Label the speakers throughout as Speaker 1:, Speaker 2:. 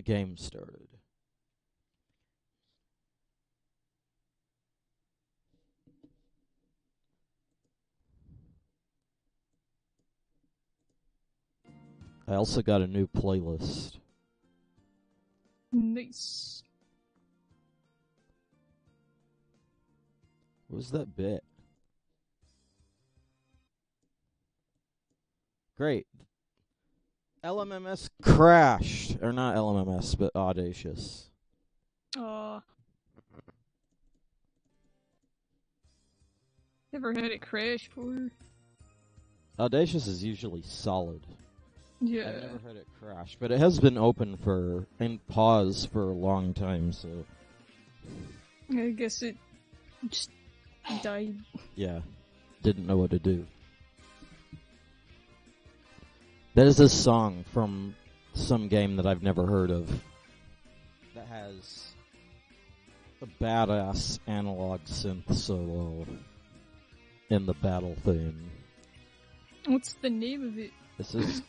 Speaker 1: game started. I also got a new playlist.
Speaker 2: Nice.
Speaker 1: What was that bit? Great. LMMS crashed. Or not LMMS, but Audacious.
Speaker 2: Never had it crash before.
Speaker 1: Audacious is usually solid.
Speaker 2: Yeah.
Speaker 1: I've never had it crash, but it has been open for in pause for a long time, so
Speaker 2: I guess it just died.
Speaker 1: yeah, didn't know what to do. That is a song from some game that I've never heard of that has a badass analog synth solo in the battle theme.
Speaker 2: What's the name of it?
Speaker 1: This is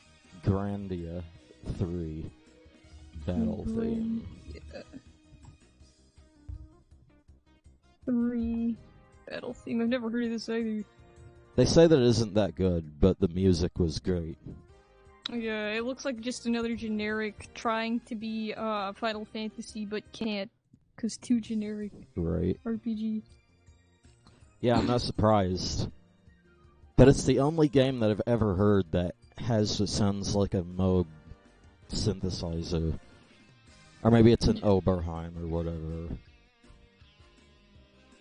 Speaker 1: Grandia 3 battle theme.
Speaker 2: Yeah. 3 battle theme. I've never heard of this either.
Speaker 1: They say that it isn't that good, but the music was great.
Speaker 2: Yeah, it looks like just another generic trying to be Final Fantasy, but can't, cause too generic.
Speaker 1: Right.
Speaker 2: RPG.
Speaker 1: Yeah, I'm not surprised. But it's the only game that I've ever heard that has what sounds like a Moog synthesizer. Or maybe it's an Oberheim or whatever.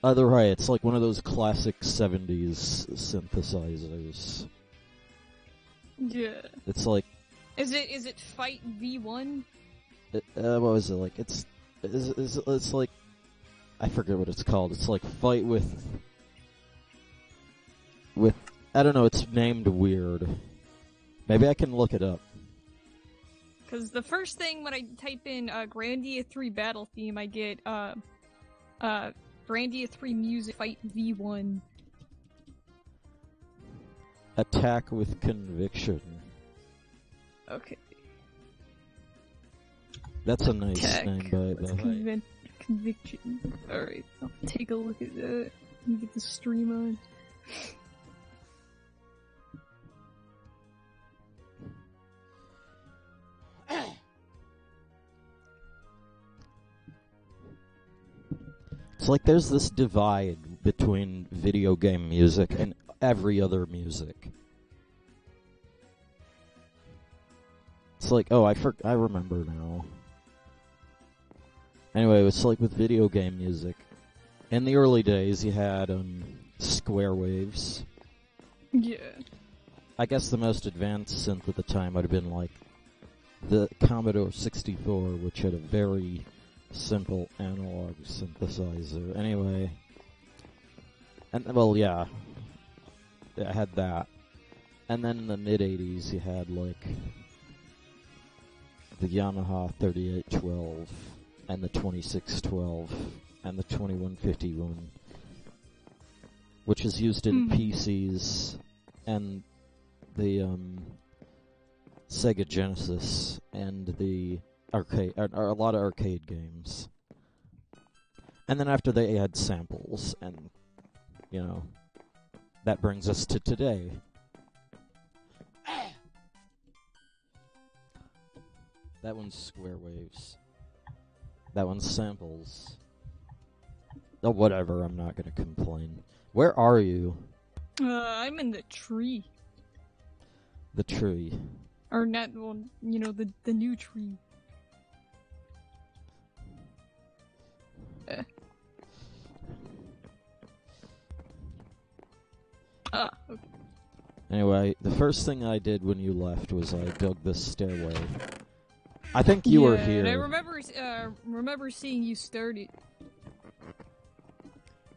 Speaker 1: Either way, it's like one of those classic 70s synthesizers.
Speaker 2: Yeah.
Speaker 1: It's like...
Speaker 2: Is it Fight V1?
Speaker 1: what was it like? It's like... I forget what it's called. It's like Fight with... I don't know, it's named weird. Maybe I can look it up.
Speaker 2: Because the first thing when I type in Grandia 3 battle theme, I get Grandia 3 music Fight V1.
Speaker 1: Attack with Conviction.
Speaker 2: Okay.
Speaker 1: That's a nice
Speaker 2: Attack
Speaker 1: name, but
Speaker 2: Conviction. Alright, I'll take a look at that and get the stream on.
Speaker 1: It's like there's this divide between video game music and every other music. It's like, oh, I remember now. Anyway, it's like with video game music. In the early days, you had square waves.
Speaker 2: Yeah.
Speaker 1: I guess the most advanced synth at the time would have been like the Commodore 64, which had a very simple analog synthesizer. Anyway, and well, yeah, I had that. And then in the mid-'80s, you had like the Yamaha 3812 and the 2612 and the 2151, which is used in PCs and the Sega Genesis and the arcade, or a lot of arcade games. And then after they had samples, and you know, that brings us to today. That one's square waves. That one's samples. Oh, whatever, I'm not gonna complain. Where are you?
Speaker 2: I'm in the tree.
Speaker 1: The tree.
Speaker 2: Or not, well, you know, the new tree. Okay.
Speaker 1: Anyway, the first thing I did when you left was I dug this stairway. I think you were here.
Speaker 2: And I remember seeing you start it.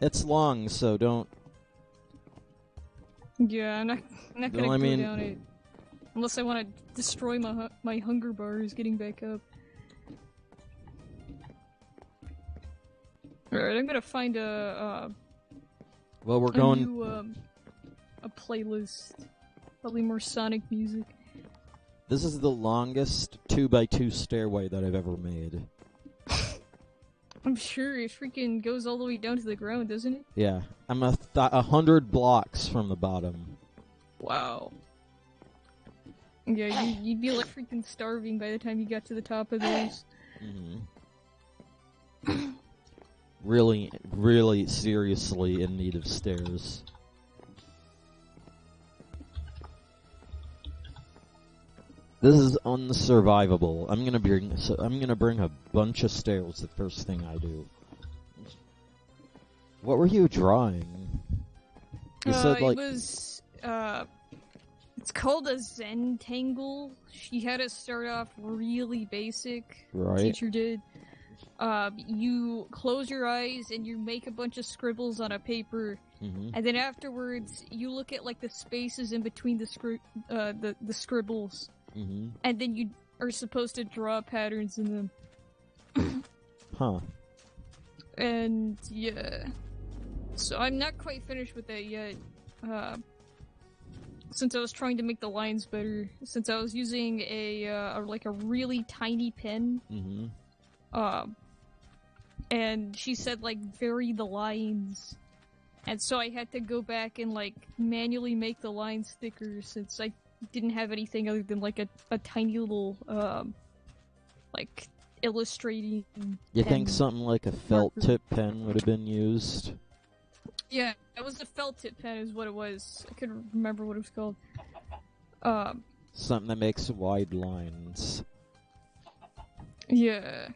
Speaker 1: It's long, so don't...
Speaker 2: Yeah, I'm not gonna go down it. Unless I want to destroy my hunger bars getting back up. Alright, I'm gonna find
Speaker 1: well, we're going...
Speaker 2: new, a playlist. Probably more Sonic music.
Speaker 1: This is the longest 2x2 stairway that I've ever made.
Speaker 2: I'm sure it freaking goes all the way down to the ground, doesn't it?
Speaker 1: Yeah. I'm 100 blocks from the bottom.
Speaker 2: Wow. Yeah, you'd be like freaking starving by the time you got to the top of those.
Speaker 1: Mm-hmm. Really, really seriously in need of stairs. This is unsurvivable. I'm gonna bring a bunch of stairs the first thing I do. What were you drawing? You said like
Speaker 2: it was it's called a Zentangle. She had us start off really basic.
Speaker 1: Right.
Speaker 2: Teacher did. You close your eyes and you make a bunch of scribbles on a paper, and then afterwards you look at like the spaces in between the scribbles. And then you are supposed to draw patterns in them.
Speaker 1: Huh.
Speaker 2: And yeah. So I'm not quite finished with that yet. Since I was trying to make the lines better, since I was using a really tiny pen. And she said like vary the lines. And so I had to go back and like manually make the lines thicker since I didn't have anything other than like a tiny little like illustrating
Speaker 1: You
Speaker 2: pen.
Speaker 1: think something like a felt tip pen would have been used?
Speaker 2: Yeah, it was a felt tip pen is what it was. I couldn't remember what it was called.
Speaker 1: Something that makes wide lines.
Speaker 2: Yeah.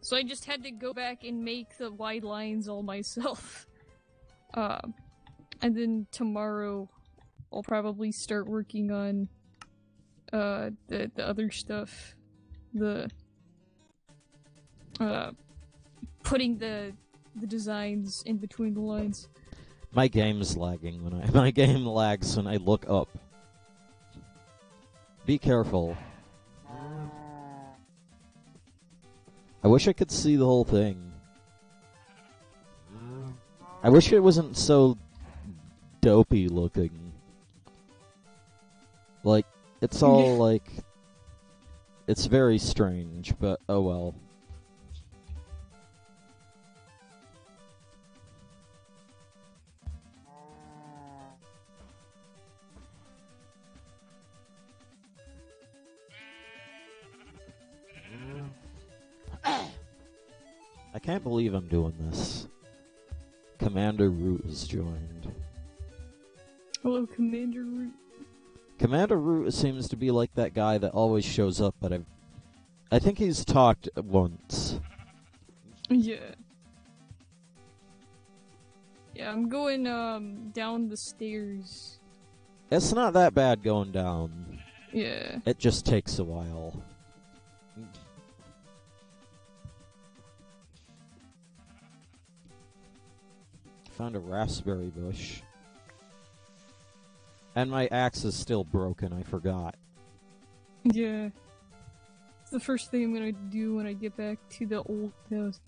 Speaker 2: So I just had to go back and make the wide lines all myself. And then tomorrow I'll probably start working on the other stuff. The putting the designs in between the lines.
Speaker 1: My game's lagging my game lags when I look up. Be careful. I wish I could see the whole thing. I wish it wasn't so dopey looking. Like, it's all like... It's very strange, but oh well. I can't believe I'm doing this. Commander Root has joined.
Speaker 2: Hello, Commander Root.
Speaker 1: Commander Root seems to be like that guy that always shows up, but I think he's talked once.
Speaker 2: Yeah. Yeah, I'm going down the stairs.
Speaker 1: It's not that bad going down.
Speaker 2: Yeah.
Speaker 1: It just takes a while. Found a raspberry bush. And my axe is still broken, I forgot.
Speaker 2: Yeah. It's the first thing I'm gonna do when I get back to the old house.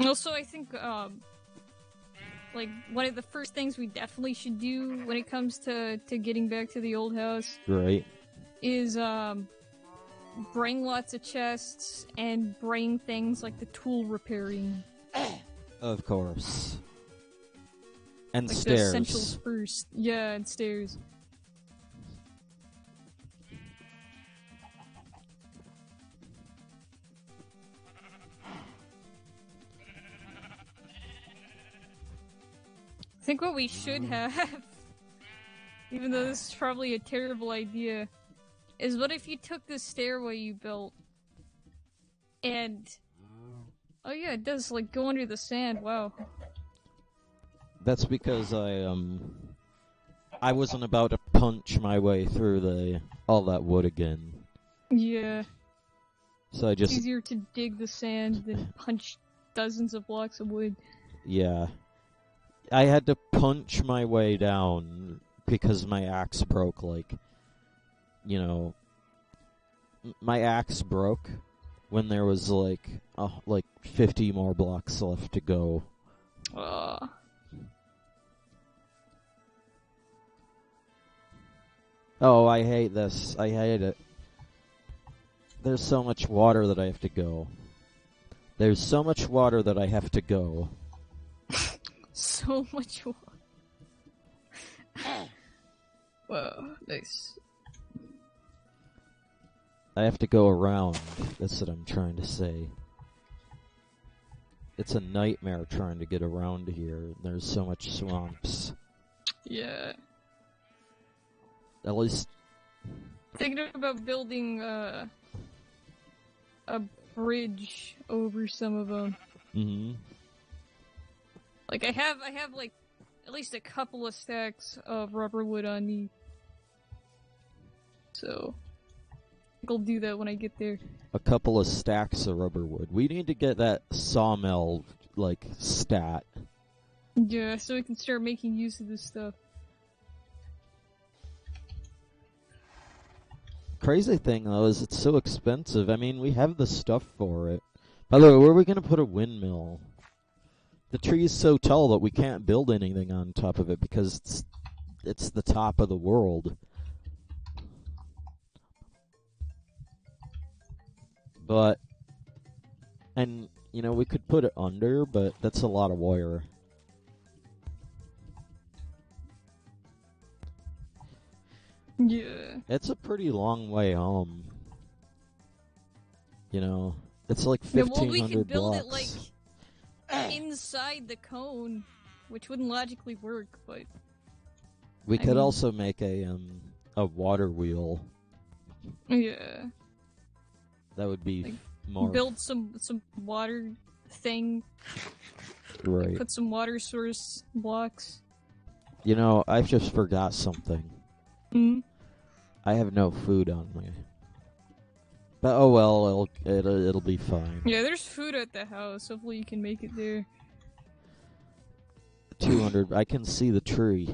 Speaker 2: Also, I think, like, one of the first things we definitely should do when it comes to getting back to the old house...
Speaker 1: Right.
Speaker 2: ...is, bring lots of chests and bring things like the tool repairing.
Speaker 1: Of course. And
Speaker 2: like
Speaker 1: stairs.
Speaker 2: The essentials first. Yeah, and stairs. I think what we should have, even though this is probably a terrible idea, is what if you took this stairway you built and... Oh yeah, it does, like, go under the sand, wow.
Speaker 1: That's because I wasn't about to punch my way through all that wood again.
Speaker 2: Yeah.
Speaker 1: So I just...
Speaker 2: It's easier to dig the sand than punch dozens of blocks of wood.
Speaker 1: Yeah. I had to punch my way down because my axe broke, like... You know... My axe broke when there was, like 50 more blocks left to go. Oh, I hate this. I hate it. There's so much water that I have to go. There's so much water that I have to go.
Speaker 2: So much water. Wow, nice.
Speaker 1: I have to go around. That's what I'm trying to say. It's a nightmare trying to get around here. There's so much swamps.
Speaker 2: Yeah.
Speaker 1: At least...
Speaker 2: Thinking about building a bridge over some of them.
Speaker 1: Mm-hmm.
Speaker 2: Like, I have like, at least a couple of stacks of rubber wood on me. So... I'll do that when I get there.
Speaker 1: A couple of stacks of rubber wood. We need to get that sawmill, like, stat.
Speaker 2: Yeah, so we can start making use of this stuff.
Speaker 1: Crazy thing, though, is it's so expensive. I mean, we have the stuff for it. By the way, where are we going to put a windmill? The tree's so tall that we can't build anything on top of it because it's the top of the world. But, and, you know, we could put it under, but that's a lot of wire.
Speaker 2: Yeah.
Speaker 1: It's a pretty long way home. You know, it's like 1,500 blocks.
Speaker 2: Well, we could build it, like, inside the cone, which wouldn't logically work, but...
Speaker 1: We could also make a water wheel.
Speaker 2: Yeah.
Speaker 1: That would be
Speaker 2: like,
Speaker 1: more...
Speaker 2: Build some water thing.
Speaker 1: Right.
Speaker 2: Like, put some water source blocks.
Speaker 1: You know, I've just forgot something.
Speaker 2: Hmm?
Speaker 1: I have no food on me. But oh well, it'll be fine.
Speaker 2: Yeah, there's food at the house. Hopefully you can make it there.
Speaker 1: 200. I can see the tree.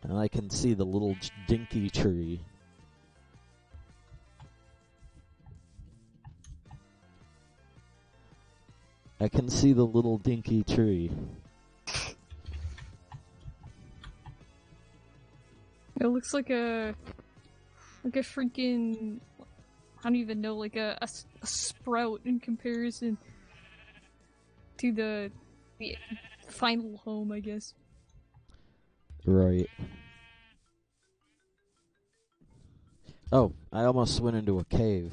Speaker 1: And I can see the little dinky tree. I can see the little dinky tree.
Speaker 2: It looks like a freaking, I don't even know, like a sprout in comparison to the final home, I guess.
Speaker 1: Right. Oh, I almost went into a cave.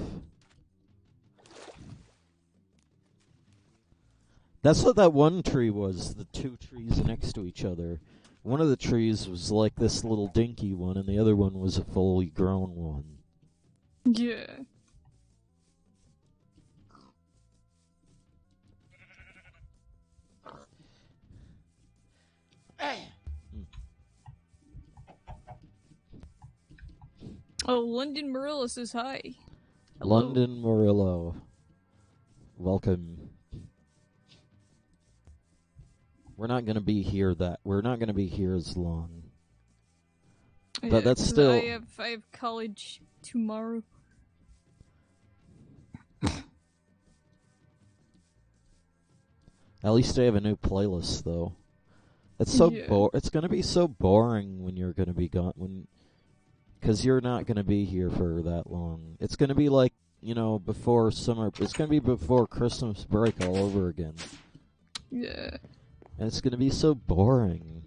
Speaker 1: That's what that one tree was, the two trees next to each other. One of the trees was like this little dinky one, and the other one was a fully grown one.
Speaker 2: Yeah. Oh, London Murillo says hi. Hello.
Speaker 1: London Murillo. Welcome. We're not gonna be here as long. But
Speaker 2: Yeah,
Speaker 1: that's still...
Speaker 2: I have college tomorrow.
Speaker 1: At least I have a new playlist, though. It's so it's gonna be so boring when you're gonna be gone, because you're not gonna be here for that long. It's gonna be like, you know, before summer. It's gonna be before Christmas break all over again.
Speaker 2: Yeah.
Speaker 1: And it's gonna be so boring.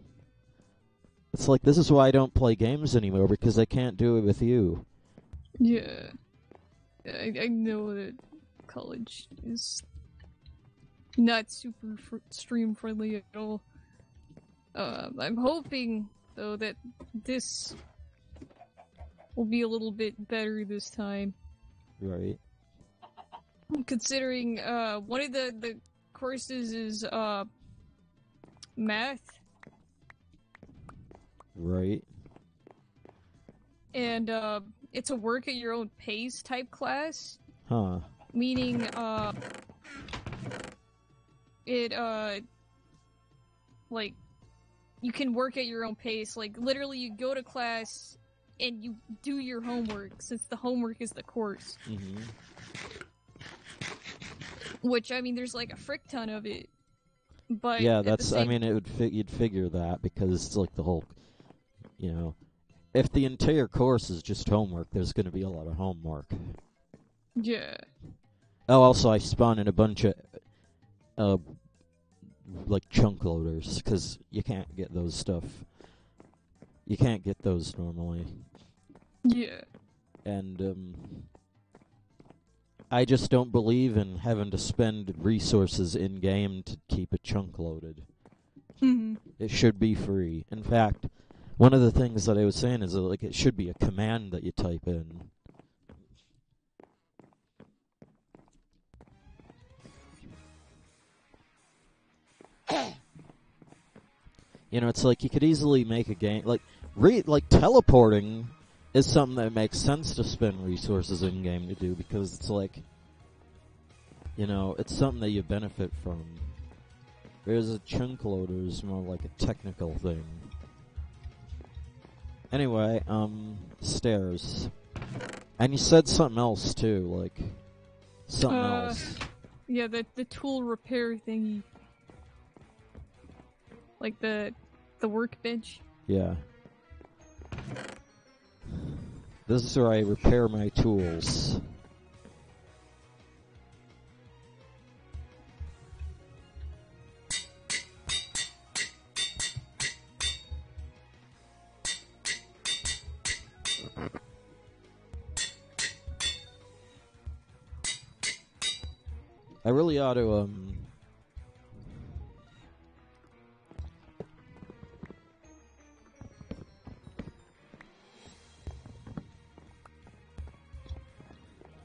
Speaker 1: It's like, this is why I don't play games anymore, because I can't do it with you.
Speaker 2: Yeah. I know that college is not super stream friendly at all. I'm hoping, though, that this will be a little bit better this time.
Speaker 1: Right.
Speaker 2: Considering, one of the courses is, math.
Speaker 1: Right.
Speaker 2: And, it's a work at your own pace type class.
Speaker 1: Huh.
Speaker 2: Meaning, like, you can work at your own pace. Like, literally, you go to class and you do your homework, since the homework is the course.
Speaker 1: Mm-hmm.
Speaker 2: Which, I mean, there's like a frick ton of it. But
Speaker 1: yeah,
Speaker 2: at the
Speaker 1: that's. I
Speaker 2: same
Speaker 1: mean, you'd figure that because it's like the whole, if the entire course is just homework, there's going to be a lot of homework.
Speaker 2: yeah.
Speaker 1: Oh, also I spawned in a bunch of like chunk loaders because you can't get those stuff. You can't get those normally.
Speaker 2: Yeah.
Speaker 1: And I just don't believe in having to spend resources in game to keep a chunk loaded.
Speaker 2: Mm-hmm.
Speaker 1: It should be free. In fact, one of the things that I was saying is that, like, it should be a command that you type in. It's like you could easily make a game like teleporting is something that makes sense to spend resources in game to do because it's like, it's something that you benefit from. Whereas a chunk loader is more like a technical thing. Anyway, stairs. And you said something else too, like something else.
Speaker 2: Yeah, the tool repair thingy. Like the workbench.
Speaker 1: Yeah. This is where I repair my tools. I really ought to,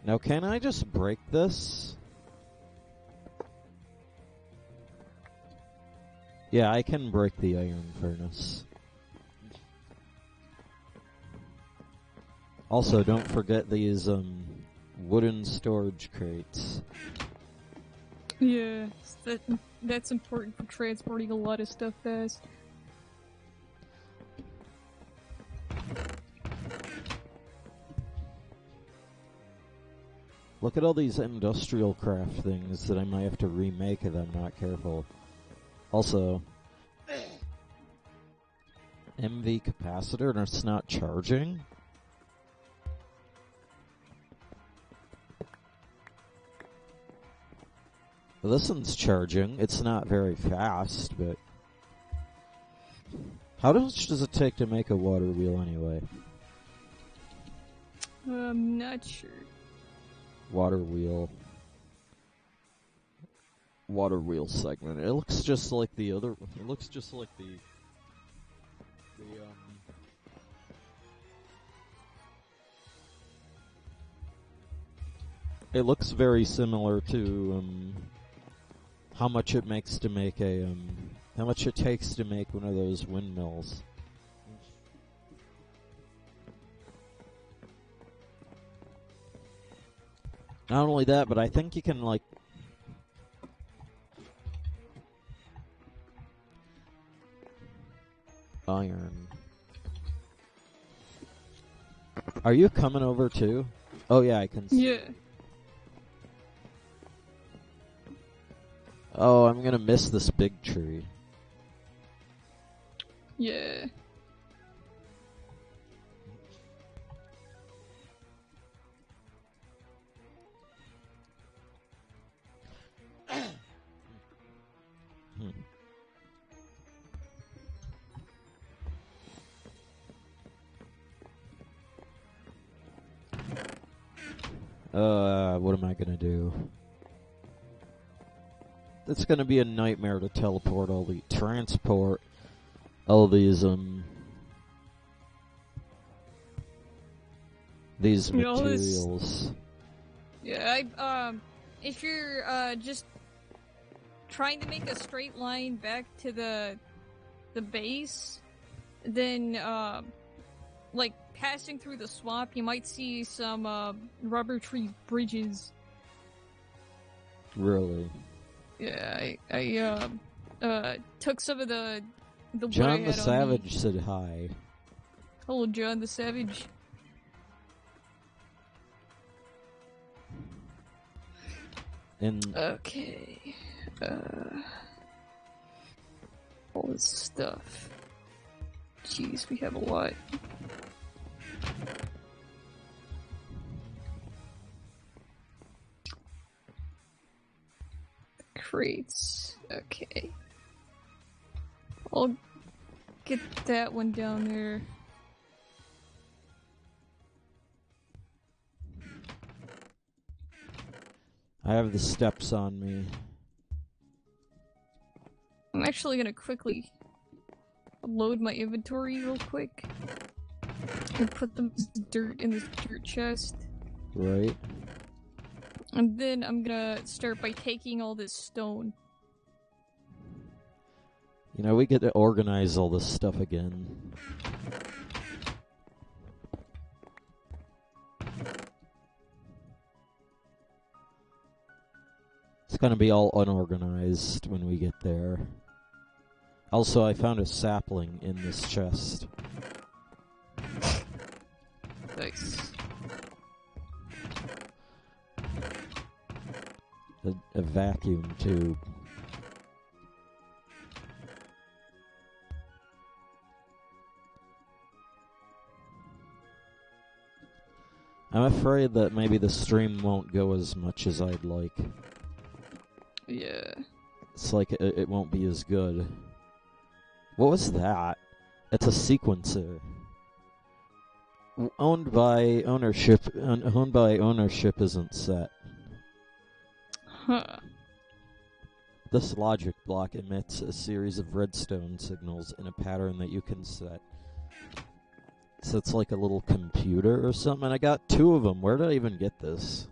Speaker 1: Now, can I just break this? Yeah, I can break the iron furnace. Also, don't forget these, wooden storage crates.
Speaker 2: Yeah, that's important for transporting a lot of stuff fast.
Speaker 1: Look at all these industrial craft things that I might have to remake if I'm not careful. Also, MV capacitor and it's not charging? Well, this one's charging. It's not very fast, but... How much does it take to make a water wheel anyway?
Speaker 2: I'm not sure.
Speaker 1: Water wheel segment. It looks just like the other. It looks just like the It looks very similar to how much it makes to make a how much it takes to make one of those windmills. Not only that, but I think you can, like... Iron. Are you coming over too? Oh yeah, I can see.
Speaker 2: Yeah.
Speaker 1: Oh, I'm gonna miss this big tree.
Speaker 2: Yeah.
Speaker 1: What am I gonna do? It's gonna be a nightmare to transport all these materials.
Speaker 2: Yeah, if you're, just trying to make a straight line back to the base, then, like, passing through the swamp, you might see some, rubber tree bridges.
Speaker 1: Really?
Speaker 2: Yeah, I took some of the wood I
Speaker 1: John
Speaker 2: had
Speaker 1: the
Speaker 2: on
Speaker 1: Savage
Speaker 2: me.
Speaker 1: said hi.
Speaker 2: Hello, John the Savage.
Speaker 1: And
Speaker 2: Okay. all this stuff. Jeez, we have a lot. Crates. Okay. I'll get that one down there.
Speaker 1: I have the steps on me.
Speaker 2: I'm actually gonna quickly load my inventory real quick and put the dirt in this dirt chest.
Speaker 1: Right.
Speaker 2: And then I'm gonna start by taking all this stone.
Speaker 1: You know, we get to organize all this stuff again. It's gonna be all unorganized when we get there. Also, I found a sapling in this chest.
Speaker 2: Nice.
Speaker 1: A vacuum tube. I'm afraid that maybe the stream won't go as much as I'd like.
Speaker 2: Yeah.
Speaker 1: It's like it won't be as good. What was that? It's a sequencer. Owned by ownership isn't set.
Speaker 2: Huh.
Speaker 1: This logic block emits a series of redstone signals in a pattern that you can set. So it's like a little computer or something, and I got 2 of them. Where did I even get this?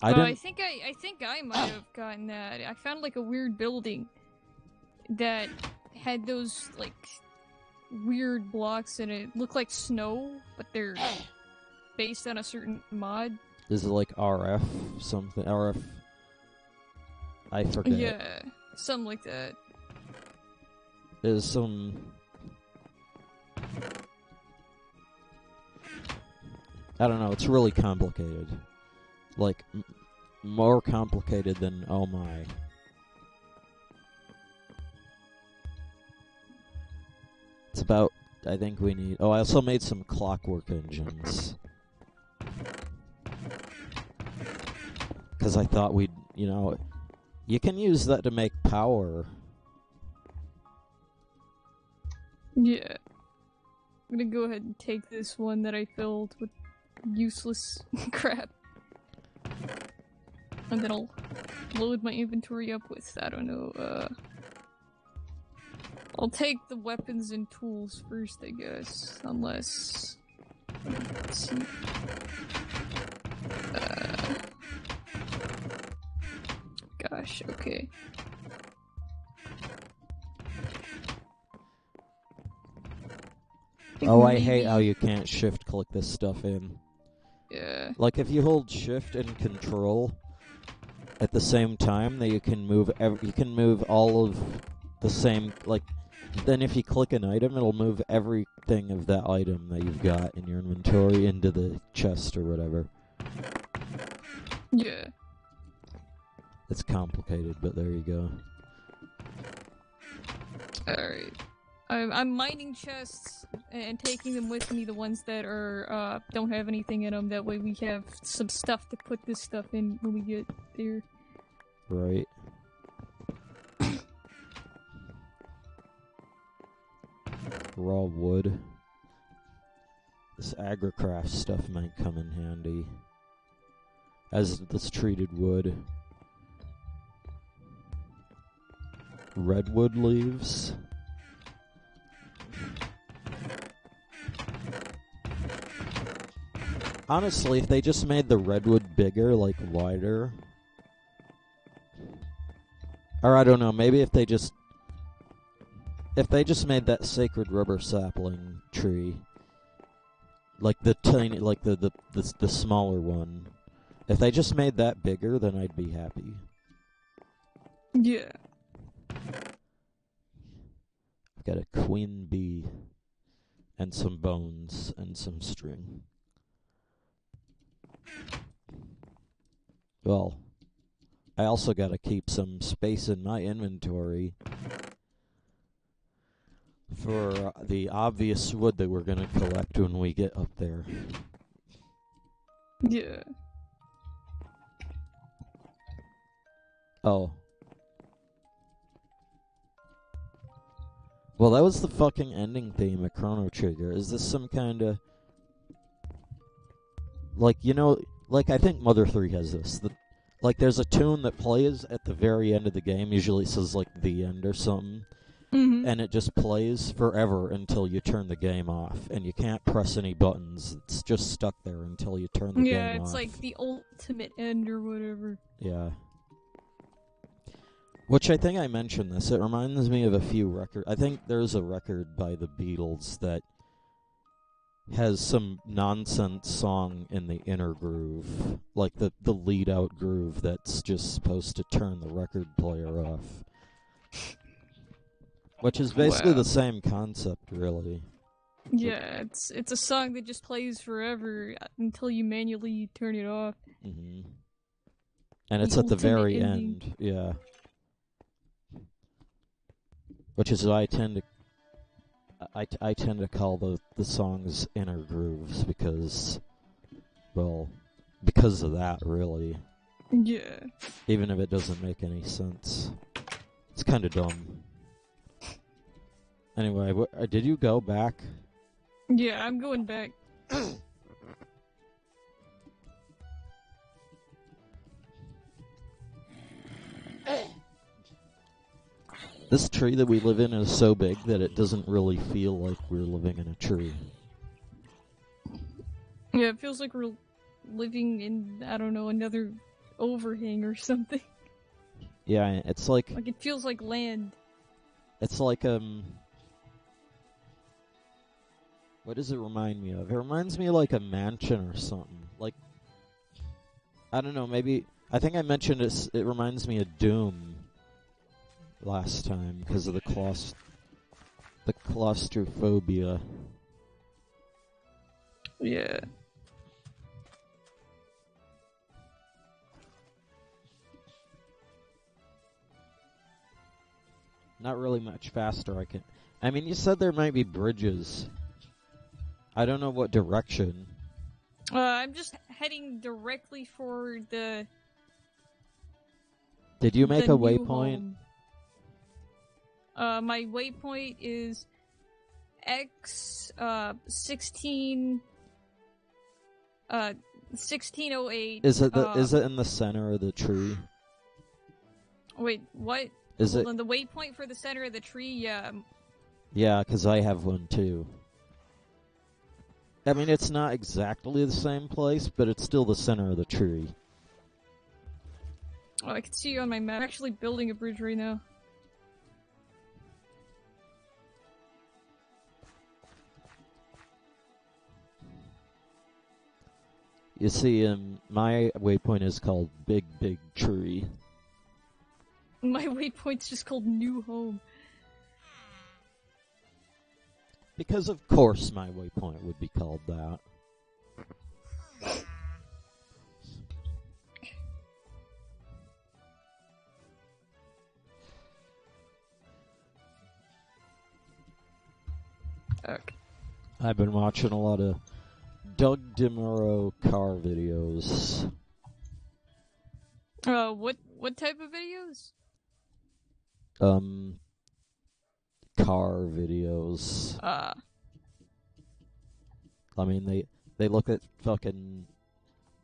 Speaker 2: I think I might have gotten that. I found like a weird building that had those like weird blocks in it. Look like snow, but they're based on a certain mod.
Speaker 1: Is it like RF something? RF? I forget.
Speaker 2: Yeah, something like that.
Speaker 1: There's some. I don't know. It's really complicated. Like more complicated than oh my. It's about, I think we need... Oh, I also made some clockwork engines. Because I thought we'd, you know... You can use that to make power.
Speaker 2: Yeah. I'm gonna go ahead and take this one that I filled with useless crap. And then I'll load my inventory up with, I don't know, I'll take the weapons and tools first, I guess. Unless... Let's see. Gosh, okay.
Speaker 1: Oh, I hate how you can't shift-click this stuff in.
Speaker 2: Yeah.
Speaker 1: Like, if you hold shift and control at the same time, then you can move all of the same, like... Then if you click an item, it'll move everything of that item that you've got in your inventory into the chest or whatever.
Speaker 2: Yeah.
Speaker 1: It's complicated, but there you go.
Speaker 2: Alright. I'm mining chests and taking them with me, the ones that are, don't have anything in them. That way we have some stuff to put this stuff in when we get there.
Speaker 1: Right. Raw wood. This agricraft stuff might come in handy. As this treated wood. Redwood leaves. Honestly, if they just made the redwood bigger, like wider. Or I don't know, maybe if they just made that sacred rubber sapling tree, like the tiny, like the smaller one, if they just made that bigger, then I'd be happy.
Speaker 2: Yeah.
Speaker 1: I've got a queen bee, and some bones, and some string. Well, I also gotta keep some space in my inventory for the obvious wood that we're gonna collect when we get up there.
Speaker 2: Yeah.
Speaker 1: Oh. Well, that was the fucking ending theme of Chrono Trigger. Is this some kind of... Like, you know, like I think Mother 3 has this. Like, there's a tune that plays at the very end of the game. Usually it says, like, the end or something.
Speaker 2: Mm-hmm.
Speaker 1: And it just plays forever until you turn the game off. And you can't press any buttons. It's just stuck there until you turn the game off.
Speaker 2: Yeah, it's like the ultimate end or whatever.
Speaker 1: Yeah. Which I think I mentioned this. It reminds me of a few records. I think there's a record by the Beatles that has some nonsense song in the inner groove. Like the lead-out groove that's just supposed to turn the record player off. Which is basically the same concept, really.
Speaker 2: Yeah, it's a song that just plays forever until you manually turn it off.
Speaker 1: Mm-hmm. And it's at the very end. Yeah. Which is why I tend to call the songs inner grooves because of that, really.
Speaker 2: Yeah.
Speaker 1: Even if it doesn't make any sense. It's kind of dumb. Anyway, did you go back?
Speaker 2: Yeah, I'm going back.
Speaker 1: This tree that we live in is so big that it doesn't really feel like we're living in a tree.
Speaker 2: Yeah, it feels like we're living in, I don't know, another overhang or something.
Speaker 1: Yeah, it's like...
Speaker 2: Like, it feels like land.
Speaker 1: It's like, what does it remind me of? It reminds me of, like, a mansion or something. Like, I don't know, maybe... I think I mentioned it reminds me of Doom last time because of the claustrophobia.
Speaker 2: Yeah.
Speaker 1: Not really much faster. I mean, you said there might be bridges. I don't know what direction.
Speaker 2: I'm just heading directly for the...
Speaker 1: Did you make a waypoint?
Speaker 2: My waypoint is X 1608.
Speaker 1: Is it in the center of the tree?
Speaker 2: Wait, what?
Speaker 1: Is
Speaker 2: Hold
Speaker 1: it
Speaker 2: on, the waypoint for the center of the tree? Yeah.
Speaker 1: Yeah, because I have one too. I mean, it's not exactly the same place, but it's still the center of the tree.
Speaker 2: Oh, I can see you on my map. I'm actually building a bridge right now.
Speaker 1: You see, my waypoint is called Big Big Tree.
Speaker 2: My waypoint's just called New Home.
Speaker 1: Because of course my waypoint would be called that.
Speaker 2: Okay.
Speaker 1: I've been watching a lot of Doug DeMuro car videos.
Speaker 2: What type of videos?
Speaker 1: Car videos. I mean, they look at fucking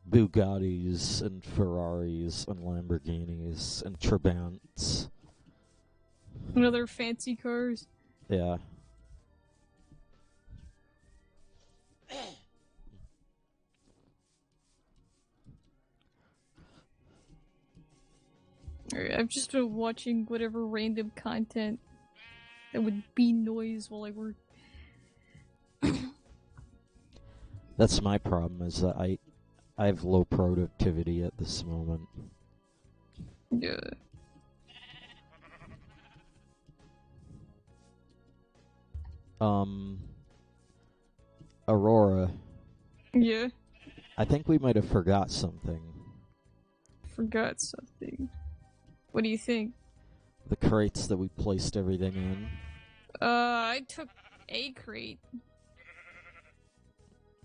Speaker 1: Bugattis and Ferraris and Lamborghinis and Trabants.
Speaker 2: And other fancy cars.
Speaker 1: Yeah.
Speaker 2: I've just been watching whatever random content that would be noise while I work.
Speaker 1: That's my problem, is that I have low productivity at this moment.
Speaker 2: Yeah.
Speaker 1: Aurora.
Speaker 2: Yeah.
Speaker 1: I think we might have forgot something.
Speaker 2: Forgot something. What do you think?
Speaker 1: The crates that we placed everything in.
Speaker 2: I took a crate.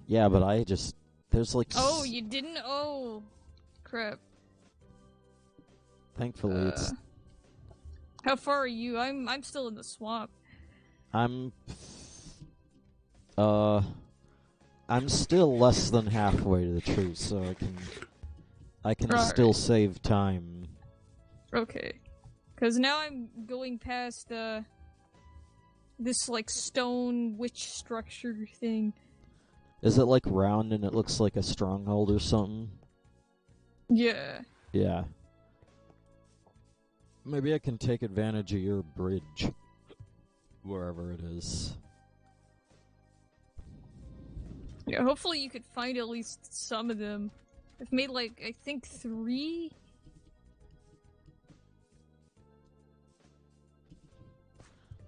Speaker 1: Yeah, but I just... There's like...
Speaker 2: Oh, you didn't? Oh, crap.
Speaker 1: Thankfully, it's...
Speaker 2: How far are you? I'm still in the swamp.
Speaker 1: I'm still less than halfway to the truth, so I can still save time.
Speaker 2: Okay. Because now I'm going past, this, like, stone witch structure thing.
Speaker 1: Is it, like, round and it looks like a stronghold or something?
Speaker 2: Yeah.
Speaker 1: Yeah. Maybe I can take advantage of your bridge. Wherever it is.
Speaker 2: Yeah, hopefully you could find at least some of them. I've made, like, I think 3?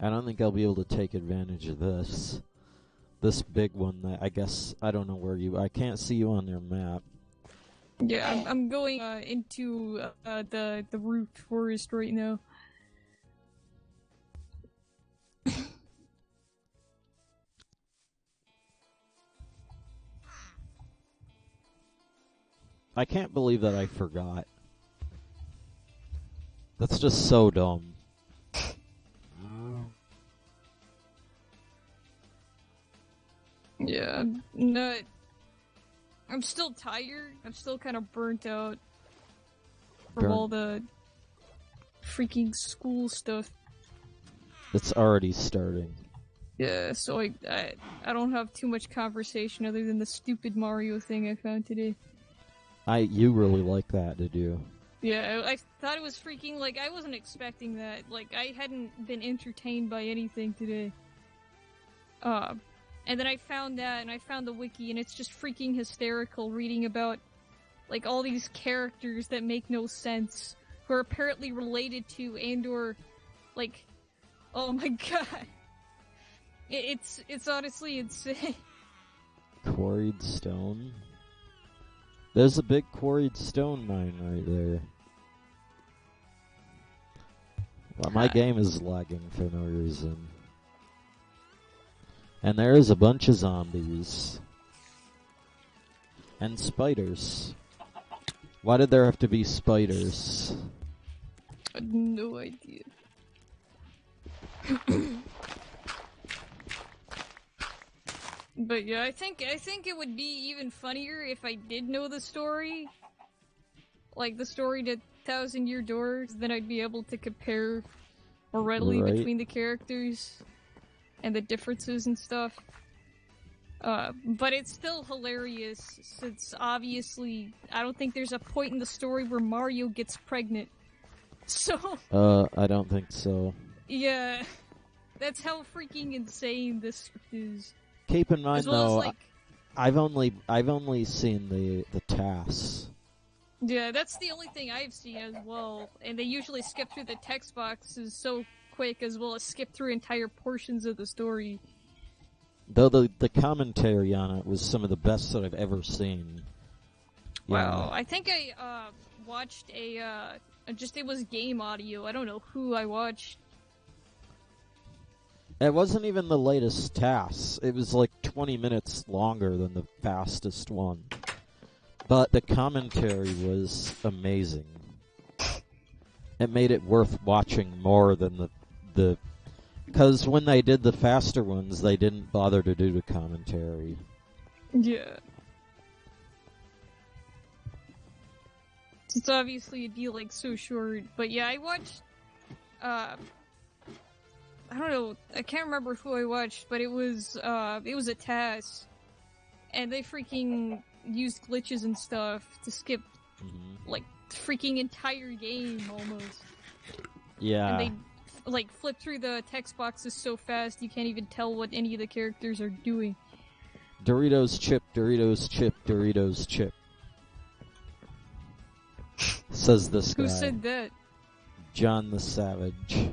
Speaker 1: I don't think I'll be able to take advantage of this. This big one that I guess... I don't know where you... I can't see you on your map.
Speaker 2: Yeah, I'm going into the root forest right now.
Speaker 1: I can't believe that I forgot. That's just so dumb.
Speaker 2: Yeah, no, I'm still tired. I'm still kind of burnt out from all the freaking school stuff.
Speaker 1: It's already starting.
Speaker 2: Yeah, so I don't have too much conversation other than the stupid Mario thing I found today.
Speaker 1: You really like that, did you?
Speaker 2: Yeah, I thought it was freaking, like, I wasn't expecting that. Like, I hadn't been entertained by anything today. And then I found that, and I found the wiki, and it's just freaking hysterical reading about, like, all these characters that make no sense, who are apparently related to, and/or, like, oh my god. It's honestly insane.
Speaker 1: Quarried stone? There's a big quarried stone mine right there. Well, my game is lagging for no reason. And there is a bunch of zombies. And spiders. Why did there have to be spiders?
Speaker 2: I had no idea. But yeah, I think it would be even funnier if I did know the story. Like the story to Thousand Year Door, then I'd be able to compare more readily between the characters and the differences and stuff. But it's still hilarious, since obviously I don't think there's a point in the story where Mario gets pregnant. So...
Speaker 1: I don't think so.
Speaker 2: Yeah, that's how freaking insane this script is.
Speaker 1: Keep in mind, though,
Speaker 2: like...
Speaker 1: I've only seen the tasks.
Speaker 2: Yeah, that's the only thing I've seen as well, and they usually skip through the text boxes so quick, as well as skip through entire portions of the story.
Speaker 1: Though the commentary on it was some of the best that I've ever seen.
Speaker 2: Wow, I think I watched it was game audio. I don't know who I watched.
Speaker 1: It wasn't even the latest tasks. It was like 20 minutes longer than the fastest one. But the commentary was amazing. It made it worth watching more than the... Because when they did the faster ones, they didn't bother to do the commentary.
Speaker 2: Yeah. It's obviously it'd be like so short, but yeah, I watched, I don't know, I can't remember who I watched, but it was a task, and they freaking used glitches and stuff to skip, like, freaking entire game, almost.
Speaker 1: Yeah.
Speaker 2: And they, like, flip through the text boxes so fast you can't even tell what any of the characters are doing.
Speaker 1: Doritos chip, Doritos chip, Doritos chip. Says this guy.
Speaker 2: Who said that?
Speaker 1: John the Savage.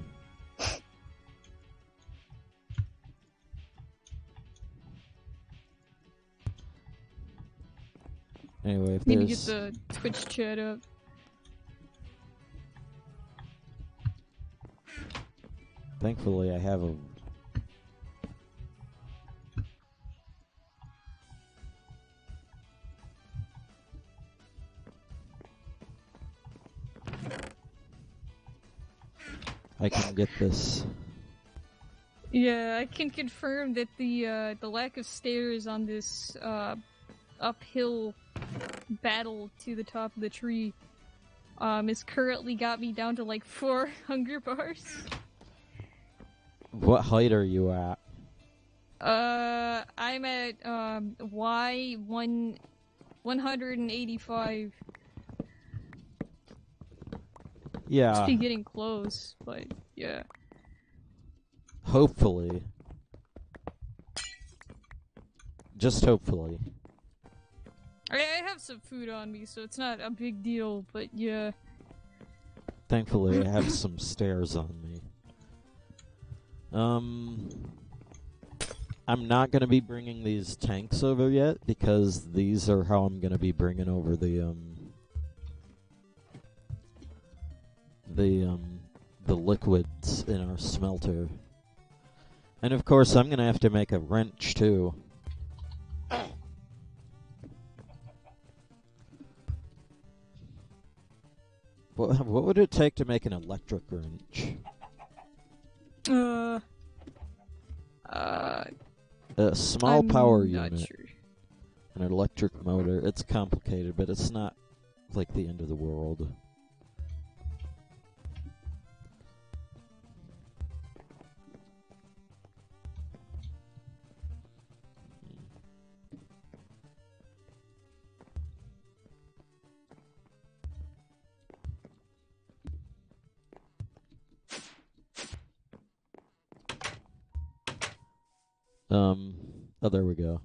Speaker 1: Anyway, if
Speaker 2: need to get the Twitch chat up.
Speaker 1: Thankfully, I have I can get this.
Speaker 2: Yeah, I can confirm that the lack of stairs on this uphill battle to the top of the tree has currently got me down to like 4 hunger bars.
Speaker 1: What height are you at?
Speaker 2: I'm at Y185.
Speaker 1: Yeah.
Speaker 2: Must be getting close, but yeah.
Speaker 1: Hopefully. Just hopefully.
Speaker 2: I have some food on me, so it's not a big deal, but yeah.
Speaker 1: Thankfully, I have some stairs on me. I'm not going to be bringing these tanks over yet, because these are how I'm going to be bringing over the liquids in our smelter. And of course, I'm going to have to make a wrench, too. What would it take to make an electric wrench? A small power unit.
Speaker 2: Sure.
Speaker 1: An electric motor. It's complicated, but it's not like the end of the world. Oh, there we go.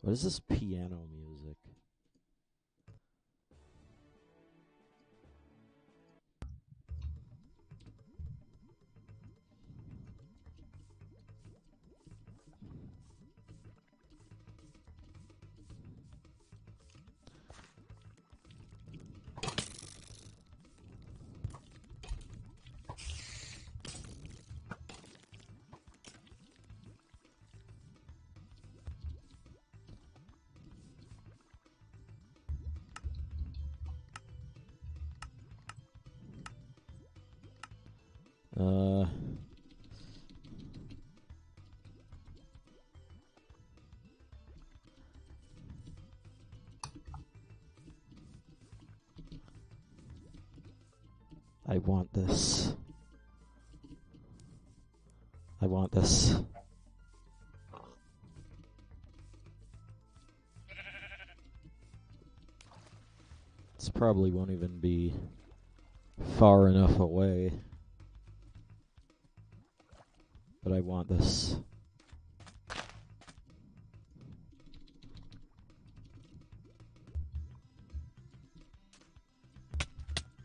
Speaker 1: What is this piano music? I want this. I want this. This probably won't even be far enough away. But I want this.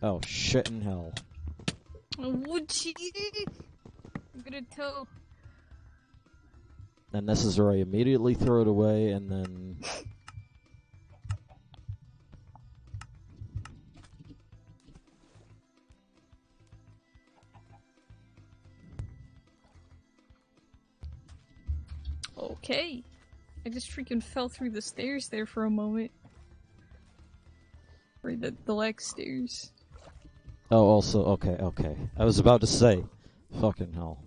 Speaker 1: Oh, shit in hell.
Speaker 2: Would she? I'm gonna tell.
Speaker 1: And this is where I immediately throw it away, and then...
Speaker 2: Okay. I just freaking fell through the stairs there for a moment. Or the leg stairs.
Speaker 1: Oh, also, okay. I was about to say, fucking hell.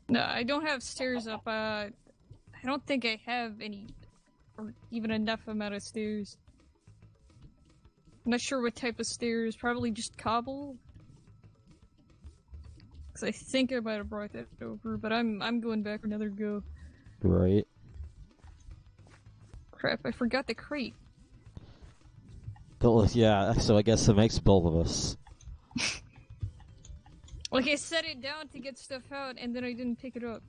Speaker 2: No, I don't have stairs up. I don't think I have any, or even enough amount of stairs. I'm not sure what type of stairs. Probably just cobble. Because I think I might have brought that over, but I'm going back for another go.
Speaker 1: Right.
Speaker 2: Crap! I forgot the crate.
Speaker 1: Yeah, so I guess it makes both of us.
Speaker 2: Like, I set it down to get stuff out, and then I didn't pick it up.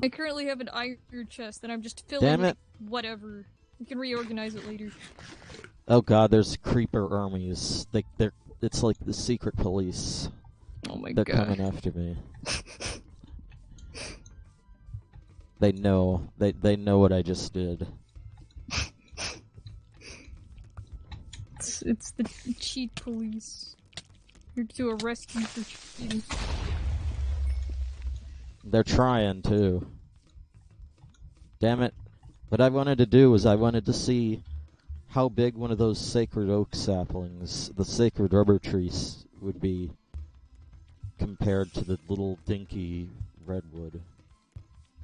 Speaker 2: I currently have an iron chest, and I'm just filling it. Whatever. We can reorganize it later.
Speaker 1: Oh god, there's creeper armies. It's like the secret police.
Speaker 2: Oh my
Speaker 1: god. They're coming after me. They know. They know what I just did.
Speaker 2: It's the cheat police. Here to arrest you for cheating.
Speaker 1: They're trying, too. Damn it. What I wanted to do was I wanted to see how big one of those sacred oak saplings, the sacred rubber trees, would be compared to the little dinky redwood.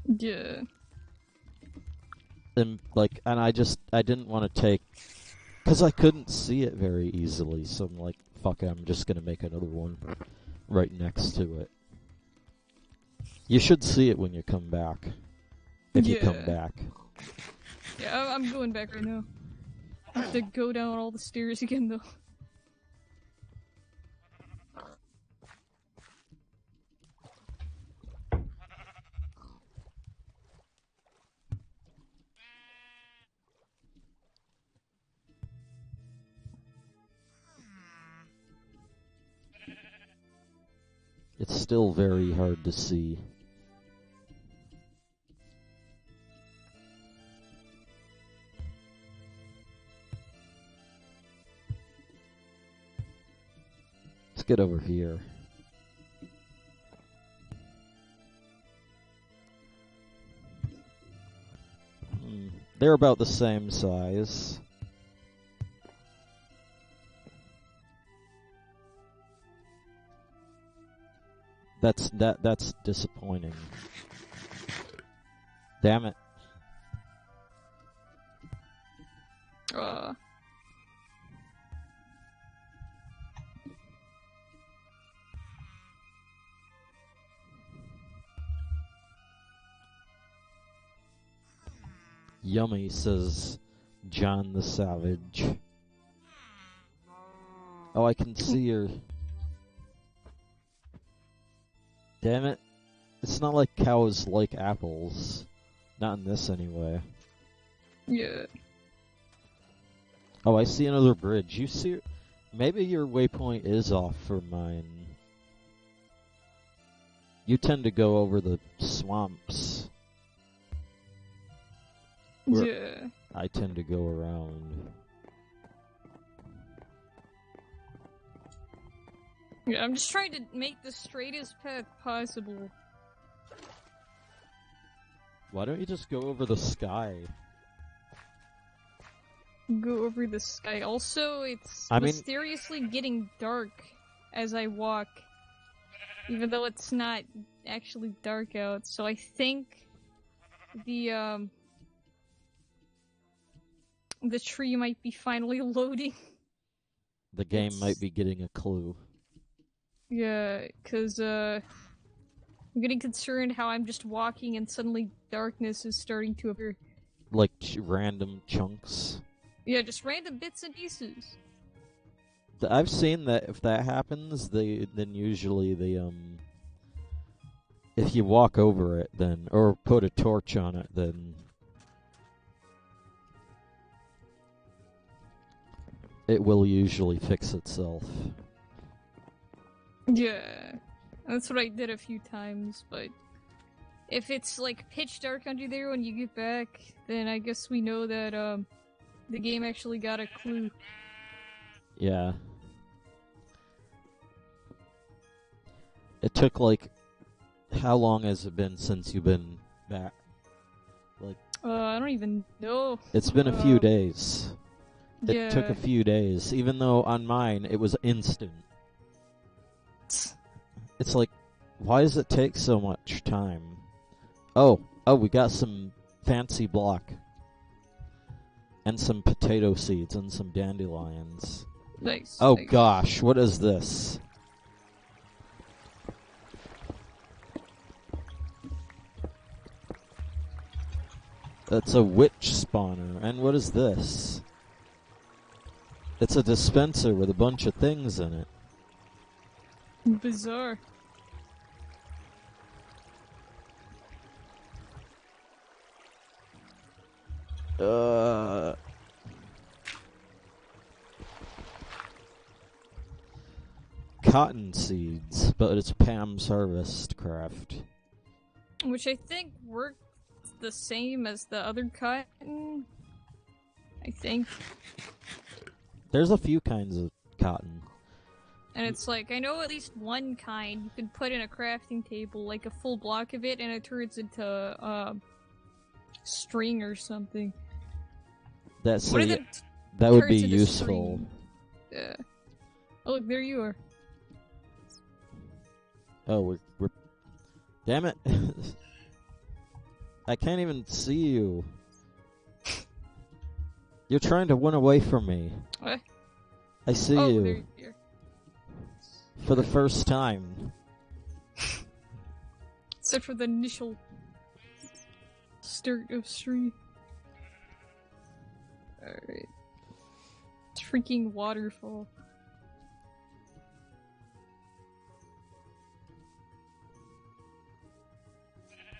Speaker 2: Yeah.
Speaker 1: And I didn't want to take, because I couldn't see it very easily, so I'm like, fuck it, I'm just gonna make another one right next to it. You should see it when you come back. If you come back.
Speaker 2: Yeah, I'm going back right now. I have to go down all the stairs again, though.
Speaker 1: It's still very hard to see. Let's get over here. They're about the same size. That's disappointing. Damn it. Yummy, says John the Savage. Oh, I can see her. Damn it. It's not like cows like apples. Not in this, anyway.
Speaker 2: Yeah.
Speaker 1: Oh, I see another bridge. You see... Maybe your waypoint is off for mine. You tend to go over the swamps.
Speaker 2: Yeah.
Speaker 1: I tend to go around.
Speaker 2: Yeah, I'm just trying to make the straightest path possible.
Speaker 1: Why don't you just go over the sky?
Speaker 2: Go over the sky. Also, it's mysteriously getting dark as I walk. Even though it's not actually dark out. So I think the tree might be finally loading.
Speaker 1: The game might be getting a clue.
Speaker 2: Yeah, because I'm getting concerned how I'm just walking and suddenly darkness is starting to appear.
Speaker 1: Like random chunks?
Speaker 2: Yeah, just random bits and pieces.
Speaker 1: I've seen that if that happens, then usually if you walk over it, then, or put a torch on it, then it will usually fix itself.
Speaker 2: Yeah, that's what I did a few times, but if it's like pitch dark under there when you get back, then I guess we know that the game actually got a clue.
Speaker 1: Yeah. It took like, how long has it been since you've been back? Like,
Speaker 2: I don't even know.
Speaker 1: It's been a few days.
Speaker 2: Yeah.
Speaker 1: It took a few days, even though on mine it was instant. It's like, why does it take so much time? Oh, we got some fancy block. And some potato seeds and some dandelions.
Speaker 2: Nice.
Speaker 1: Oh
Speaker 2: nice.
Speaker 1: Gosh, what is this? That's a witch spawner. And what is this? It's a dispenser with a bunch of things in it.
Speaker 2: Bizarre.
Speaker 1: Cotton seeds, but it's Pam's Harvest Craft.
Speaker 2: Which I think worked the same as the other cotton. I think.
Speaker 1: There's a few kinds of cotton.
Speaker 2: And it's like, I know at least one kind you can put in a crafting table, like a full block of it, and it turns into, string or something.
Speaker 1: That's
Speaker 2: What
Speaker 1: so,
Speaker 2: if
Speaker 1: yeah,
Speaker 2: it
Speaker 1: that would
Speaker 2: turns
Speaker 1: be
Speaker 2: into
Speaker 1: useful.
Speaker 2: string? Yeah. Oh, look, there you are.
Speaker 1: Oh, we're damn it! I can't even see you. You're trying to run away from me.
Speaker 2: What?
Speaker 1: I see
Speaker 2: Oh,
Speaker 1: you.
Speaker 2: there you are.
Speaker 1: For the first time.
Speaker 2: Except for the initial start of stream. Alright. Freaking waterfall.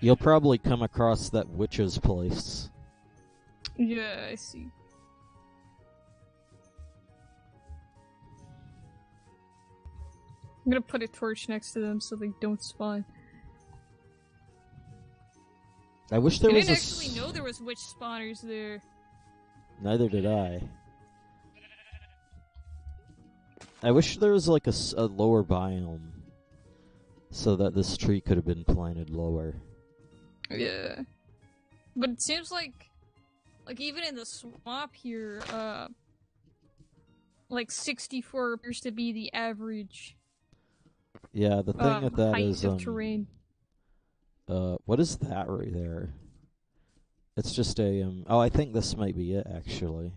Speaker 1: You'll probably come across that witch's place.
Speaker 2: Yeah, I see. I'm gonna put a torch next to them so they don't spawn.
Speaker 1: I wish there
Speaker 2: I
Speaker 1: was
Speaker 2: didn't actually know there was witch spawners there.
Speaker 1: Neither did I. I wish there was like a lower biome, so that this tree could have been planted lower.
Speaker 2: Yeah. But it seems like even in the swamp here, like 64 appears to be the average.
Speaker 1: Yeah, the thing with that
Speaker 2: height
Speaker 1: is
Speaker 2: of terrain.
Speaker 1: what is that right there? It's just a oh, I think this might be it actually.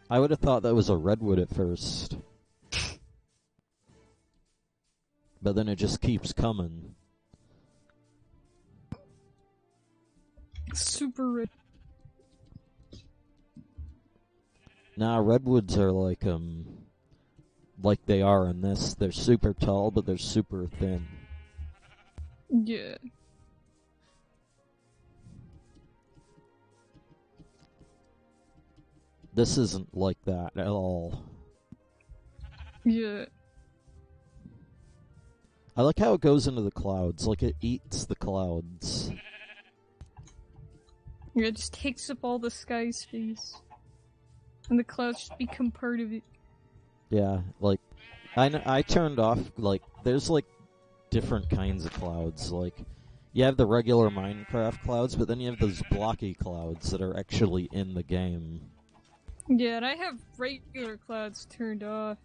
Speaker 1: I would have thought that was a redwood at first. But then it just keeps coming.
Speaker 2: Super red.
Speaker 1: Nah, redwoods are like they are in this. They're super tall, but they're super thin.
Speaker 2: Yeah.
Speaker 1: This isn't like that at all.
Speaker 2: Yeah.
Speaker 1: I like how it goes into the clouds, like it eats the clouds.
Speaker 2: Yeah, it just takes up all the sky space. And the clouds just become part of it.
Speaker 1: Yeah, like, I turned off, like, there's like different kinds of clouds, like, you have the regular Minecraft clouds, but then you have those blocky clouds that are actually in the game.
Speaker 2: Yeah, and I have regular clouds turned off.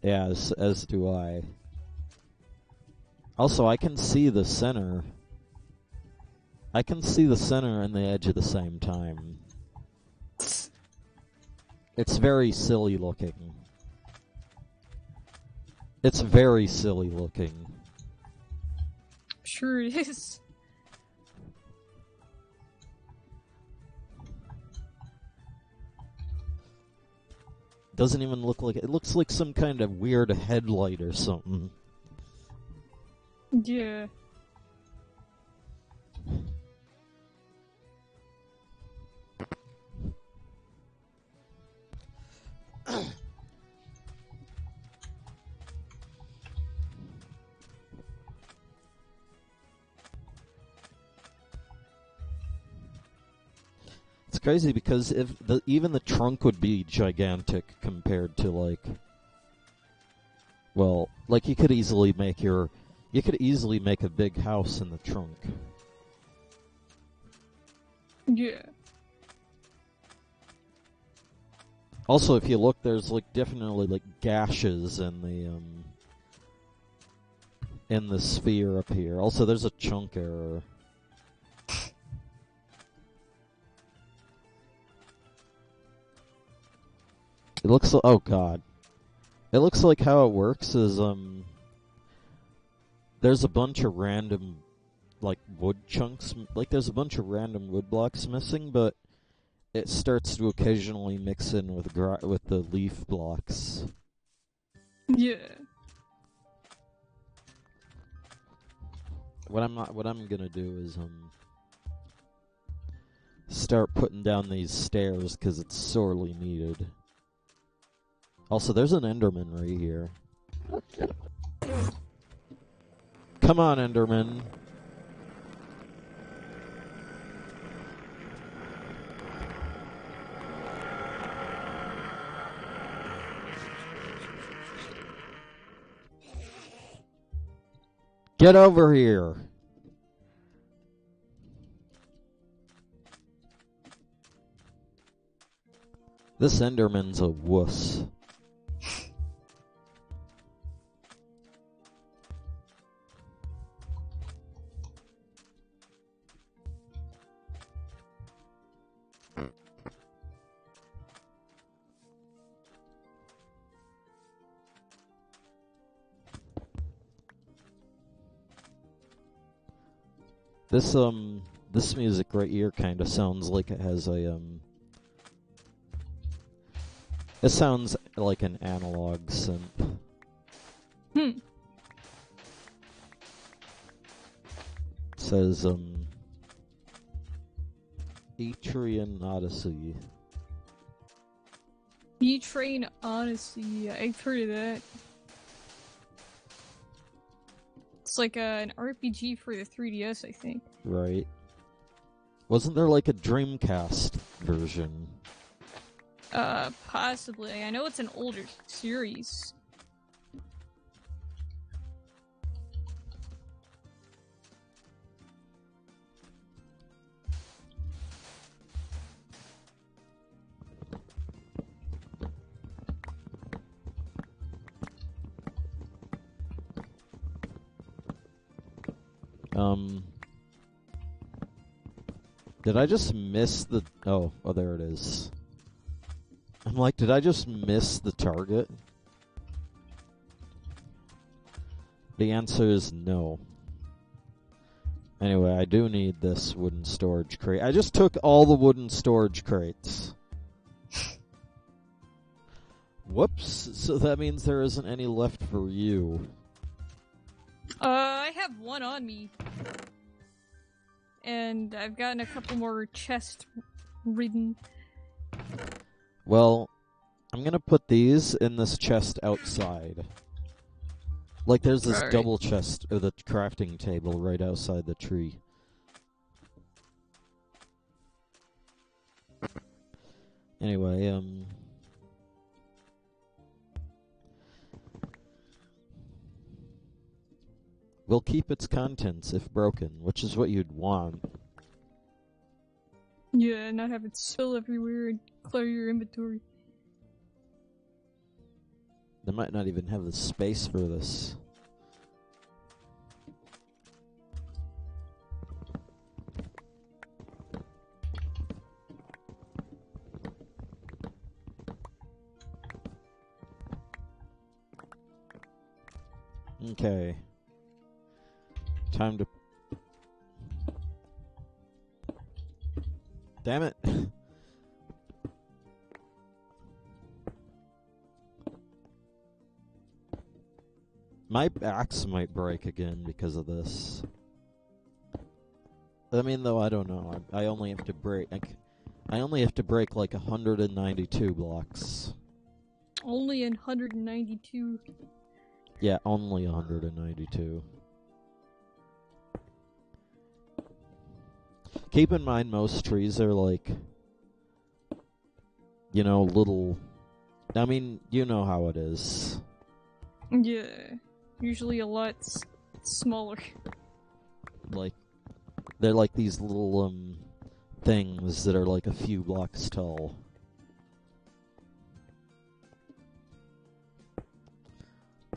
Speaker 1: Yeah, as do I. Also, I can see the center. I can see the center and the edge at the same time. It's very silly looking. It's very silly looking.
Speaker 2: Sure it is.
Speaker 1: Doesn't even look like it. It looks like some kind of weird headlight or something.
Speaker 2: Yeah.
Speaker 1: It's crazy because if even the trunk would be gigantic compared to like, well, like you could easily make a big house in the trunk.
Speaker 2: Yeah.
Speaker 1: Also, if you look, there's like definitely like gashes in the sphere up here. Also, there's a chunk error. It looks like, oh god. It looks like how it works is, there's a bunch of random, like, wood chunks, like there's a bunch of random wood blocks missing, but it starts to occasionally mix in with the leaf blocks.
Speaker 2: Yeah.
Speaker 1: What I'm gonna do is, start putting down these stairs, because it's sorely needed. Also, there's an Enderman right here. Come on, Enderman. Get over here! This Enderman's a wuss. This music right here kind of sounds like it has a, it sounds like an analog synth.
Speaker 2: Hmm.
Speaker 1: It says, Etrian Odyssey.
Speaker 2: E-Train Odyssey, I've heard of that. It's like an RPG for the 3DS, I think.
Speaker 1: Right. Wasn't there like a Dreamcast version?
Speaker 2: Possibly. I know it's an older series.
Speaker 1: Did I just miss the... Oh, there it is. I'm like, did I just miss the target? The answer is no. Anyway, I do need this wooden storage crate. I just took all the wooden storage crates. Whoops, so that means there isn't any left for you.
Speaker 2: I have one on me. And I've gotten a couple more chests ridden.
Speaker 1: Well, I'm gonna put these in this chest outside. Like there's this double chest, or the crafting table right outside the tree. Anyway, we'll keep its contents if broken, which is what you'd want.
Speaker 2: Yeah, not have it spill everywhere and clutter your inventory.
Speaker 1: They might not even have the space for this. Okay. Time to... Damn it! My axe might break again because of this. I mean, though, I don't know. I only have to break... I only have to break like 192 blocks.
Speaker 2: Only 192?
Speaker 1: Yeah, only 192. Keep in mind, most trees are like, you know, little... I mean, you know how it is.
Speaker 2: Yeah, usually a lot smaller.
Speaker 1: Like, they're like these little, things that are like a few blocks tall.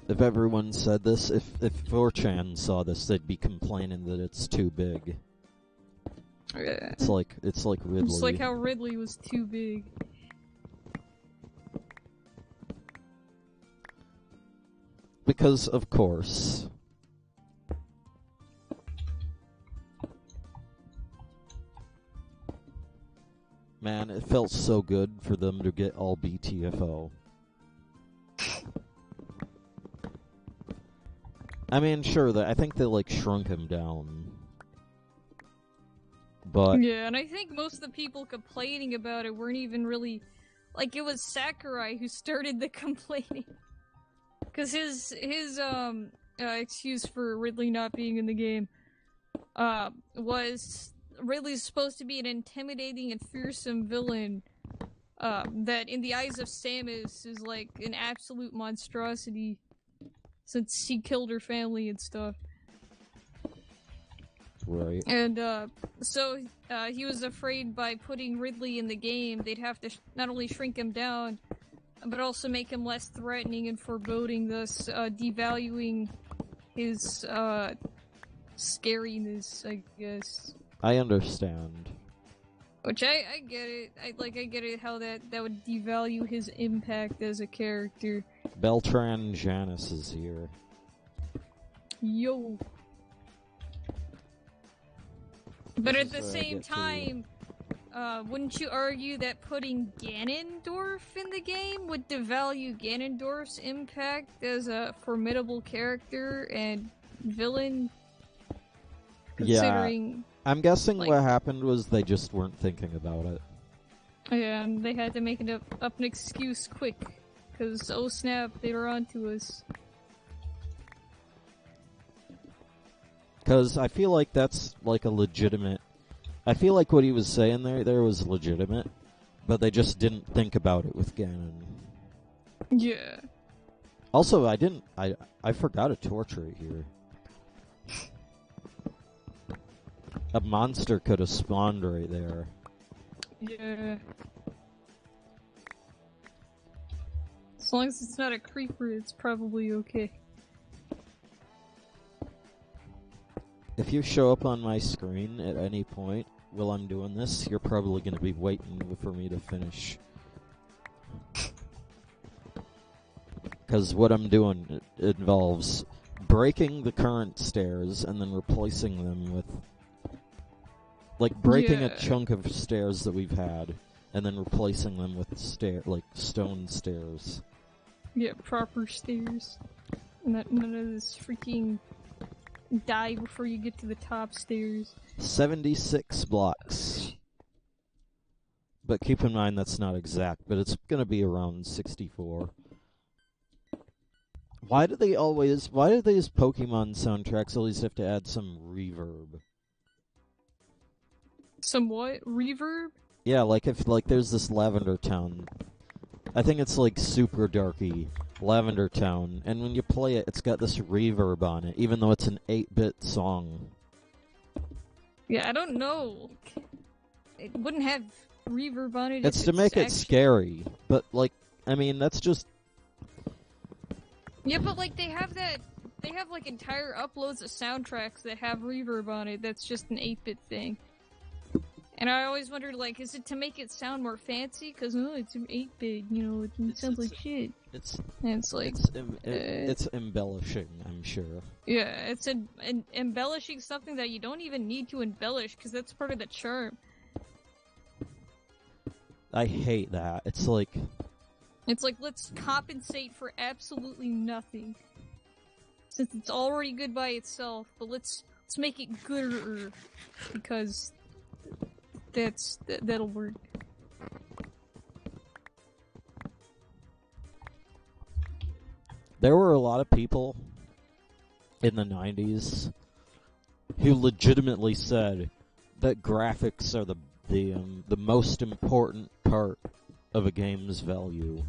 Speaker 1: If everyone said this, if 4chan saw this, they'd be complaining that it's too big.
Speaker 2: Yeah.
Speaker 1: It's like Ridley.
Speaker 2: It's like how Ridley was too big.
Speaker 1: Because, of course. Man, it felt so good for them to get all BTFO. I mean, sure, I think they, like, shrunk him down. But...
Speaker 2: Yeah, and I think most of the people complaining about it weren't even really... Like, it was Sakurai who started the complaining. Because his excuse for Ridley not being in the game, was Ridley's supposed to be an intimidating and fearsome villain, that in the eyes of Samus is like an absolute monstrosity, since he killed her family and stuff.
Speaker 1: Right.
Speaker 2: And so he was afraid by putting Ridley in the game, they'd have to not only shrink him down, but also make him less threatening and foreboding, thus devaluing his scariness, I guess.
Speaker 1: I understand.
Speaker 2: Which I get it. I get it how that would devalue his impact as a character.
Speaker 1: Beltran Janus is here.
Speaker 2: Yo. But at the same time, wouldn't you argue that putting Ganondorf in the game would devalue Ganondorf's impact as a formidable character and villain? Considering,
Speaker 1: yeah, I'm guessing what happened was they just weren't thinking about it.
Speaker 2: Yeah, and they had to make up an excuse quick, because oh snap, they were onto us.
Speaker 1: Because I feel like that's like a legitimate... I feel like what he was saying there was legitimate, but they just didn't think about it with Ganon.
Speaker 2: Yeah.
Speaker 1: Also, I forgot a torture here. A monster could have spawned right there.
Speaker 2: Yeah. As long as it's not a creeper, it's probably okay.
Speaker 1: If you show up on my screen at any point while I'm doing this, you're probably going to be waiting for me to finish. Because what I'm doing involves breaking the current stairs and then replacing them with... Like, breaking a chunk of stairs that we've had, and then replacing them with stone stairs.
Speaker 2: Yeah, proper stairs. None of this freaking... die before you get to the top stairs.
Speaker 1: 76 blocks. But keep in mind that's not exact, but it's gonna be around 64. Why do these Pokemon soundtracks always have to add some reverb?
Speaker 2: Some what? Reverb?
Speaker 1: Yeah, like if there's this Lavender Town. I think it's like super darky. Lavender Town, and when you play it, it's got this reverb on it, even though it's an 8-bit song.
Speaker 2: Yeah, I don't know. It wouldn't have reverb on it.
Speaker 1: It's to make it scary, but I mean, that's just...
Speaker 2: Yeah, but they have entire uploads of soundtracks that have reverb on it. That's just an 8-bit thing. And I always wondered, is it to make it sound more fancy? Because, it's an 8-bit, it sounds like shit. It's
Speaker 1: embellishing, I'm sure.
Speaker 2: Yeah, it's embellishing something that you don't even need to embellish, because that's part of the charm.
Speaker 1: I hate that. It's like,
Speaker 2: let's compensate for absolutely nothing. Since it's already good by itself, but let's make it gooder, because... That'll work.
Speaker 1: There were a lot of people in the 90s who legitimately said that graphics are the most important part of a game's value.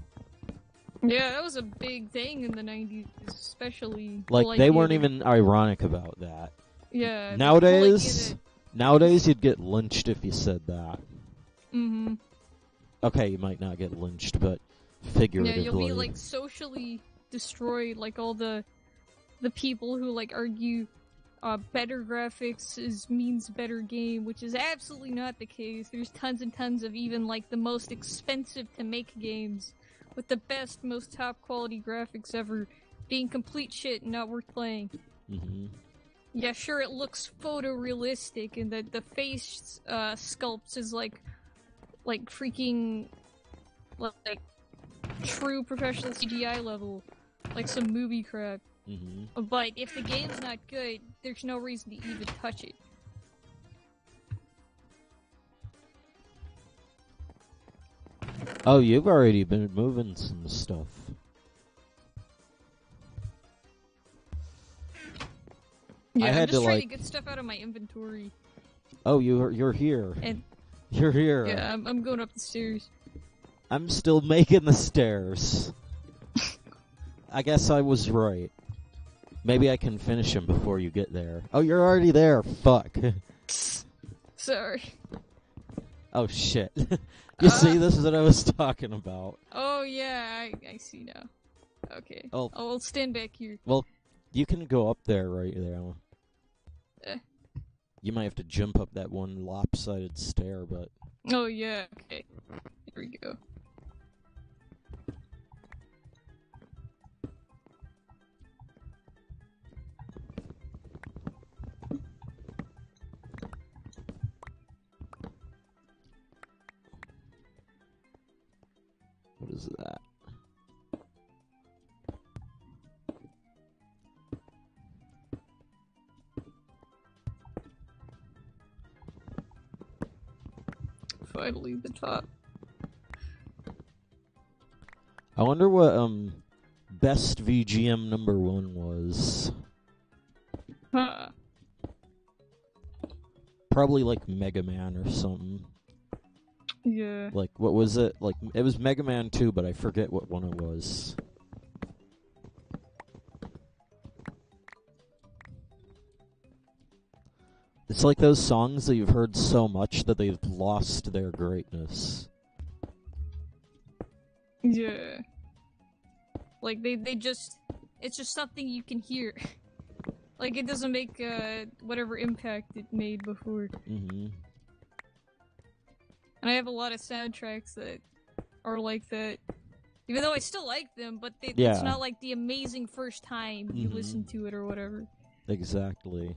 Speaker 2: Yeah, that was a big thing in the 90s, especially.
Speaker 1: They weren't even ironic about that.
Speaker 2: Yeah.
Speaker 1: Nowadays, you'd get lynched if you said that.
Speaker 2: Mm-hmm.
Speaker 1: Okay, you might not get lynched, but figuratively.
Speaker 2: Yeah, you'll be, socially destroyed, all the people who, argue better graphics means better game, which is absolutely not the case. There's tons and tons of even, the most expensive-to-make games with the best, most top-quality graphics ever being complete shit and not worth playing.
Speaker 1: Mm-hmm.
Speaker 2: Yeah, sure, it looks photorealistic, and the face sculpts is freaking true professional CGI level, like some movie crap.
Speaker 1: Mm-hmm.
Speaker 2: But if the game's not good, there's no reason to even touch it.
Speaker 1: Oh, you've already been moving some stuff.
Speaker 2: Yeah, I'm just trying to get stuff out of my inventory.
Speaker 1: Oh, you're here.
Speaker 2: And
Speaker 1: you're here.
Speaker 2: Yeah, I'm going up the stairs.
Speaker 1: I'm still making the stairs. I guess I was right. Maybe I can finish him before you get there. Oh, you're already there. Fuck.
Speaker 2: Sorry.
Speaker 1: Oh, shit. You see, this is what I was talking about.
Speaker 2: Oh, yeah, I see now. Okay.
Speaker 1: Oh.
Speaker 2: I'll stand back here.
Speaker 1: Well, you can go up there right there. You might have to jump up that one lopsided stair, but...
Speaker 2: Oh, yeah, okay. Here we go.
Speaker 1: What is that?
Speaker 2: Finally, the top.
Speaker 1: I wonder what, best VGM number 1 was.
Speaker 2: Huh.
Speaker 1: Probably like Mega Man or something.
Speaker 2: Yeah.
Speaker 1: Like, what was it? Like, it was Mega Man 2, but I forget what one it was. It's like those songs that you've heard so much that they've lost their greatness.
Speaker 2: Yeah. Like, they just... It's just something you can hear. Like, it doesn't make, whatever impact it made before.
Speaker 1: Mm-hmm.
Speaker 2: And I have a lot of soundtracks that are like that. Even though I still like them, but it's not like the amazing first time you listen to it or whatever.
Speaker 1: Exactly.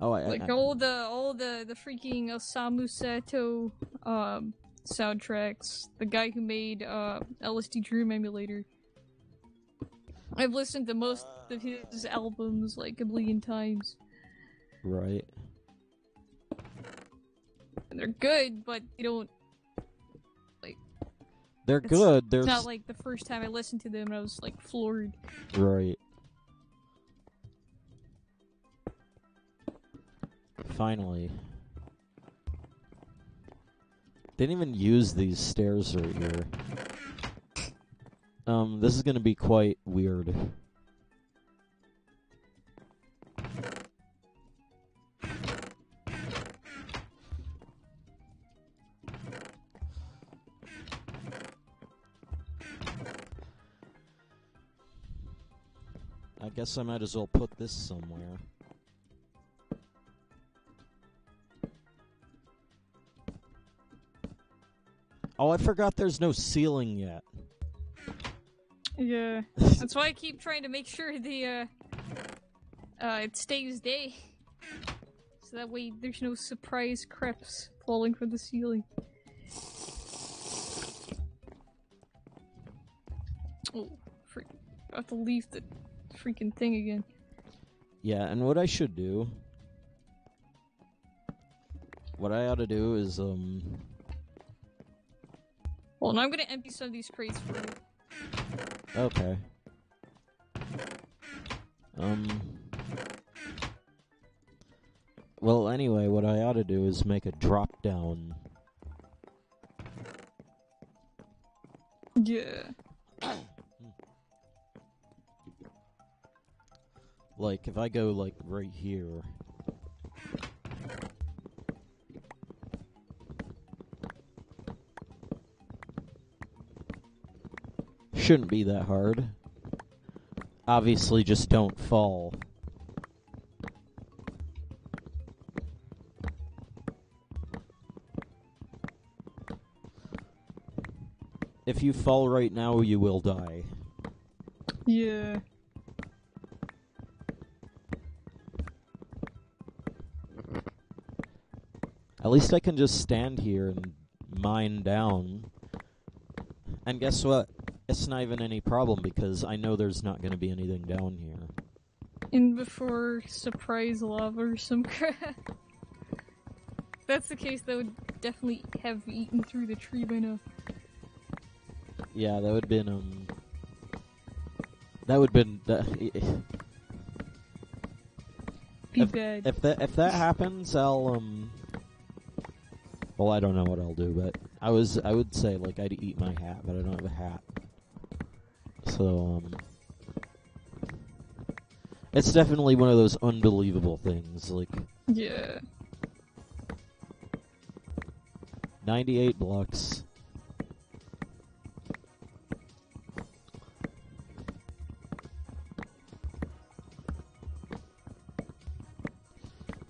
Speaker 1: Oh,
Speaker 2: like all the freaking Osamu Sato soundtracks. The guy who made LSD Dream Emulator. I've listened to most of his albums like a million times.
Speaker 1: Right.
Speaker 2: And they're good, but they don't like.
Speaker 1: They're good.
Speaker 2: It's not like the first time I listened to them and I was like floored.
Speaker 1: Right. Finally. Didn't even use these stairs right here. This is gonna be quite weird. I guess I might as well put this somewhere. Oh, I forgot there's no ceiling yet.
Speaker 2: Yeah. That's why I keep trying to make sure the, it stays day. So that way there's no surprise creeps falling from the ceiling. Oh, freak. I have to leave the freaking thing again.
Speaker 1: Yeah, and what I should do... What I ought to do is,
Speaker 2: Well, now I'm gonna empty some of these crates for you.
Speaker 1: Okay. Well, anyway, what I ought to do is make a drop down.
Speaker 2: Yeah.
Speaker 1: Like, if I go, like, right here... Shouldn't be that hard. Obviously, just don't fall. If you fall right now, you will die.
Speaker 2: Yeah.
Speaker 1: At least I can just stand here and mine down. And guess what? It's not even any problem because I know there's not going to be anything down here.
Speaker 2: And before surprise lava or some crap. If that's the case, that would definitely have eaten through the tree by now.
Speaker 1: Yeah, that would have been, That would have been...
Speaker 2: bad.
Speaker 1: If that happens, I'll, Well, I don't know what I'll do, but I would say, like, I'd eat my hat, but I don't have a hat. So, it's definitely one of those unbelievable things, like...
Speaker 2: Yeah.
Speaker 1: 98 blocks.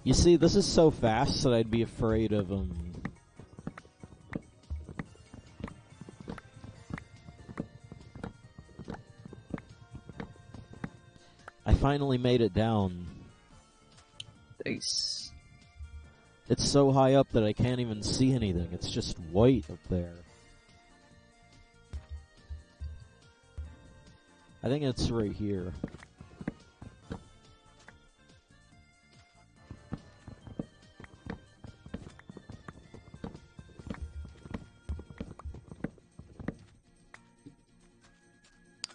Speaker 1: You see, this is so fast that I'd be afraid of, I finally made it down.
Speaker 2: Nice.
Speaker 1: It's so high up that I can't even see anything. It's just white up there. I think it's right here.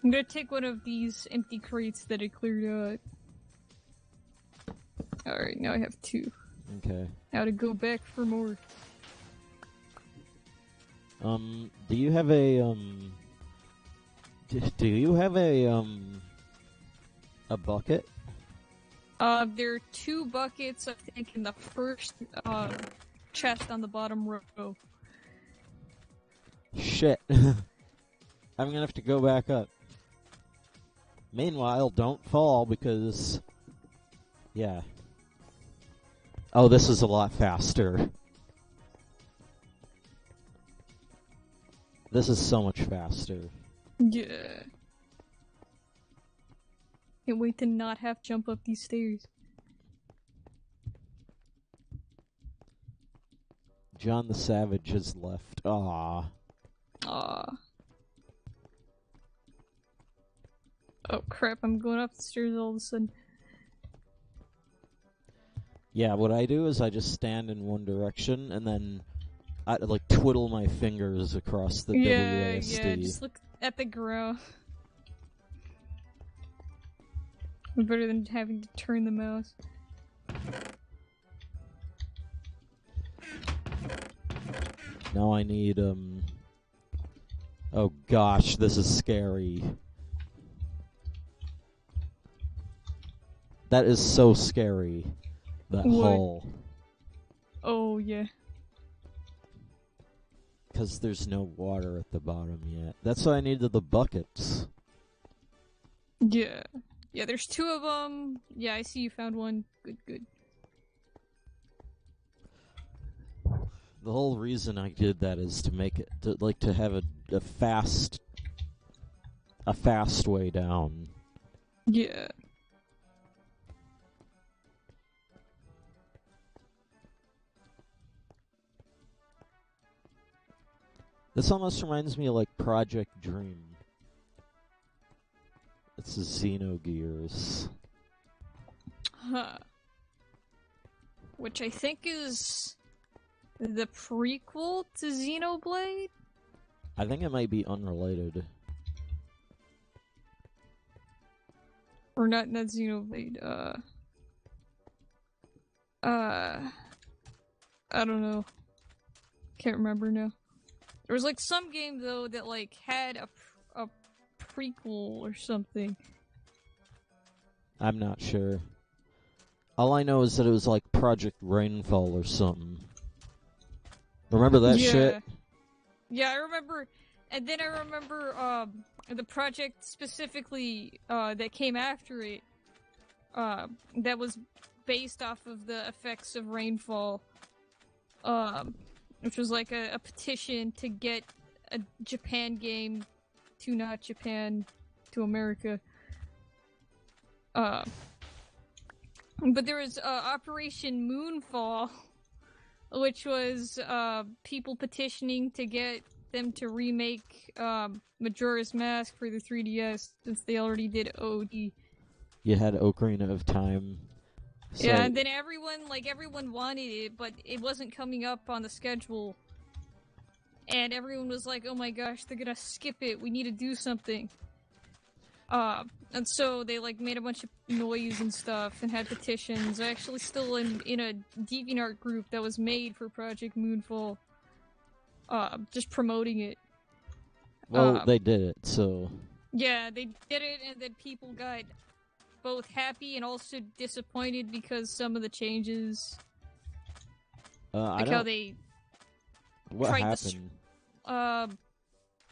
Speaker 2: I'm gonna take one of these empty crates that I cleared out. Alright, now I have 2.
Speaker 1: Okay.
Speaker 2: Now to go back for more.
Speaker 1: Do you have a, do you have a bucket?
Speaker 2: There are 2 buckets, I think, in the first, chest on the bottom row.
Speaker 1: Shit. I'm gonna have to go back up. Meanwhile, don't fall because... Yeah. Oh, this is a lot faster. This is so much faster.
Speaker 2: Yeah. Can't wait to not have to jump up these stairs.
Speaker 1: John the Savage has left. Aww.
Speaker 2: Aww. Oh crap, I'm going up the stairs all of a sudden.
Speaker 1: Yeah, what I do is I just stand in one direction and then I like twiddle my fingers across the WASD.
Speaker 2: Yeah, just look at the ground. Better than having to turn the mouse.
Speaker 1: Now I need, oh gosh, this is scary. That is so scary. That hole.
Speaker 2: Oh, yeah.
Speaker 1: Because there's no water at the bottom yet. That's why I needed the buckets.
Speaker 2: Yeah. Yeah, there's 2 of them. Yeah, I see you found one. Good, good.
Speaker 1: The whole reason I did that is to make it, to have a fast way down.
Speaker 2: Yeah.
Speaker 1: This almost reminds me of, like, Project Dream. It's Xenogears.
Speaker 2: Huh. Which I think is the prequel to Xenoblade?
Speaker 1: I think it might be unrelated.
Speaker 2: Or not Xenoblade, I don't know. Can't remember now. There was like some game though that like had a prequel or something.
Speaker 1: I'm not sure. All I know is that it was like Project Rainfall or something. Remember that shit?
Speaker 2: Yeah, I remember. And then I remember the project specifically that came after it that was based off of the effects of Rainfall. Which was like a petition to get a Japan game to not Japan to America. But there was Operation Moonfall, which was people petitioning to get them to remake Majora's Mask for the 3DS since they already did OD.
Speaker 1: You had Ocarina of Time. So
Speaker 2: yeah, and then everyone wanted it, but it wasn't coming up on the schedule. And everyone was like, oh my gosh, they're gonna skip it, we need to do something. And so they like made a bunch of noise and stuff and had petitions. I actually still in a DeviantArt group that was made for Project Moonfall. just promoting it.
Speaker 1: Well, they did it, so...
Speaker 2: Yeah, they did it, and then people got both happy and also disappointed because some of the changes... like how they...
Speaker 1: What happened?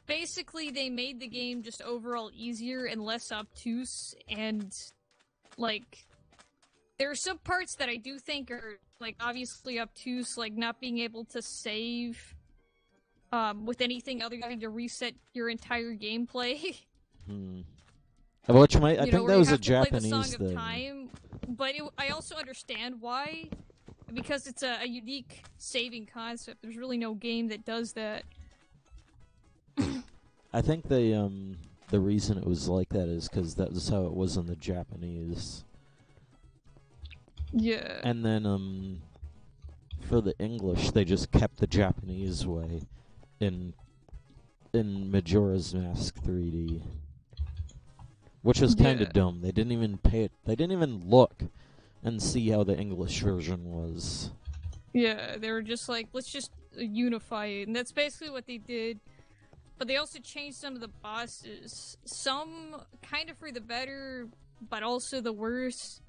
Speaker 2: Basically, they made the game just overall easier and less obtuse, and, like, there are some parts that I do think are, like, obviously obtuse, like not being able to save, with anything other than having to reset your entire gameplay.
Speaker 1: Which might, I think that was a Japanese
Speaker 2: play the Song
Speaker 1: thing.
Speaker 2: Of Time, but I also understand why, because it's a unique saving concept. There's really no game that does that.
Speaker 1: I think they, the reason it was like that is because that was how it was in the Japanese.
Speaker 2: Yeah.
Speaker 1: And then, for the English, they just kept the Japanese way in Majora's Mask 3D. Which was kind of dumb. They didn't even they didn't even look and see how the English version was.
Speaker 2: Yeah, they were just like, let's just unify it. And that's basically what they did. But they also changed some of the bosses. Some kind of for the better, but also the worse.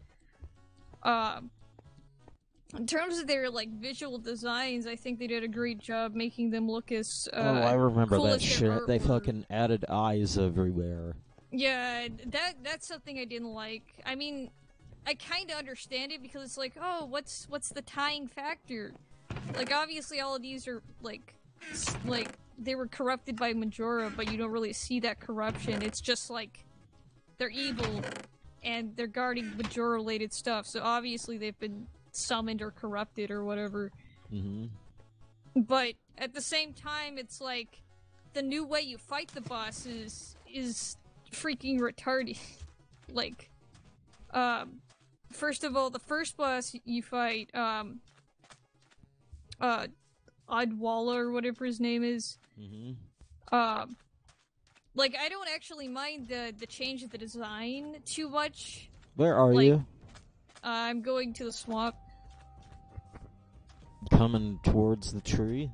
Speaker 2: In terms of their, like, visual designs, I think they did a great job making them look as,
Speaker 1: oh, I remember
Speaker 2: cool
Speaker 1: that
Speaker 2: as their
Speaker 1: shit. They
Speaker 2: artwork.
Speaker 1: fucking added eyes everywhere.
Speaker 2: Yeah, that's something I didn't like. I mean, I kind of understand it because it's like, oh, what's the tying factor? Like, obviously all of these are, like, they were corrupted by Majora, but you don't really see that corruption. It's just, like, they're evil, and they're guarding Majora-related stuff, so obviously they've been summoned or corrupted or whatever. But, at the same time, it's like, the new way you fight the bosses is freaking retarded. Like, first of all, the first boss you fight, Oddwalla or whatever his name is. Like, I don't actually mind the change of the design too much.
Speaker 1: Where are you?
Speaker 2: I'm going to the swamp.
Speaker 1: Coming towards the tree?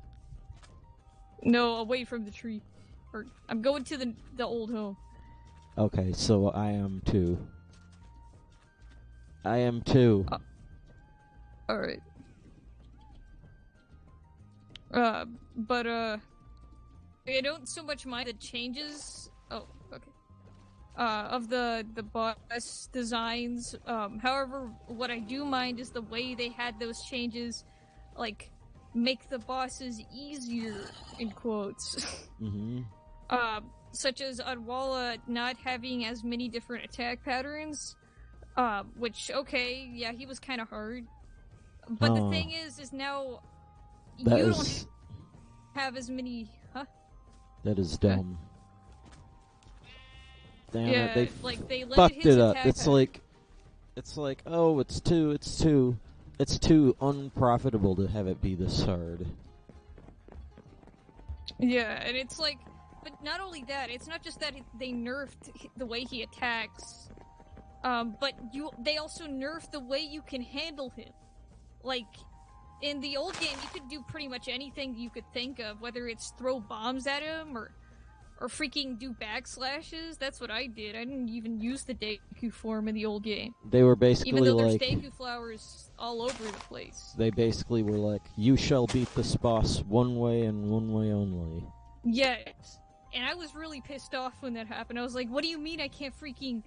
Speaker 2: No, away from the tree. Or, I'm going to the old home.
Speaker 1: Okay, so I am too. I am too.
Speaker 2: Alright. But, I don't so much mind the changes. Oh, okay. Of the boss designs. However, what I do mind is the way they had those changes, like, make the bosses easier, in quotes. Such as Oddwalla not having as many different attack patterns. Which, okay, yeah, he was kind of hard. But the thing is now, you don't have as many,
Speaker 1: That is dumb. Damn it, they
Speaker 2: they
Speaker 1: fucked it up. It's like, oh, it's too unprofitable to have it be this hard.
Speaker 2: Yeah, and it's like, but not only that, it's not just that they nerfed the way he attacks, but they also nerfed the way you can handle him. Like, in the old game, you could do pretty much anything you could think of, whether it's throw bombs at him or freaking do backslashes. That's what I did. I didn't even use the Deku form in the old game.
Speaker 1: They were basically
Speaker 2: even though there's
Speaker 1: like,
Speaker 2: Deku flowers all over the place.
Speaker 1: They basically were like, you shall beat this boss one way and one way only.
Speaker 2: Yes. And I was really pissed off when that happened. I was like, what do you mean I can't freaking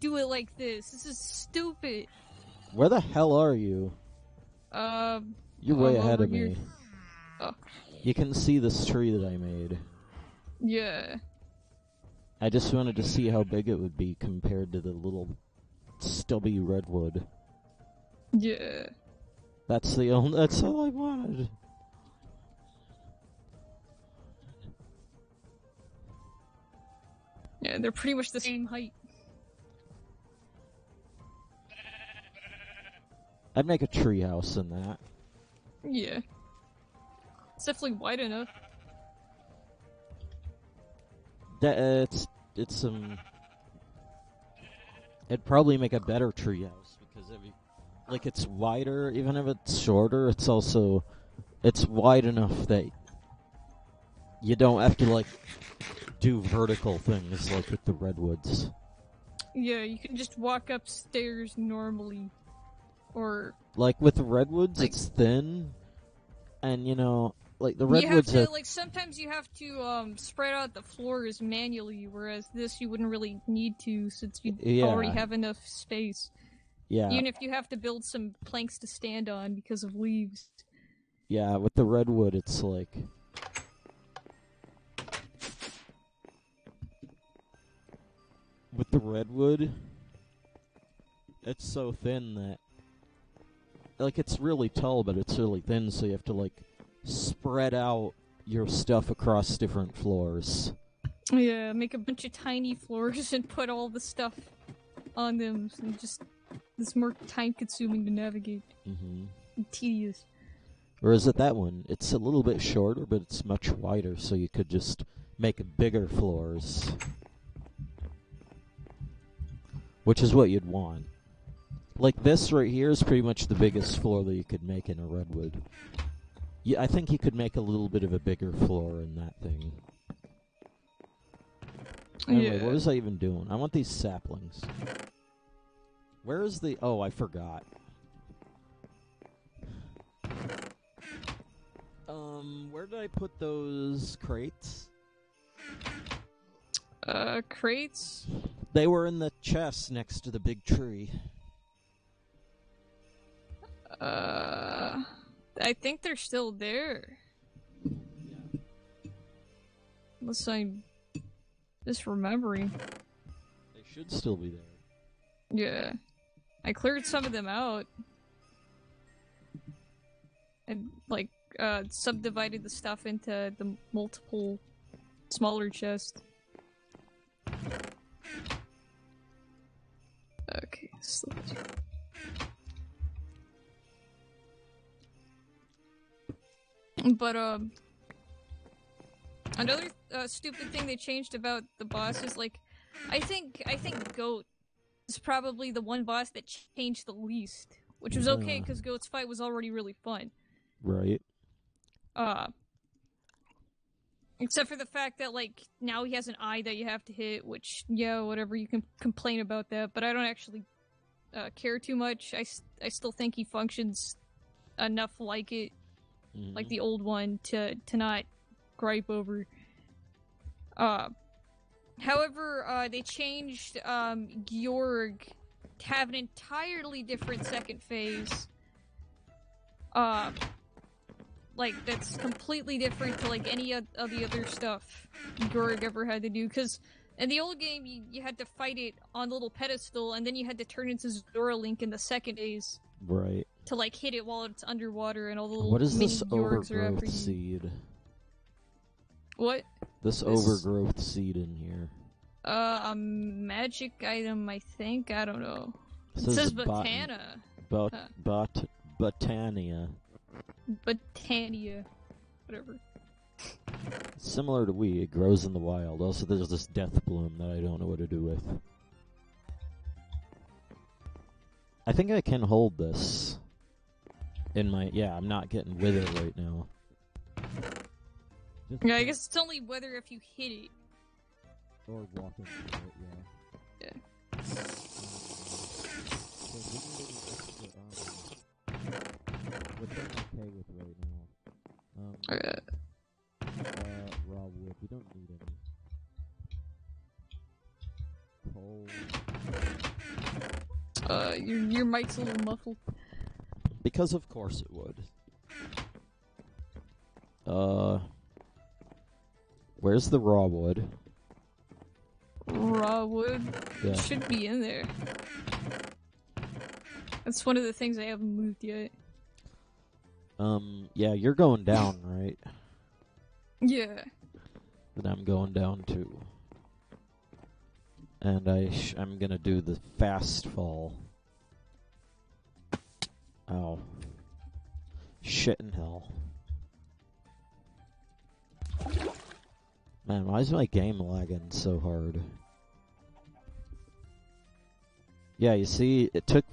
Speaker 2: do it like this? This is stupid.
Speaker 1: Where the hell are you? You're way ahead of me.
Speaker 2: Oh.
Speaker 1: You can see this tree that I made.
Speaker 2: Yeah.
Speaker 1: I just wanted to see how big it would be compared to the little stubby redwood.
Speaker 2: Yeah.
Speaker 1: That's all I wanted.
Speaker 2: Yeah, they're pretty much the same height.
Speaker 1: I'd make a treehouse in that.
Speaker 2: Yeah. It's definitely wide enough.
Speaker 1: It'd probably make a better treehouse because it's wider. Even if it's shorter, it's wide enough that You don't have to, like, do vertical things like with the redwoods.
Speaker 2: Yeah, you can just walk upstairs normally. Or...
Speaker 1: Like, with the redwoods, it's thin, and, you know, like, the redwoods
Speaker 2: you have to, like, sometimes you have to, spread out the floors manually, whereas this you wouldn't really need to, since you already have enough space.
Speaker 1: Yeah.
Speaker 2: Even if you have to build some planks to stand on because of leaves.
Speaker 1: Yeah, with the redwood, it's like... With the redwood, it's so thin that... Like, it's really tall, but it's really thin, so you have to, like, spread out your stuff across different floors.
Speaker 2: Yeah, make a bunch of tiny floors and put all the stuff on them, and just... It's more time-consuming to navigate.
Speaker 1: Mm-hmm.
Speaker 2: And tedious.
Speaker 1: Whereas at that one, it's a little bit shorter, but it's much wider, so you could just make bigger floors. Which is what you'd want. Like this right here is pretty much the biggest floor that you could make in a redwood. Yeah, I think you could make a little bit of a bigger floor in that thing. Anyway, what was I even doing? I want these saplings. Where is the... Oh, I forgot. Where did I put those crates?
Speaker 2: Crates?
Speaker 1: They were in the chest next to the big tree.
Speaker 2: I think they're still there.
Speaker 1: Yeah.
Speaker 2: Unless I'm misremembering.
Speaker 1: They should still be there.
Speaker 2: Yeah. I cleared some of them out. And, like, subdivided the stuff into the multiple smaller chests. Okay, so... But, another stupid thing they changed about the boss is, like, I think Goat is probably the one boss that changed the least. Which was okay, because Goat's fight was already really fun.
Speaker 1: Right.
Speaker 2: Except for the fact that, like, now he has an eye that you have to hit, which, yeah, whatever, you can complain about that, but I don't actually care too much. I still think he functions enough like it, like the old one, to not gripe over. However, they changed Georg to have an entirely different second phase. Like, that's completely different to, like, any of the other stuff Georg ever had to do, because in the old game, you had to fight it on a little pedestal, and then you had to turn into Zora Link in the second phase.
Speaker 1: Right.
Speaker 2: To, like, hit it while it's underwater, and all the little
Speaker 1: What is
Speaker 2: mini
Speaker 1: this
Speaker 2: Georgs are after
Speaker 1: overgrowth
Speaker 2: you.
Speaker 1: seed?
Speaker 2: What?
Speaker 1: This overgrowth seed in here.
Speaker 2: A magic item, I think? I don't know. It
Speaker 1: says
Speaker 2: says Botana.
Speaker 1: Botania.
Speaker 2: Botania. Whatever.
Speaker 1: Similar to weed, it grows in the wild. Also, there's this death bloom that I don't know what to do with. I think I can hold this in my... Yeah, I'm not getting with it right now.
Speaker 2: Yeah, I guess it's only whether if you hit it.
Speaker 1: Or walking through it, yeah.
Speaker 2: Yeah.
Speaker 1: Which I'm okay with right now. Raw wood. We don't need any. Coal.
Speaker 2: Your mic's a little muffled.
Speaker 1: Because of course it would. Where's the raw wood?
Speaker 2: Raw wood?
Speaker 1: Yeah.
Speaker 2: It should be in there. That's one of the things I haven't moved yet.
Speaker 1: Yeah, you're going down, right?
Speaker 2: Yeah.
Speaker 1: Then I'm going down too. And I'm gonna do the fast fall. Ow. Shit in hell. Man, why is my game lagging so hard? Yeah, you see, it took...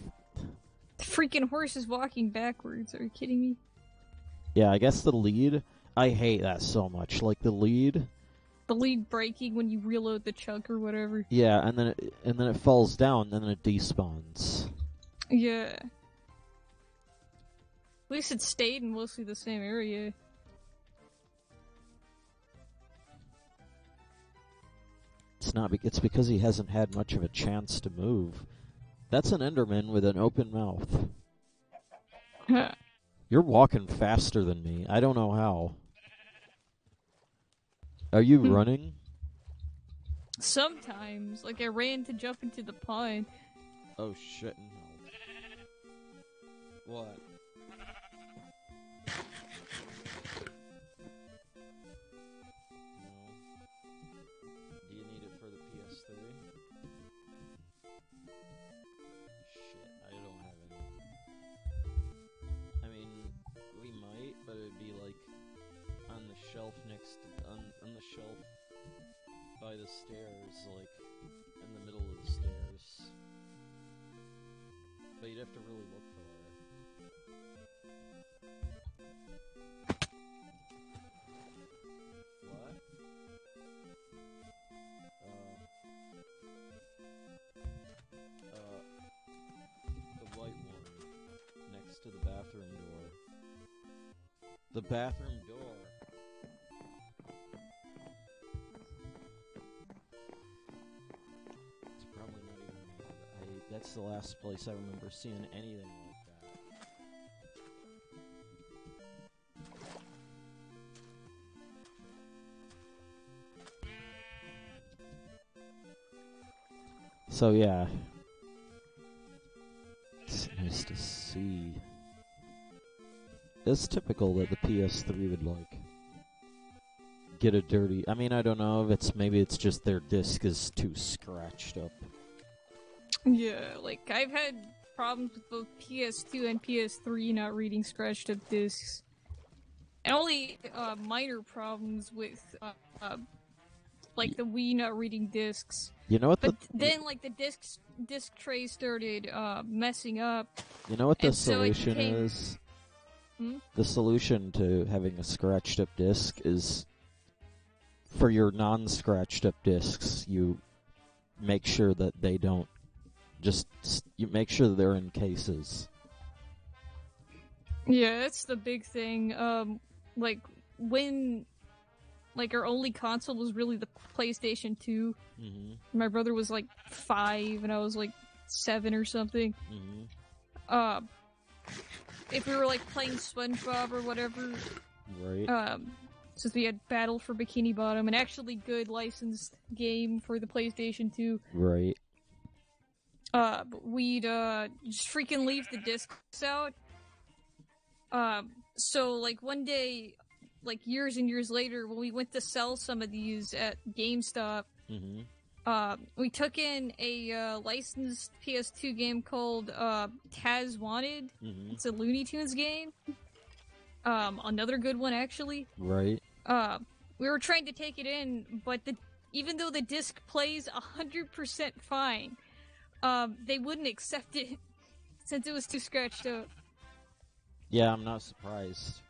Speaker 2: The freaking horse is walking backwards, are you kidding me?
Speaker 1: Yeah, I guess the lead... I hate that so much. Like the lead.
Speaker 2: The lead breaking when you reload the chunk or whatever.
Speaker 1: Yeah, and then it falls down, and then it despawns.
Speaker 2: Yeah. At least it stayed in mostly the same area.
Speaker 1: It's because he hasn't had much of a chance to move. That's an Enderman with an open mouth. You're walking faster than me. I don't know how. Are you running?
Speaker 2: Sometimes. Like, I ran to jump into the pond.
Speaker 1: Oh, shit. No. What? Do you need it for the PS3? Shit, I don't have any. I mean, we might, but it'd be like on the shelf next to, on the shelf by the stairs, like in the middle of the stairs. But you'd have to really look for it. What? The white one next to the bathroom door. The bathroom door. It's probably not even there. That's the last place I remember seeing anything like that. So yeah. It's nice to see. It's typical that the PS3 would, like, get a dirty... I mean, I don't know if maybe it's just their disc is too scratched up.
Speaker 2: Yeah, like, I've had problems with both PS2 and PS3 not reading scratched up discs. And only minor problems with, like, the Wii not reading discs.
Speaker 1: You know what?
Speaker 2: But then, like, the disc tray started messing up.
Speaker 1: You know what the
Speaker 2: solution
Speaker 1: solution is? The solution to having a scratched up disc is, for your non-scratched up discs, you make sure that they don't you make sure that they're in cases.
Speaker 2: Yeah, that's the big thing. Like, when, like, our only console was really the PlayStation 2. My brother was, like, 5, and I was, like, 7 or something. If we were, like, playing SpongeBob or whatever...
Speaker 1: Right.
Speaker 2: Since we had Battle for Bikini Bottom, an actually good licensed game for the PlayStation 2.
Speaker 1: Right.
Speaker 2: We'd, just freaking leave the discs out. So, like, one day, like, years and years later, when we went to sell some of these at GameStop, we took in a, licensed PS2 game called, Taz Wanted. It's a Looney Tunes game. Another good one, actually.
Speaker 1: Right.
Speaker 2: We were trying to take it in, but even though the disc plays 100% fine, they wouldn't accept it since it was too scratched up.
Speaker 1: Yeah, I'm not surprised.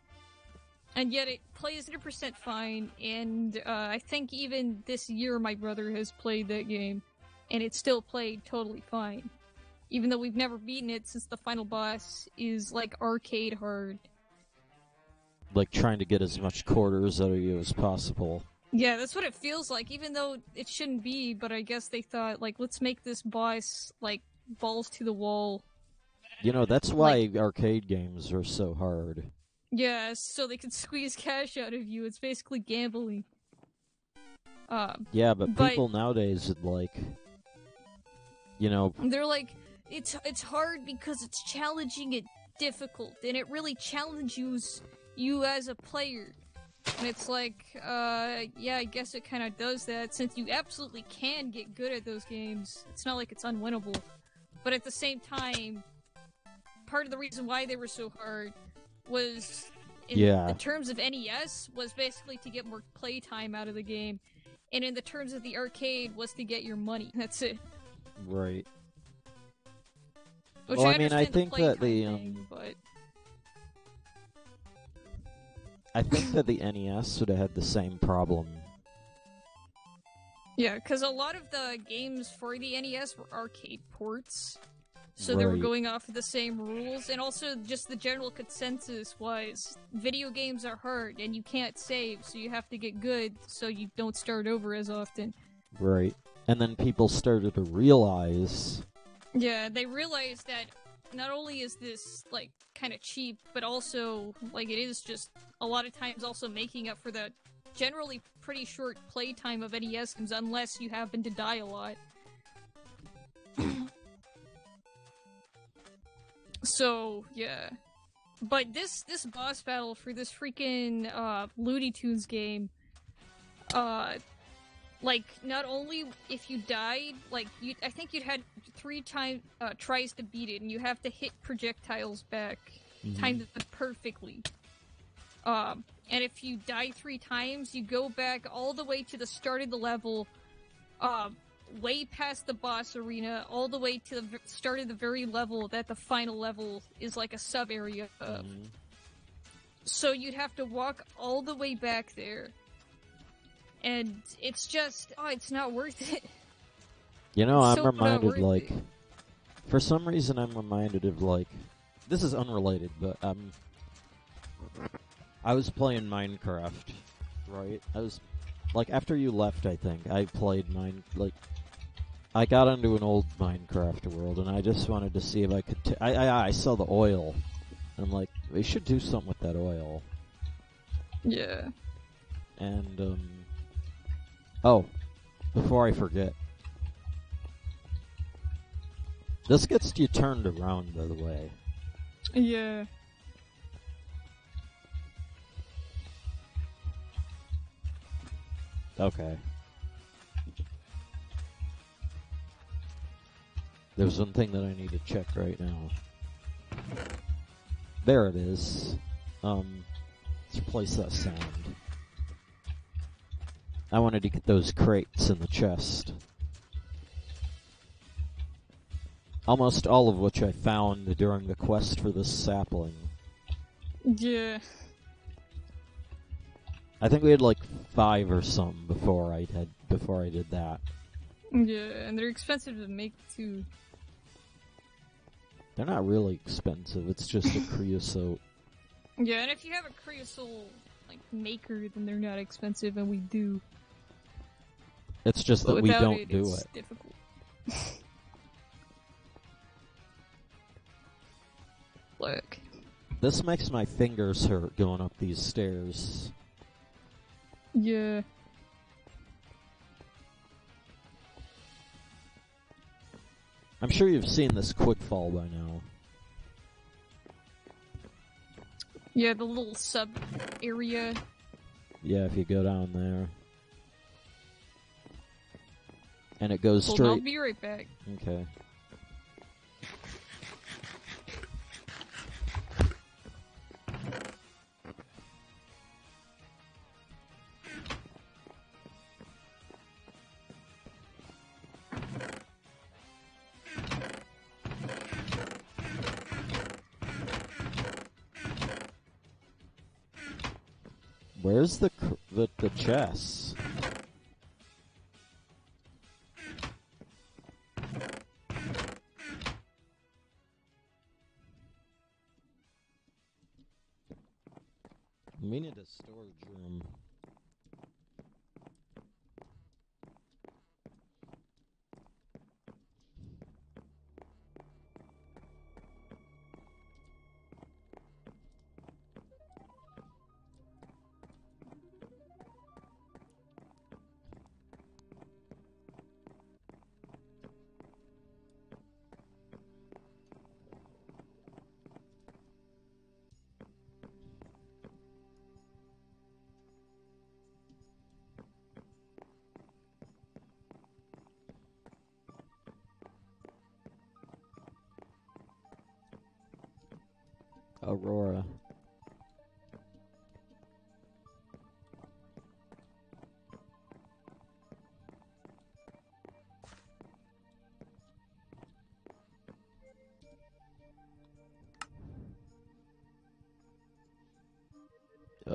Speaker 2: And yet it plays 100% fine, and I think even this year my brother has played that game, and it still played totally fine. Even though we've never beaten it since the final boss is, like, arcade hard.
Speaker 1: Like, trying to get as much quarters out of you as possible.
Speaker 2: Yeah, that's what it feels like, even though it shouldn't be, but I guess they thought, like, let's make this boss, like, balls to the wall.
Speaker 1: You know, that's why arcade games are so hard.
Speaker 2: Yeah, so they can squeeze cash out of you. It's basically gambling.
Speaker 1: Yeah, but people nowadays would, like... You know...
Speaker 2: They're like, it's hard because it's challenging and difficult, and it really challenges you as a player. And it's like, yeah, I guess it kind of does that, since you absolutely can get good at those games. It's not like it's unwinnable. But at the same time, part of the reason why they were so hard was, in the terms of NES, was basically to get more playtime out of the game. And in the terms of the arcade, was to get your money. That's it.
Speaker 1: Right.
Speaker 2: Which I mean, I think that
Speaker 1: the,
Speaker 2: thing, but...
Speaker 1: I think that the NES would have had the same problem.
Speaker 2: Yeah, because a lot of the games for the NES were arcade ports. So
Speaker 1: Right.
Speaker 2: they were going off of the same rules, and also just the general consensus was video games are hard, and you can't save, so you have to get good, so you don't start over as often.
Speaker 1: Right. And then people started to realize...
Speaker 2: Yeah, they realized that not only is this, like, kind of cheap, but also, like, it is just a lot of times also making up for the generally pretty short playtime of NES games, unless you happen to die a lot. So, yeah. But this boss battle for this freaking Looney Tunes game, like, not only if you died, like, I think you'd had 3 tries to beat it, and you have to hit projectiles back, timed it perfectly. And if you die 3 times, you go back all the way to the start of the level, way past the boss arena, all the way to the start of the very level that the final level is like a sub-area of. So you'd have to walk all the way back there. And it's just, it's not worth it.
Speaker 1: You know,
Speaker 2: It's
Speaker 1: I'm
Speaker 2: so
Speaker 1: reminded,
Speaker 2: not
Speaker 1: like...
Speaker 2: worth it.
Speaker 1: For some reason, I'm reminded of, like... This is unrelated, but, I was playing Minecraft, right? I was... Like, after you left, I think, I played I got into an old Minecraft world, and I just wanted to see if I could... I saw the oil, and I'm like, they should do something with that oil.
Speaker 2: Yeah.
Speaker 1: And, oh, before I forget. This gets you turned around, by the way.
Speaker 2: Yeah.
Speaker 1: Okay. There's one thing that I need to check right now. There it is. Let's replace that sound. I wanted to get those crates in the chest. Almost all of which I found during the quest for this sapling.
Speaker 2: Yeah.
Speaker 1: I think we had like 5 or something before I did that.
Speaker 2: Yeah, and they're expensive to make too.
Speaker 1: They're not really expensive, it's just a creosote.
Speaker 2: Yeah, and if you have a creosote like maker, then they're not expensive, and we do.
Speaker 1: It's just that we don't do
Speaker 2: it's
Speaker 1: it.
Speaker 2: Difficult. Look.
Speaker 1: This makes my fingers hurt going up these stairs.
Speaker 2: Yeah.
Speaker 1: I'm sure you've seen this quick fall by now.
Speaker 2: Yeah, the little sub area.
Speaker 1: Yeah, if you go down there. And it goes
Speaker 2: Hold
Speaker 1: straight...
Speaker 2: on, I'll be right back.
Speaker 1: Okay. Where's the chess? We need a storage room. Aurora.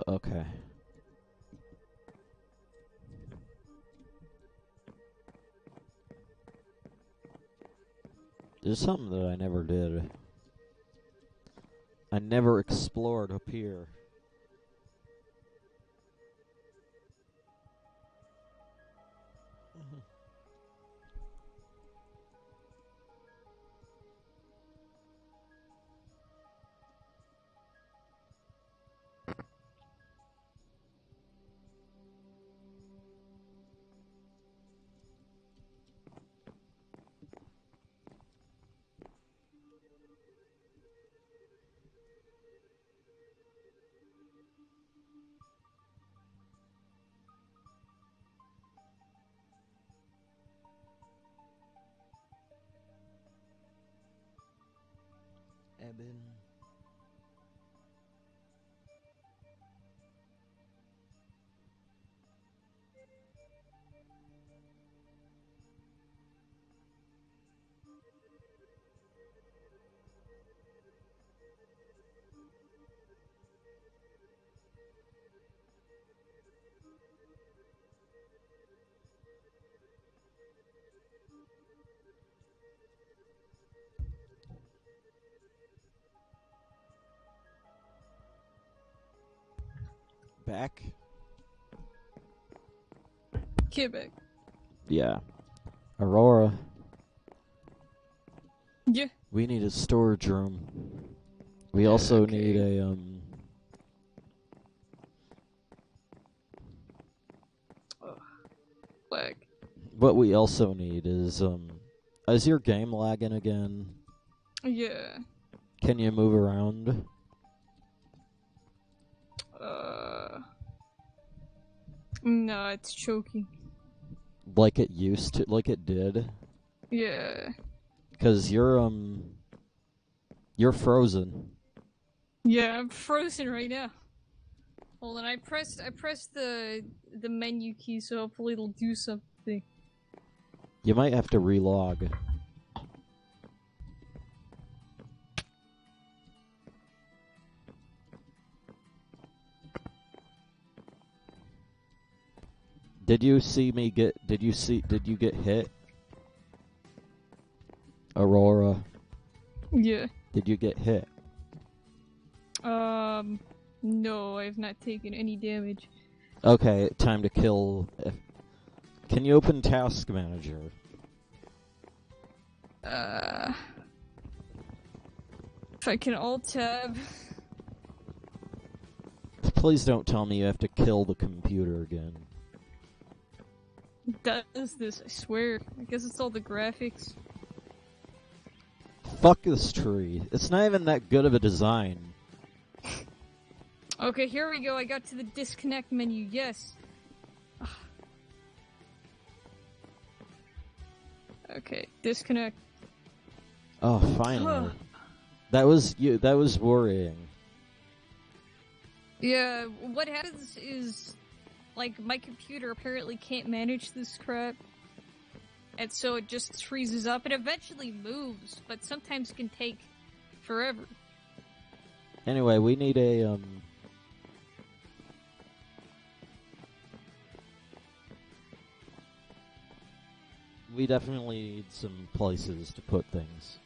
Speaker 1: Okay. There's something that I never did. I never explored up here. Eben. Back?
Speaker 2: Quebec.
Speaker 1: Yeah. Aurora.
Speaker 2: Yeah.
Speaker 1: We need a storage room. We also need a,
Speaker 2: Lag.
Speaker 1: What we also need is your game lagging again?
Speaker 2: Yeah.
Speaker 1: Can you move around?
Speaker 2: No, it's choking.
Speaker 1: Like it used to, like it did?
Speaker 2: Yeah.
Speaker 1: 'Cause you're frozen.
Speaker 2: Yeah, I'm frozen right now. Hold on, I pressed the menu key, so hopefully it'll do something.
Speaker 1: You might have to relog. Did you get hit? Aurora,
Speaker 2: Yeah.
Speaker 1: did you get hit?
Speaker 2: No, I've not taken any damage.
Speaker 1: Okay, time to kill. Can you open Task Manager?
Speaker 2: If I can alt-tab.
Speaker 1: Please don't tell me you have to kill the computer again.
Speaker 2: Does this, I swear. I guess it's all the graphics.
Speaker 1: Fuck this tree. It's not even that good of a design.
Speaker 2: Okay, here we go. I got to the disconnect menu. Yes. Okay, disconnect.
Speaker 1: Oh, finally. That was worrying.
Speaker 2: Yeah, what happens is, like, my computer apparently can't manage this crap. And so it just freezes up and eventually moves, but sometimes can take forever.
Speaker 1: Anyway, we need a, we definitely need some places to put things.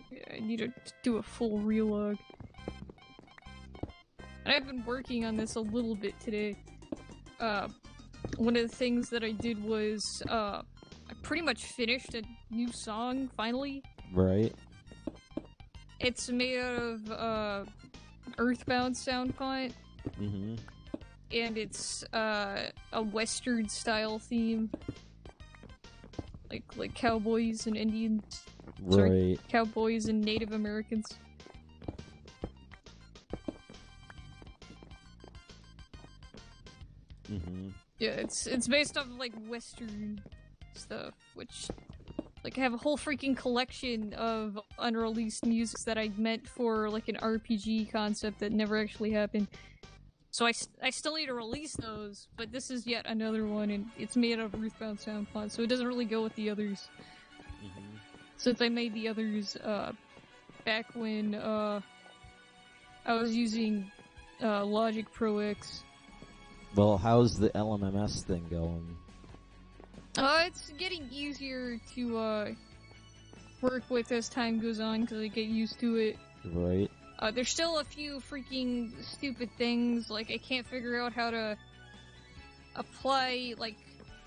Speaker 2: Yeah, I need to do a full relog. And I've been working on this a little bit today. One of the things that I did was, I pretty much finished a new song, finally.
Speaker 1: Right.
Speaker 2: It's made out of, Earthbound sound font.
Speaker 1: Mm-hmm.
Speaker 2: And it's, a Western style theme. Like cowboys and Indians.
Speaker 1: Right.
Speaker 2: Sorry, cowboys and Native Americans.
Speaker 1: Mm-hmm.
Speaker 2: Yeah, it's based off of, like, Western stuff, which, like, I have a whole freaking collection of unreleased music that I meant for, like, an RPG concept that never actually happened. So I still need to release those, but this is yet another one, and it's made out of Earthbound sound font, so it doesn't really go with the others.
Speaker 1: Mm-hmm.
Speaker 2: since I made the others, back when, I was using, Logic Pro X.
Speaker 1: Well, how's the LMMS thing going?
Speaker 2: It's getting easier to, work with as time goes on, because I get used to it.
Speaker 1: Right.
Speaker 2: There's still a few freaking stupid things, like I can't figure out how to apply, like,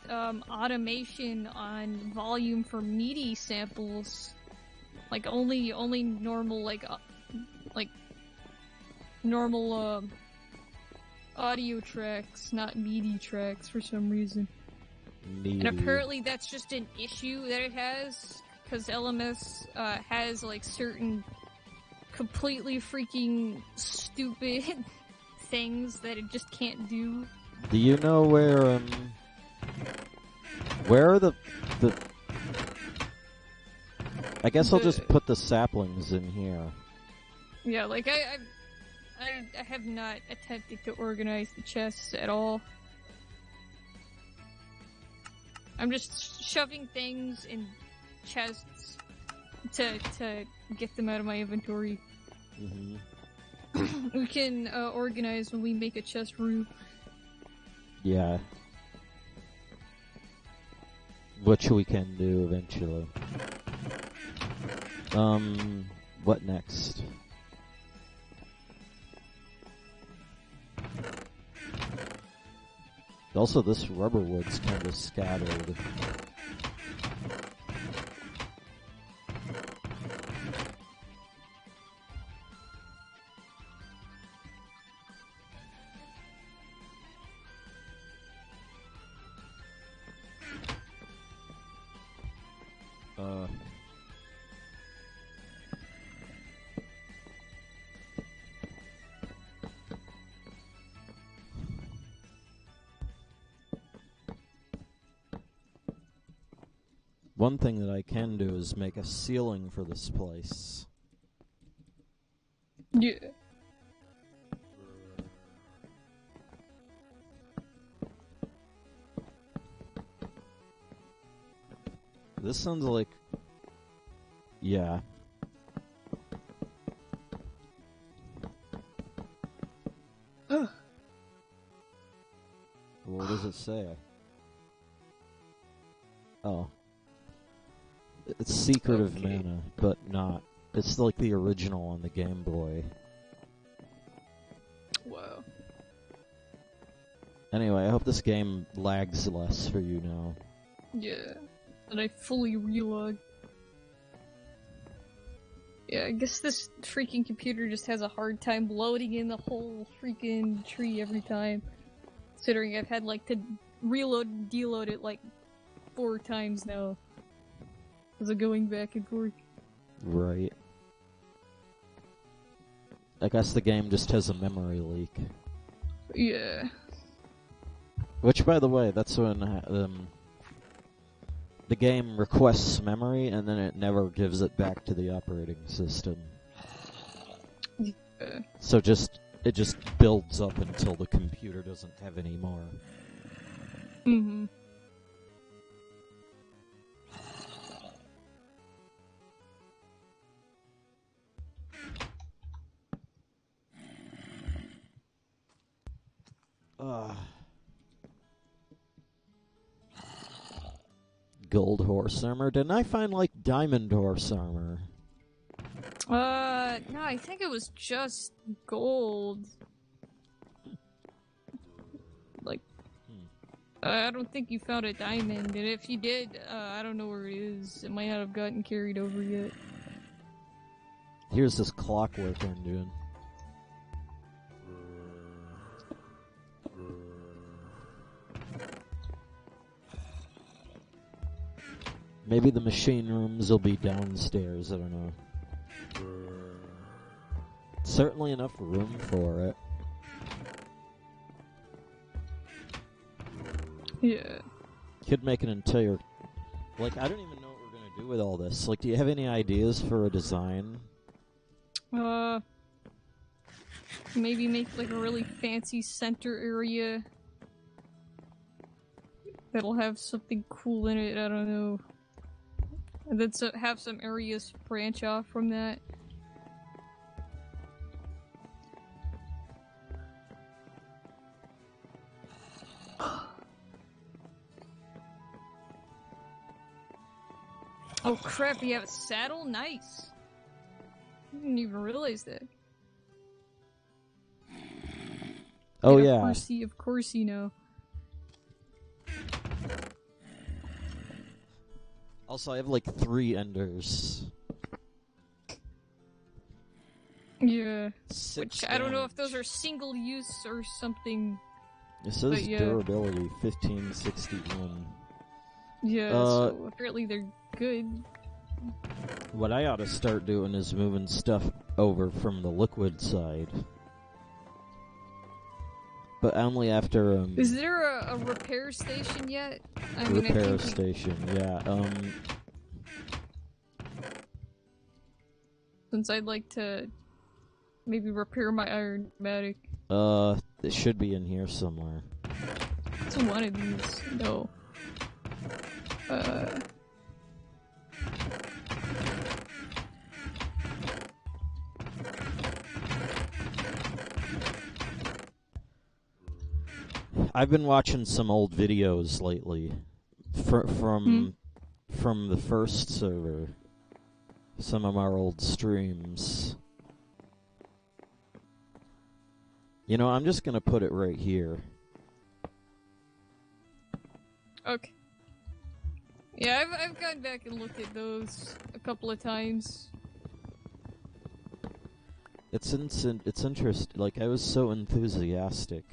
Speaker 2: automation on volume for MIDI samples. Like, only normal, like normal, audio tracks, not MIDI tracks for some reason.
Speaker 1: MIDI.
Speaker 2: And apparently that's just an issue that it has, because LMS, has, like, certain completely freaking stupid things that it just can't do.
Speaker 1: Do you know where are the I guess I'll just put the saplings in here.
Speaker 2: Yeah, like, I have not attempted to organize the chests at all. I'm just shoving things in chests to get them out of my inventory.
Speaker 1: Mm-hmm.
Speaker 2: We can organize when we make a chest room.
Speaker 1: Yeah. Which we can do eventually. What next? Also, this rubber wood's kind of scattered. One thing that I can do is make a ceiling for this place.
Speaker 2: Yeah.
Speaker 1: This sounds like... Yeah. What does it say? Oh. It's Secret of Mana, but not. It's like the original on the Game Boy.
Speaker 2: Wow.
Speaker 1: Anyway, I hope this game lags less for you now.
Speaker 2: Yeah. And I fully relog. Yeah, I guess this freaking computer just has a hard time loading in the whole freaking tree every time. Considering I've had, like, to reload and deload it, like, 4 times now. Because of going back and forth.
Speaker 1: Right. I guess the game just has a memory leak.
Speaker 2: Yeah.
Speaker 1: Which, by the way, that's when the game requests memory and then it never gives it back to the operating system.
Speaker 2: Yeah.
Speaker 1: So it just builds up until the computer doesn't have any more.
Speaker 2: Mm-hmm.
Speaker 1: Gold horse armor? Didn't I find, like, diamond horse armor?
Speaker 2: No, I think it was just gold. Like, I don't think you found a diamond, and if you did, I don't know where it is. It might not have gotten carried over yet.
Speaker 1: Here's this clockwork I'm doing. Maybe the machine rooms will be downstairs, I don't know. Certainly enough room for it.
Speaker 2: Yeah.
Speaker 1: Could make an entire... Like, I don't even know what we're gonna do with all this. Like, do you have any ideas for a design?
Speaker 2: Maybe make, like, a really fancy center area that'll have something cool in it, I don't know. And then have some areas branch off from that. Oh crap, you have a saddle? Nice. I didn't even realize that.
Speaker 1: Oh
Speaker 2: yeah,
Speaker 1: yeah.
Speaker 2: Of course you know.
Speaker 1: Also, I have like 3 enders.
Speaker 2: Yeah.
Speaker 1: 6
Speaker 2: Which
Speaker 1: damage.
Speaker 2: I don't know if those are single use or something.
Speaker 1: It says durability 1561.
Speaker 2: Yeah, so apparently they're good.
Speaker 1: What I ought to start doing is moving stuff over from the liquid side. But only after,
Speaker 2: Is there a repair station yet?
Speaker 1: Repair station, yeah,
Speaker 2: Since I'd like to maybe repair my iron matic.
Speaker 1: It should be in here somewhere.
Speaker 2: It's one of these. No.
Speaker 1: I've been watching some old videos lately from the first server. Some of our old streams. You know, I'm just gonna put it right here.
Speaker 2: Okay. Yeah, I've gone back and looked at those a couple of times.
Speaker 1: It's interesting. Like, I was so enthusiastic.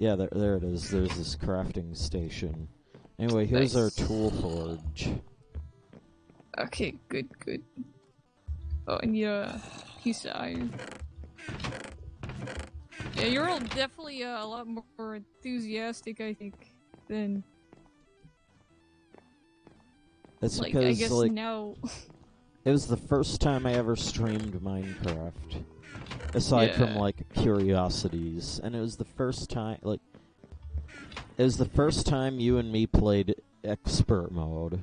Speaker 1: Yeah, there it is. There's this crafting station. Anyway, here's our tool forge.
Speaker 2: Okay, good. Oh, I need a piece of iron. Yeah, you're all definitely a lot more enthusiastic, I think, than...
Speaker 1: It's
Speaker 2: like,
Speaker 1: because,
Speaker 2: I guess
Speaker 1: like,
Speaker 2: now...
Speaker 1: it was the first time I ever streamed Minecraft. Aside from, like, curiosities. And it was the first time, like... It was the first time you and me played expert mode.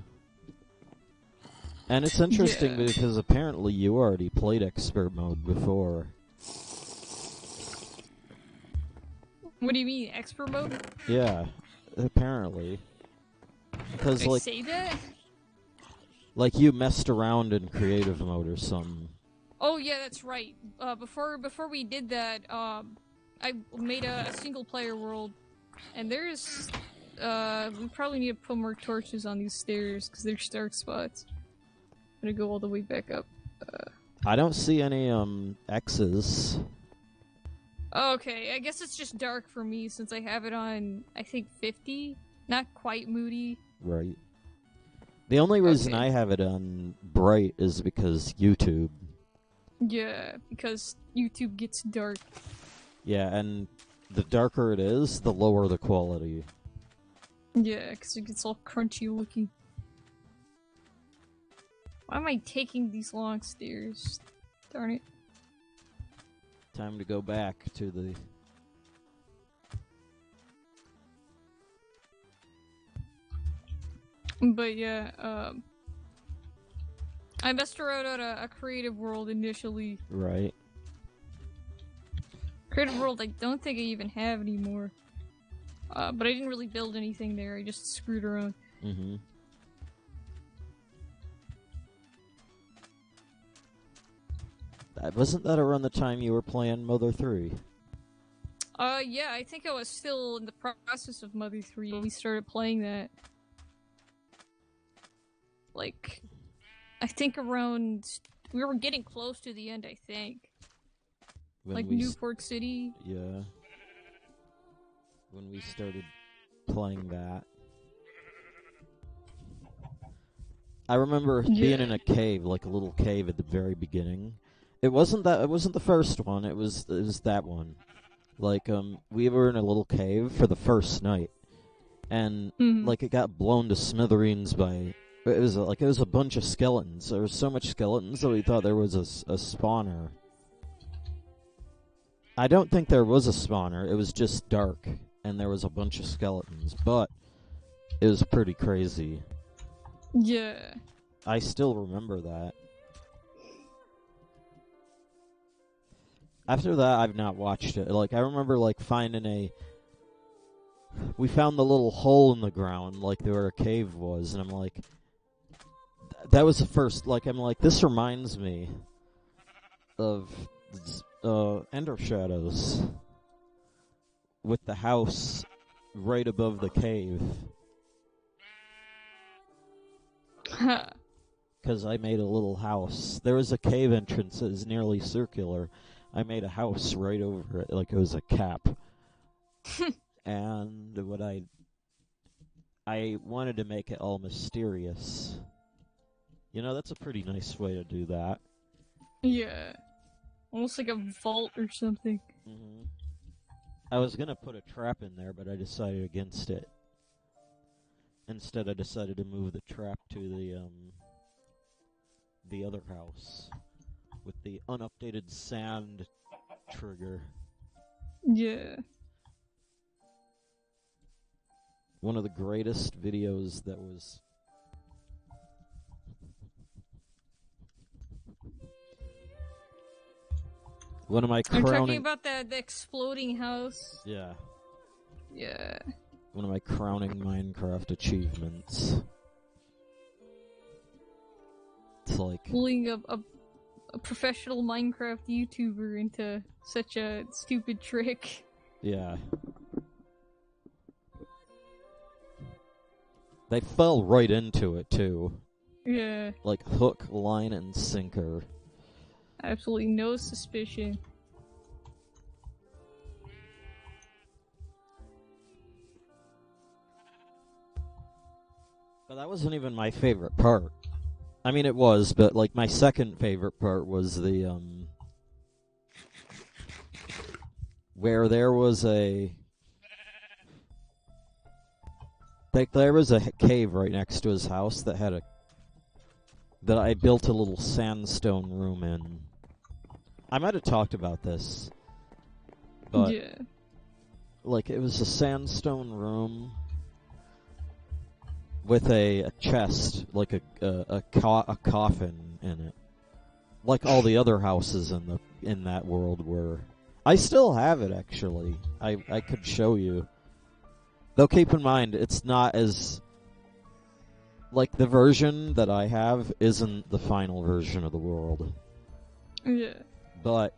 Speaker 1: And it's interesting because apparently you already played expert mode before.
Speaker 2: What do you mean, expert mode?
Speaker 1: Yeah, apparently. Because, like...
Speaker 2: say that?
Speaker 1: Like, you messed around in creative mode or something.
Speaker 2: Oh yeah, that's right. Before we did that, I made a single player world, and there's we probably need to put more torches on these stairs because they're dark spots. I'm gonna go all the way back up.
Speaker 1: I don't see any X's.
Speaker 2: Okay, I guess it's just dark for me since I have it on, I think 50. Not quite moody.
Speaker 1: Right. The only reason I have it on bright is because YouTube.
Speaker 2: Yeah, because YouTube gets dark.
Speaker 1: Yeah, and the darker it is, the lower the quality.
Speaker 2: Yeah, because it gets all crunchy looking. Why am I taking these long stairs? Darn it.
Speaker 1: Time to go back to the...
Speaker 2: But yeah, I messed around on a creative world initially.
Speaker 1: Right.
Speaker 2: Creative world I don't think I even have anymore. But I didn't really build anything there, I just screwed around.
Speaker 1: Mm-hmm. Wasn't that around the time you were playing Mother 3?
Speaker 2: Yeah, I think I was still in the process of Mother 3 when we started playing that. Like, I think around... We were getting close to the end, I think.
Speaker 1: When
Speaker 2: like Newport City.
Speaker 1: Yeah. When we started playing that. I remember being in a cave, like a little cave at the very beginning. It wasn't the first one, it was that one. Like, we were in a little cave for the first night. And, like, it got blown to smithereens by... It was a bunch of skeletons. There was so much skeletons that we thought there was a spawner. I don't think there was a spawner, it was just dark. and there was a bunch of skeletons, but it was pretty crazy.
Speaker 2: Yeah.
Speaker 1: I still remember that. After that, I've not watched it. Like, I remember, like, we found the little hole in the ground, like, where a cave was, and I'm like... That was the first, like, I'm like, this reminds me of Ender Shadows. With the house right above the cave. Because I made a little house. There was a cave entrance that is nearly circular. I made a house right over it, like it was a cap. And what I wanted to make it all mysterious. You know, that's a pretty nice way to do that.
Speaker 2: Yeah. Almost like a vault or something.
Speaker 1: Mm-hmm. I was gonna put a trap in there, but I decided against it. Instead, I decided to move the trap to the other house with the unupdated sand trigger.
Speaker 2: Yeah.
Speaker 1: One of the greatest videos that was... One of my crowning...
Speaker 2: I'm talking about the exploding house.
Speaker 1: Yeah.
Speaker 2: Yeah.
Speaker 1: One of my crowning Minecraft achievements. It's like...
Speaker 2: Pulling a professional Minecraft YouTuber into such a stupid trick.
Speaker 1: Yeah. They fell right into it, too.
Speaker 2: Yeah.
Speaker 1: Like hook, line, and sinker.
Speaker 2: Absolutely no suspicion.
Speaker 1: But that wasn't even my favorite part. I mean, it was, but, like, my second favorite part was the, where there was a... Like, there was a cave right next to his house that had that I built a little sandstone room in. I might have talked about this. But,
Speaker 2: yeah.
Speaker 1: Like, it was a sandstone room with a chest, like a coffin in it. Like all the other houses in that world were. I still have it, actually. I could show you. Though keep in mind, it's not as... Like, the version that I have isn't the final version of the world.
Speaker 2: Yeah.
Speaker 1: But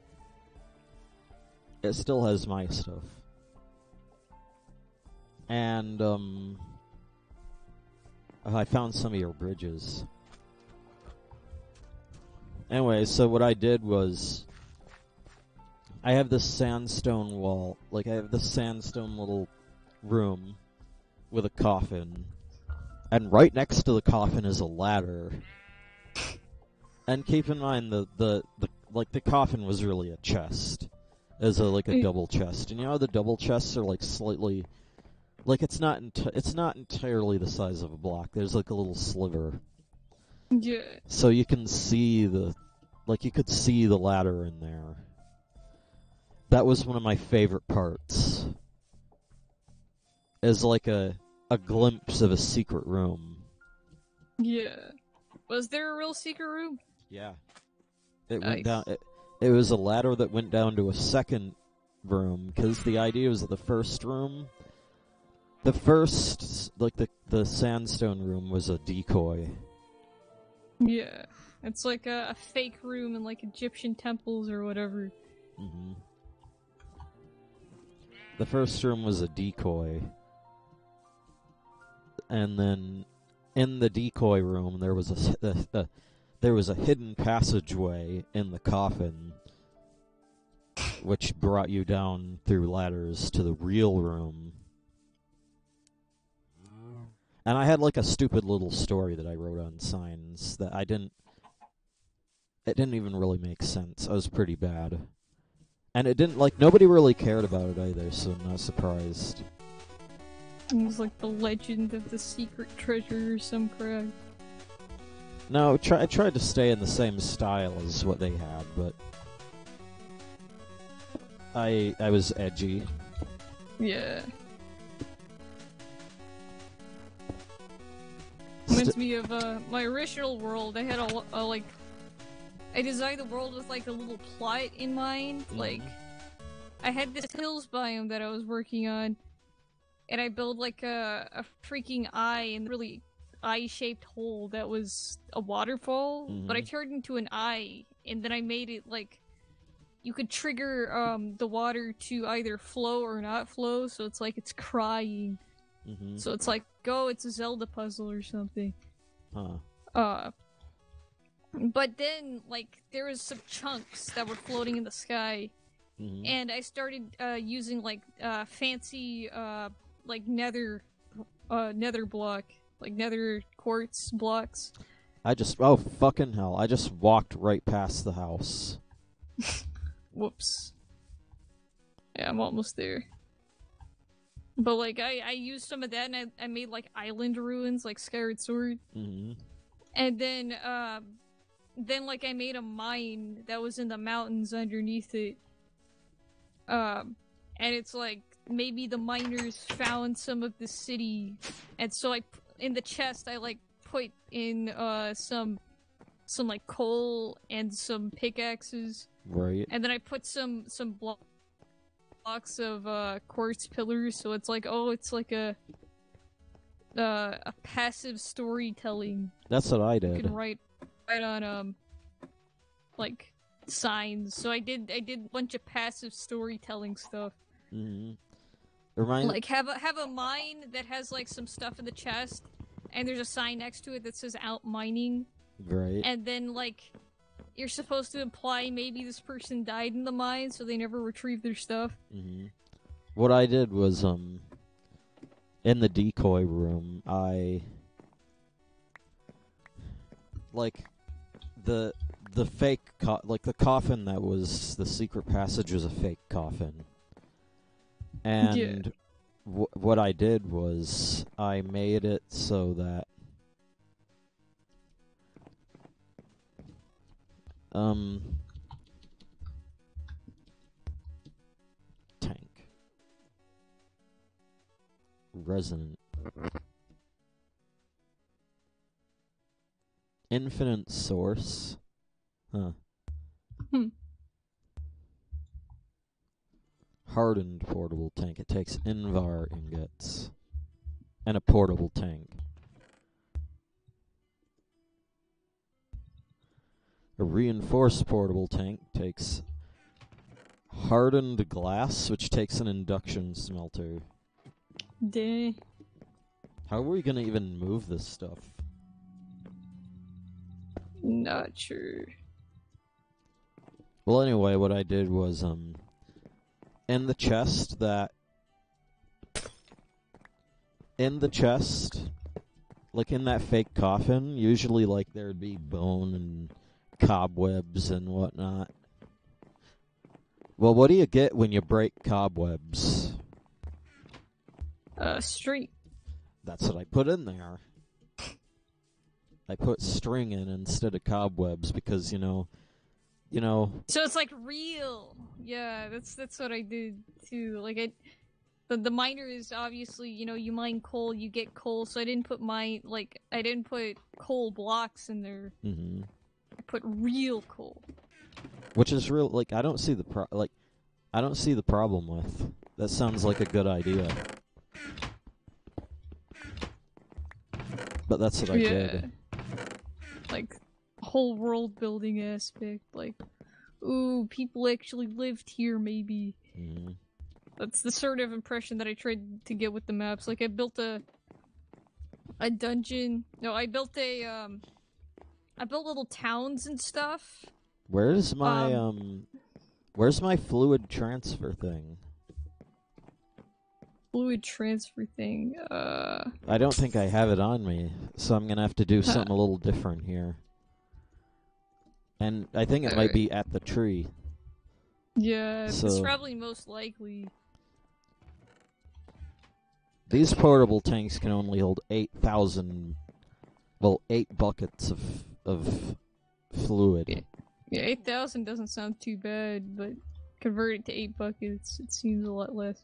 Speaker 1: it still has my stuff. And, I found some of your bridges. Anyway, so what I did was... I have this sandstone wall. Like, I have this sandstone little room with a coffin. And right next to the coffin is a ladder. And keep in mind, the coffin was really a chest. As a double chest. And you know how the double chests are, like, slightly... Like, it's not entirely the size of a block. There's, like, a little sliver.
Speaker 2: Yeah.
Speaker 1: So you can see you could see the ladder in there. That was one of my favorite parts. As, like, a glimpse of a secret room.
Speaker 2: Yeah. Was there a real secret room?
Speaker 1: Yeah. It
Speaker 2: nice.
Speaker 1: went down... It was a ladder that went down to a second room, because the idea was that the first room... The first, like, the sandstone room was a decoy.
Speaker 2: Yeah. It's like a fake room in, like, Egyptian temples or whatever.
Speaker 1: Mm-hmm. The first room was a decoy. And then, in the decoy room, there was a hidden passageway in the coffin, which brought you down through ladders to the real room. And I had, like, a stupid little story that I wrote on signs that it didn't even really make sense. I was pretty bad. And it didn't, like, nobody really cared about it either, so I'm not surprised.
Speaker 2: It was like the legend of the secret treasure or some crap.
Speaker 1: No, I tried to stay in the same style as what they had, but... I was edgy.
Speaker 2: Yeah. reminds me of my original world. I had like I designed the world with like a little plot in mind. Like I had this hills biome that I was working on, and I built like a freaking eye and really eye-shaped hole that was a waterfall, but I turned into an eye, and then I made it like you could trigger the water to either flow or not flow, so it's like it's crying. So it's like, oh, it's a Zelda puzzle or something. But then, like, there was some chunks that were floating in the sky, and I started using, like, fancy, like, nether block, like, nether quartz blocks.
Speaker 1: Oh, fucking hell. I just walked right past the house.
Speaker 2: Whoops. Yeah, I'm almost there. But, like, I used some of that, and I made, like, island ruins, like Skyward Sword. And then, like, I made a mine that was in the mountains underneath it. And it's, like, maybe the miners found some of the city. And so in the chest, I, like, put in, some, like, coal and some pickaxes.
Speaker 1: Right.
Speaker 2: And then I put some blocks of quartz pillars, so it's like, oh, it's like a passive storytelling.
Speaker 1: That's what I did.
Speaker 2: You can write on like signs. So I did a bunch of passive storytelling stuff. Like have a mine that has like some stuff in the chest, and there's a sign next to it that says out mining.
Speaker 1: Right.
Speaker 2: And then like you're supposed to imply maybe this person died in the mine, so they never retrieved their stuff.
Speaker 1: What I did was, in the decoy room, like, the fake, like, the coffin that was the secret passage was a fake coffin. And what I did was, I made it so that tank. Resonant. Infinite source. Hardened portable tank. It takes Invar ingots. And a portable tank. A reinforced portable tank takes hardened glass, which takes an induction smelter.
Speaker 2: Dang.
Speaker 1: How are we gonna even move this stuff?
Speaker 2: Not sure.
Speaker 1: Well, anyway, what I did was, in the chest, like in that fake coffin, usually, like, there'd be bone and cobwebs and whatnot. Well, what do you get when you break cobwebs?
Speaker 2: String.
Speaker 1: That's what I put in there. I put string in instead of cobwebs because, you know.
Speaker 2: So it's like real. Yeah, that's what I did too. Like the miner is obviously, you mine coal, you get coal. So I didn't put coal blocks in there. I put real coal.
Speaker 1: Which is real. Like, I don't see the problem with. That sounds like a good idea. But that's what I did.
Speaker 2: Like, whole world building aspect. Like, ooh, people actually lived here, maybe. That's the sort of impression that I tried to get with the maps. Like, I built a dungeon. No, I built little towns and stuff.
Speaker 1: Where's my fluid transfer thing?
Speaker 2: Fluid transfer thing,
Speaker 1: I don't think I have it on me, so I'm gonna have to do something a little different here. And I think it might be at the tree.
Speaker 2: Yeah, it's probably most likely.
Speaker 1: These portable tanks can only hold 8,000... Well, 8 buckets of fluid.
Speaker 2: Yeah, 8,000 doesn't sound too bad, but converted to 8 buckets, it seems a lot less.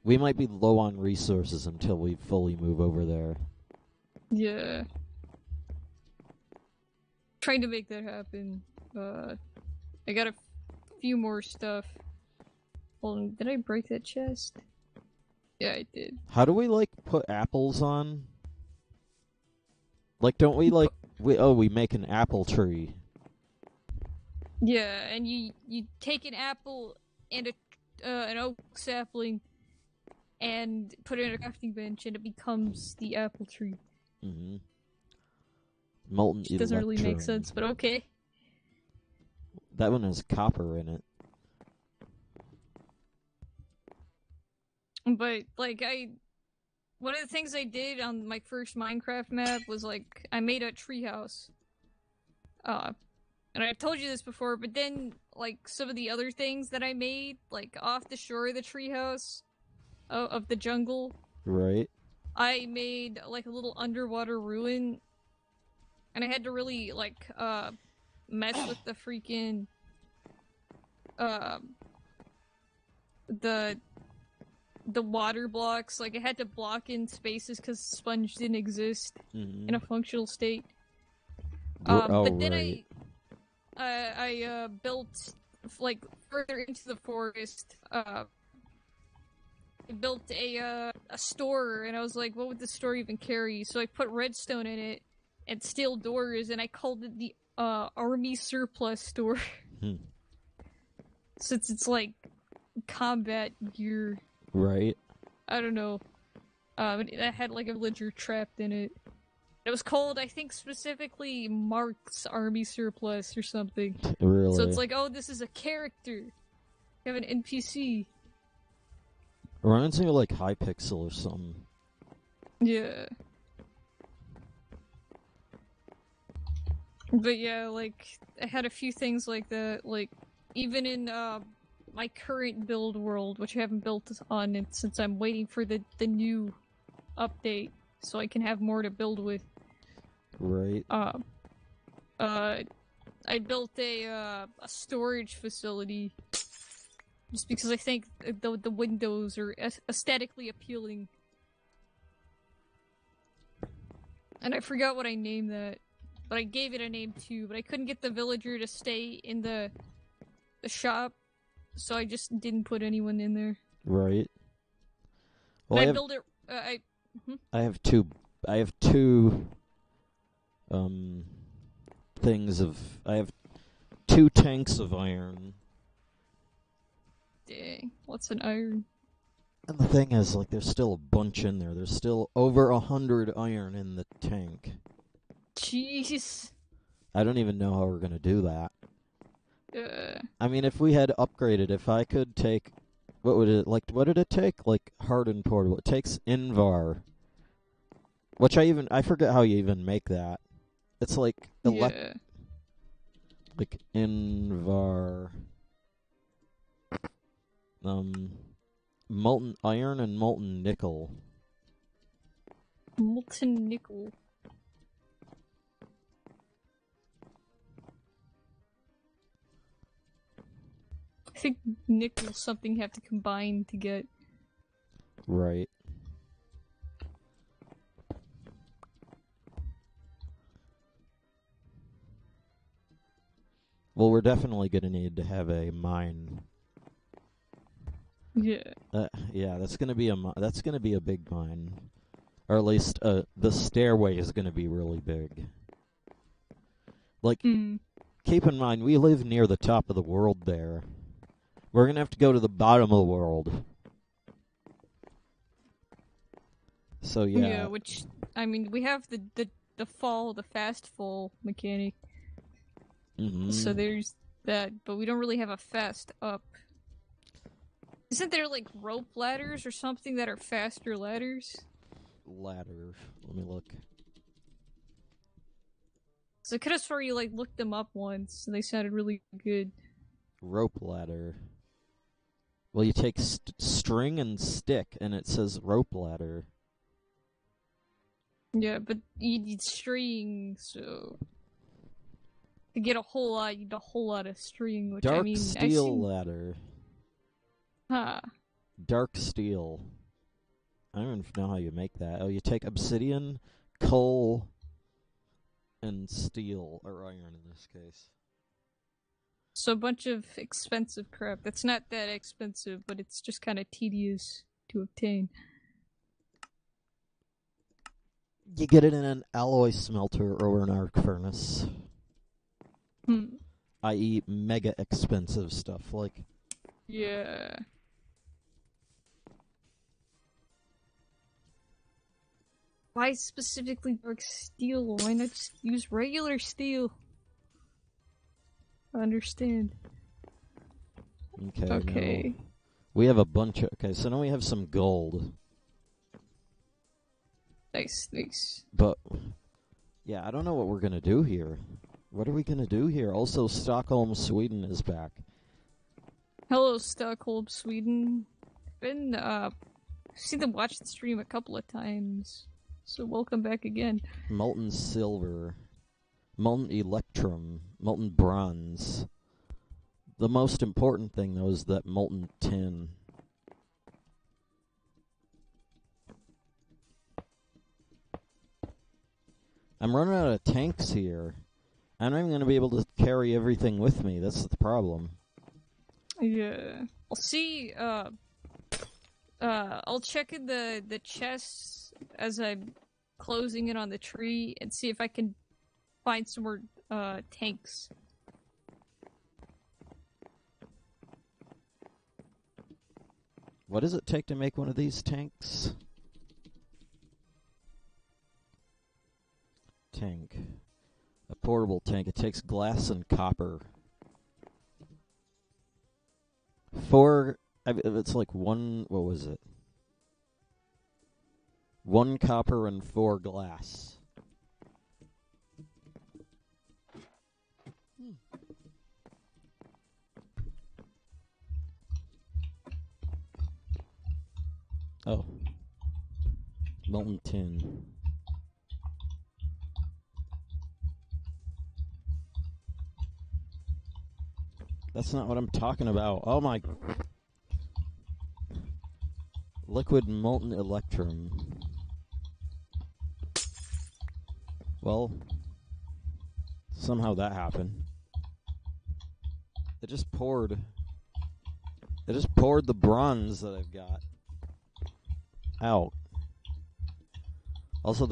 Speaker 1: We might be low on resources until we fully move over there.
Speaker 2: Yeah. Trying to make that happen. I got a few more stuff. Hold on, did I break that chest? Yeah, I did.
Speaker 1: How do we, like, put apples on? Like, don't we, like... we make an apple tree.
Speaker 2: Yeah, and you take an apple and an oak sapling and put it in a crafting bench, and it becomes the apple tree.
Speaker 1: Mm-hmm. Molten
Speaker 2: Which doesn't really make sense, but okay.
Speaker 1: That one has copper in it.
Speaker 2: But, like, one of the things I did on my first Minecraft map was, like, I made a treehouse. And I've told you this before, but then, like, some of the other things that I made, like, off the shore of the treehouse, of the jungle.
Speaker 1: Right.
Speaker 2: I made, like, a little underwater ruin, and I had to really, like, mess with the freaking, the water blocks. Like, I had to block in spaces because sponge didn't exist in a functional state. But then
Speaker 1: right.
Speaker 2: I built, like, further into the forest, I built a store, and I was like, what would the store even carry? So I put redstone in it, and steel doors, and I called it the, army surplus store. Since it's, like, combat gear.
Speaker 1: Right.
Speaker 2: I don't know. It had, like, a villager trapped in it. It was called, I think, specifically Mark's Army Surplus or something.
Speaker 1: Really?
Speaker 2: So it's like, oh, this is a character. You have an NPC.
Speaker 1: Reminds me of, like, Hypixel or something.
Speaker 2: Yeah. But yeah, like, I had a few things like that. Like, even in, my current build world, which I haven't built on it since I'm waiting for the new update, so I can have more to build with.
Speaker 1: Right.
Speaker 2: I built a storage facility just because I think the windows are aesthetically appealing. And I forgot what I named that, but I gave it a name too, but I couldn't get the villager to stay in the shop, so I just didn't put anyone in there.
Speaker 1: Right. Well,
Speaker 2: I built it.
Speaker 1: I have two. I have two. Things of. I have 2 tanks of iron.
Speaker 2: Dang, what's an iron?
Speaker 1: And the thing is, like, there's still a bunch in there. There's still over 100 iron in the tank.
Speaker 2: Jeez.
Speaker 1: I don't even know how we're gonna do that. I mean, if we had upgraded, if I could take, what did it take? Like, hardened portable. It takes Invar. Which I forget how you even make that. It's like, like, Invar. Molten iron and molten nickel.
Speaker 2: Molten nickel. I think nickel something have to combine to get.
Speaker 1: Right. Well, we're definitely going to need to have a mine.
Speaker 2: Yeah.
Speaker 1: Yeah, that's going to be a big mine. Or at least the stairway is going to be really big. Like, keep in mind, we live near the top of the world there. We're going to have to go to the bottom of the world. So, yeah.
Speaker 2: Yeah, which, I mean, we have the fast fall mechanic. So there's that, but we don't really have a fast up. Isn't there, like, rope ladders or something that are faster ladders?
Speaker 1: Ladder. Let me look.
Speaker 2: So I could have sworn you, like, looked them up once, and they sounded really good.
Speaker 1: Rope ladder. Well, you take string and stick, and it says rope ladder.
Speaker 2: Yeah, but you need string, so... To get a whole lot, you need a whole lot of string, which
Speaker 1: Dark
Speaker 2: I mean...
Speaker 1: steel ladder.
Speaker 2: Huh.
Speaker 1: Dark steel. I don't even know how you make that. Oh, you take obsidian, coal, and steel, or iron in this case.
Speaker 2: So a bunch of expensive crap. That's not that expensive, but it's just kind of tedious to obtain.
Speaker 1: You get it in an alloy smelter or an arc furnace. I.e. mega expensive stuff, like...
Speaker 2: Yeah. Why specifically dark steel? Why not just use regular steel? I understand.
Speaker 1: Okay. No. We have a bunch of... Okay, so now we have some gold.
Speaker 2: Nice.
Speaker 1: But, yeah, I don't know what we're going to do here. What are we going to do here? Also, Stockholm, Sweden is back.
Speaker 2: Hello, Stockholm, Sweden. Been, seen them watch the stream a couple of times. So welcome back again.
Speaker 1: Molten silver. Molten electrum. Molten bronze. The most important thing, though, is that molten tin. I'm running out of tanks here. I'm not even going to be able to carry everything with me. That's the problem.
Speaker 2: Yeah. I'll see, I'll check in the chests as I'm closing it on the tree and see if I can find some more, tanks.
Speaker 1: What does it take to make one of these tanks? Tank. A portable tank. It takes glass and copper. It's like one, what was it? 1 copper and 4 glass. Oh. Molten tin. That's not what I'm talking about. Oh my... Liquid molten electrum. Well, somehow that happened. It just poured the bronze that I've got out. Also,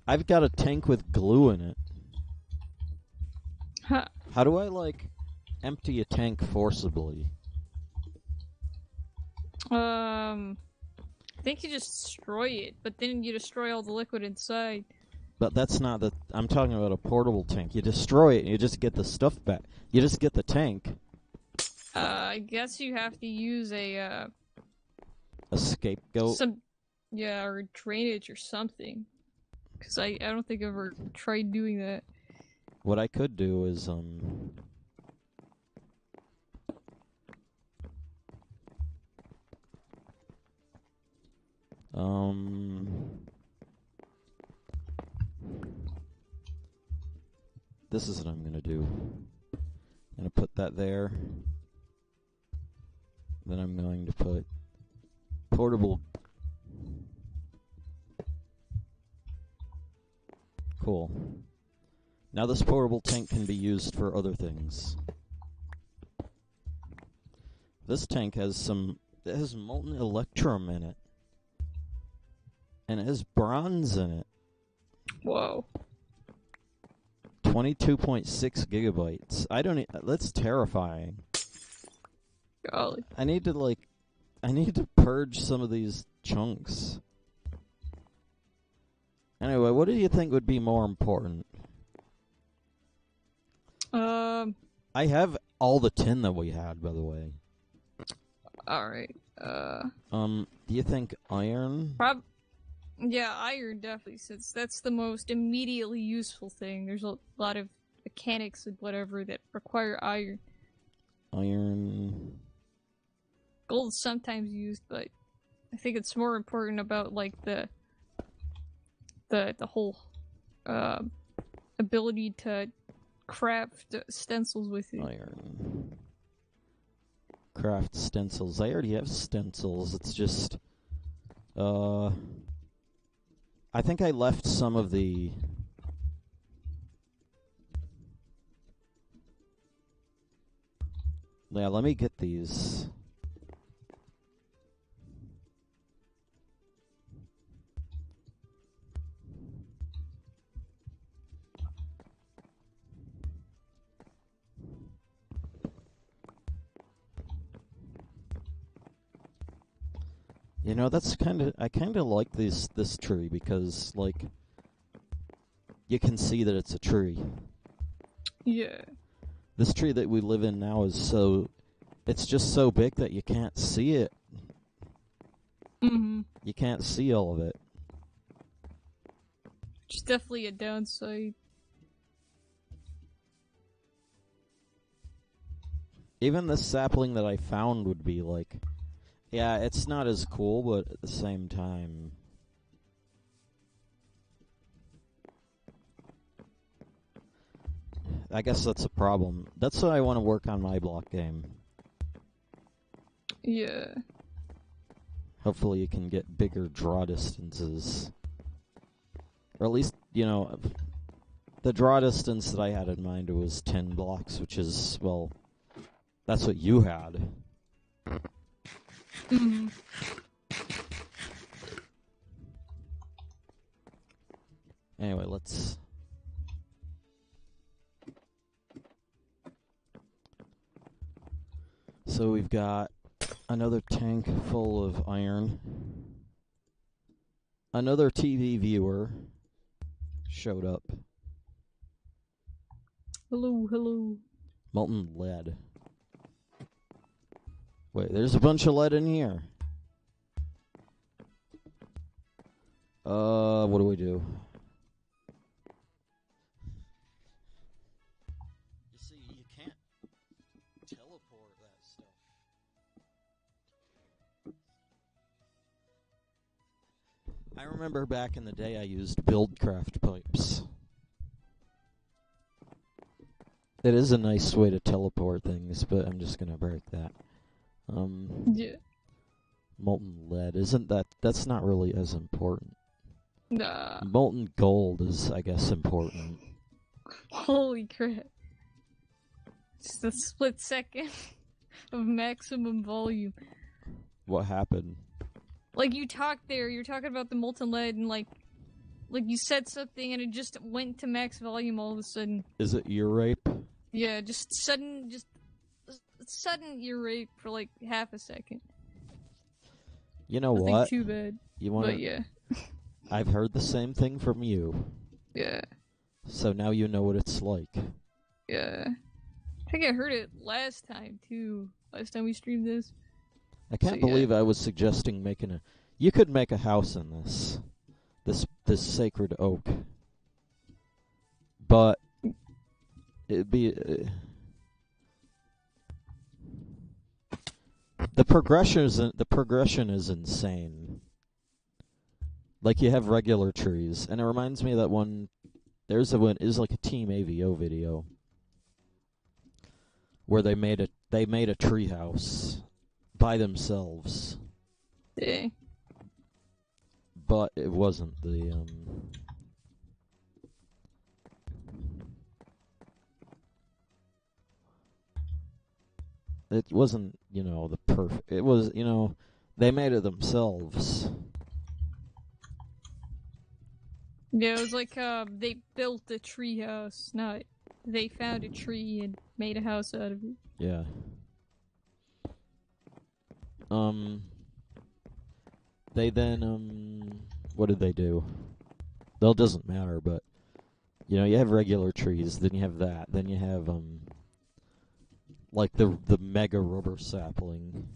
Speaker 1: I've got a tank with glue in it.
Speaker 2: Huh.
Speaker 1: How do I, like, empty a tank forcibly?
Speaker 2: I think you just destroy it, but then you destroy all the liquid inside.
Speaker 1: But that's not I'm talking about a portable tank. You destroy it and you just get the stuff back. You just get the tank.
Speaker 2: I guess you have to use a
Speaker 1: scapegoat?
Speaker 2: or drainage or something. Because I don't think I've ever tried doing that.
Speaker 1: What I could do is, this is what I'm going to do. I'm going to put that there. Then I'm going to put portable. Cool. Now this portable tank can be used for other things. This tank has it has molten electrum in it. And it has bronze in it.
Speaker 2: Whoa.
Speaker 1: 22.6 gigabytes. That's terrifying.
Speaker 2: Golly.
Speaker 1: I need to purge some of these chunks. Anyway, what do you think would be more important? I have all the tin that we had, by the way.
Speaker 2: Alright,
Speaker 1: do you think iron?
Speaker 2: Yeah, iron definitely, since that's the most immediately useful thing. There's a lot of mechanics and whatever that require iron.
Speaker 1: Iron.
Speaker 2: Gold is sometimes used, but I think it's more important about, like, the whole, ability to craft stencils with it.
Speaker 1: Iron. craft stencils. I already have stencils. It's just, I think I left some of the... Yeah, let me get these. You know, that's I kind of like this tree because, like, you can see that it's a tree.
Speaker 2: Yeah.
Speaker 1: This tree that we live in now is it's just so big that you can't see it.
Speaker 2: Mm-hmm.
Speaker 1: You can't see all of it.
Speaker 2: It's definitely a downside.
Speaker 1: Even this sapling that I found would be like... Yeah, it's not as cool, but at the same time... I guess that's a problem. That's what I want to work on my block game.
Speaker 2: Yeah.
Speaker 1: Hopefully you can get bigger draw distances. Or at least, you know, the draw distance that I had in mind was 10 blocks, which is, well, that's what you had.
Speaker 2: Mm-hmm.
Speaker 1: Anyway, let's... So we've got another tank full of iron. Another TV viewer showed up.
Speaker 2: Hello, hello.
Speaker 1: Molten lead. Wait, there's a bunch of lead in here. What do we do? You see, you can't teleport that stuff. I remember back in the day I used Buildcraft pipes. It is a nice way to teleport things, but I'm just gonna break that.
Speaker 2: Yeah.
Speaker 1: Molten lead, that's not really as important.
Speaker 2: Nah.
Speaker 1: Molten gold is, I guess, important.
Speaker 2: Holy crap. Just a split second of maximum volume.
Speaker 1: What happened?
Speaker 2: Like, you talked there, you're talking about the molten lead, and like you said something and it just went to max volume all of a sudden.
Speaker 1: Is it ear rape?
Speaker 2: Yeah, just sudden ear rape for like half a second.
Speaker 1: You know
Speaker 2: Nothing
Speaker 1: what?
Speaker 2: too bad.
Speaker 1: You want?
Speaker 2: But yeah.
Speaker 1: I've heard the same thing from you.
Speaker 2: Yeah.
Speaker 1: So now you know what it's like.
Speaker 2: Yeah. I think I heard it last time too. Last time we streamed this.
Speaker 1: I can't believe I was suggesting making a... You could make a house in this. This sacred oak. But... It'd be... The progression is insane. Like, you have regular trees, and it reminds me of that one... There's is like a Team AVO video where they made a tree house by themselves.
Speaker 2: Yeah.
Speaker 1: But it wasn't the it wasn't, you know, the perfect... It was, you know, they made it themselves.
Speaker 2: Yeah, it was like they built a tree house, not they found a tree and made a house out of it.
Speaker 1: Yeah. They then what did they do? Well, it doesn't matter, but you know, you have regular trees, then you have that, then you have like the mega rubber sapling.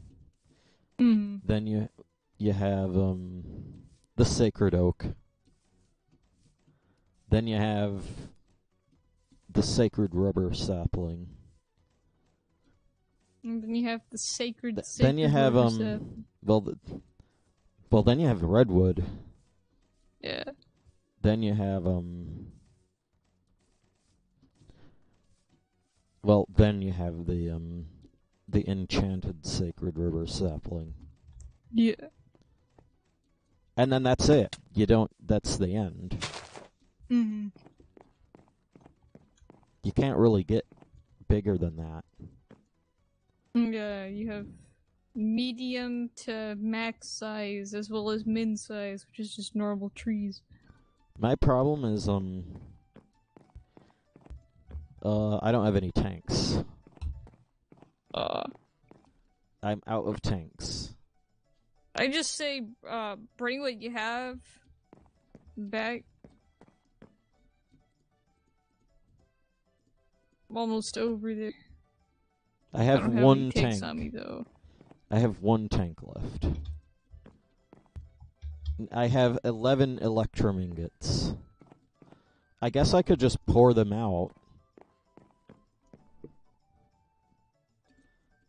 Speaker 2: Mm-hmm.
Speaker 1: Then you have the sacred oak. Then you have the sacred rubber sapling.
Speaker 2: And then you have the sacred
Speaker 1: then you have
Speaker 2: rubber sapling.
Speaker 1: well then you have the redwood.
Speaker 2: Yeah.
Speaker 1: Then you have well then you have the the enchanted sacred river sapling.
Speaker 2: Yeah.
Speaker 1: And then that's it. That's the end.
Speaker 2: Mm-hmm.
Speaker 1: You can't really get bigger than that.
Speaker 2: Yeah, you have medium to max size as well as min size, which is just normal trees.
Speaker 1: My problem is, I don't have any tanks. I'm out of tanks.
Speaker 2: I just say, bring what you have back. I'm almost over there.
Speaker 1: I have
Speaker 2: don't have
Speaker 1: one
Speaker 2: any tanks
Speaker 1: tank.
Speaker 2: On me, though.
Speaker 1: I have one tank left. I have 11 electrum ingots. I guess I could just pour them out.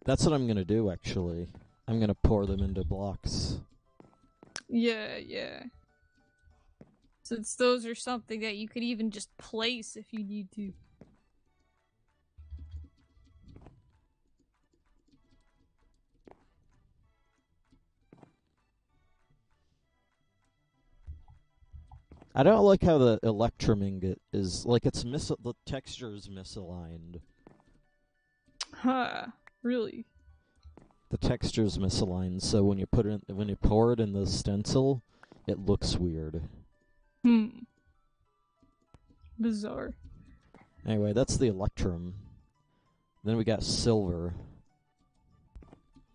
Speaker 1: That's what I'm gonna do, actually. I'm gonna pour them into blocks.
Speaker 2: Yeah. Since those are something that you could even just place if you need to.
Speaker 1: I don't like how the electrum ingot is, like, the texture is misaligned.
Speaker 2: Huh, really?
Speaker 1: The texture is misaligned, so when you pour it in the stencil, it looks weird.
Speaker 2: Bizarre.
Speaker 1: Anyway, that's the electrum. Then we got silver,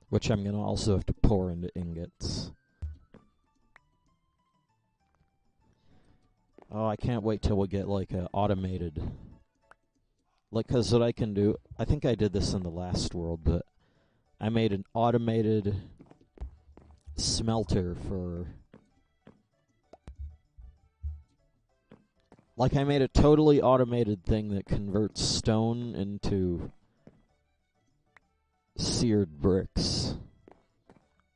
Speaker 1: which I'm gonna also have to pour into ingots. Oh, I can't wait till we get, like, a automated... Like, because what I can do... I think I did this in the last world, but... I made an automated... smelter for... Like, I made a totally automated thing that converts stone into... seared bricks.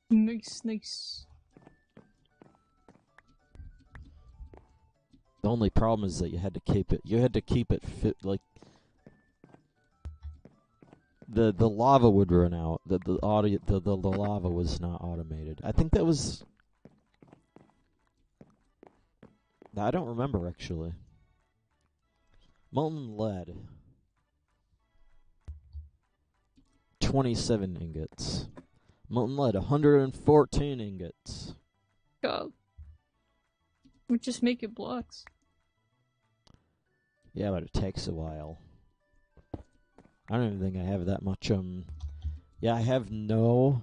Speaker 2: Nice.
Speaker 1: The only problem is that you had to keep it fit, like... The lava would run out. The lava was not automated. I think that was... I don't remember, actually. Molten lead. 27 ingots. Molten lead, 114 ingots.
Speaker 2: God. We just make it blocks.
Speaker 1: Yeah, but it takes a while. I don't even think I have that much, Yeah, I have no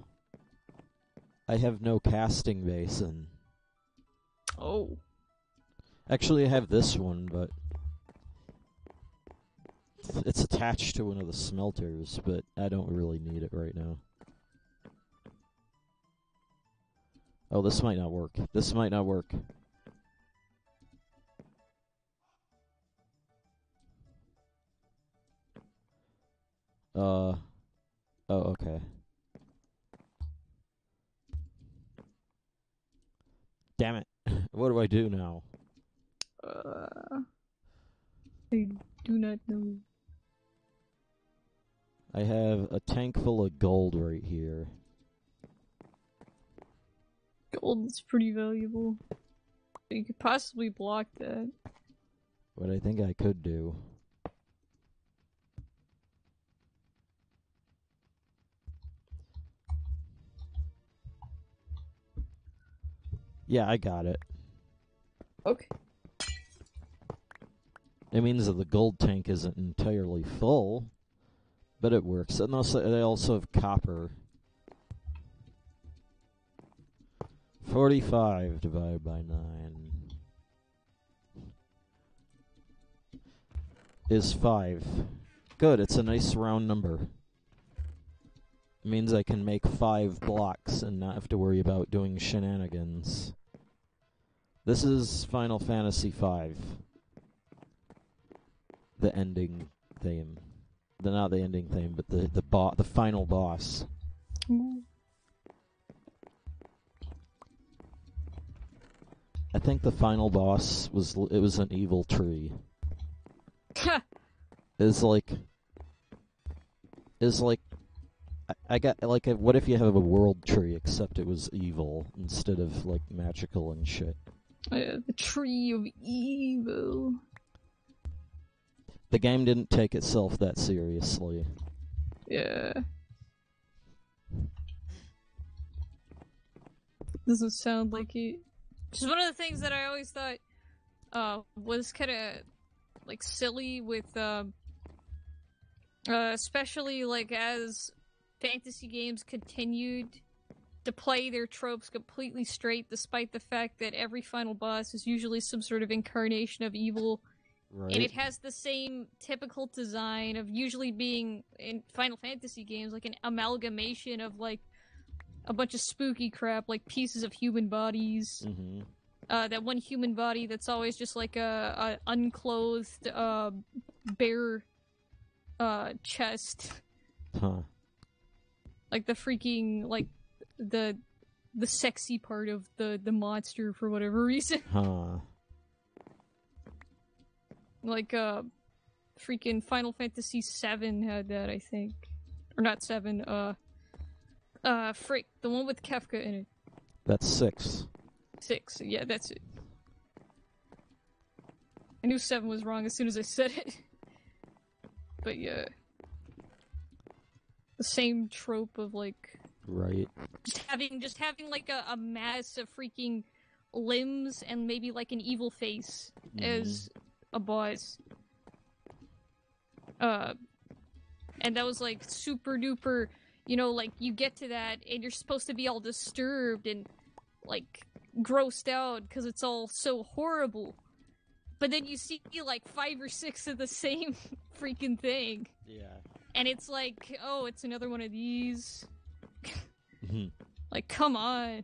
Speaker 1: casting basin.
Speaker 2: Oh.
Speaker 1: Actually, I have this one, but... It's attached to one of the smelters, but I don't really need it right now. Oh, this might not work. This might not work. Oh, okay. Damn it. What do I do now?
Speaker 2: I do not know.
Speaker 1: I have a tank full of gold right here.
Speaker 2: Gold is pretty valuable. You could possibly block that.
Speaker 1: What I think I could do. Yeah, I got it.
Speaker 2: Okay.
Speaker 1: It means that the gold tank isn't entirely full, but it works. And also, they also have copper. 45 divided by 9 is 5. Good, it's a nice round number. It means I can make 5 blocks and not have to worry about doing shenanigans. This is Final Fantasy V. The ending theme. Not the ending theme, but the final boss. I think the final boss was an evil tree. is like I got, like, what if you have a world tree, except it was evil, instead of, like, magical and shit?
Speaker 2: The tree of evil.
Speaker 1: The game didn't take itself that seriously.
Speaker 2: Yeah. Doesn't sound like it. Which is one of the things that I always thought was kind of like silly with especially like as fantasy games continued to play their tropes completely straight, despite the fact that every final boss is usually some sort of incarnation of evil.
Speaker 1: Right.
Speaker 2: And it has the same typical design of usually being, in Final Fantasy games, like an amalgamation of like a bunch of spooky crap, like pieces of human bodies.
Speaker 1: Mm-hmm.
Speaker 2: That one human body that's always just like a unclothed, bare chest.
Speaker 1: Huh.
Speaker 2: Like the freaking, like, the sexy part of the monster for whatever reason.
Speaker 1: Huh.
Speaker 2: Like, freaking Final Fantasy VII had that, I think. Or not 7, frick, the one with Kefka in it.
Speaker 1: That's 6.
Speaker 2: 6, yeah, that's it. I knew 7 was wrong as soon as I said it. But yeah. The same trope of, like...
Speaker 1: Right.
Speaker 2: Just having like a mass of freaking limbs and maybe like an evil face as a boss. And that was like super duper, you know, like you get to that and you're supposed to be all disturbed and like grossed out because it's all so horrible. But then you see like 5 or 6 of the same freaking thing.
Speaker 1: Yeah.
Speaker 2: And it's like, oh, it's another one of these. Like, come on.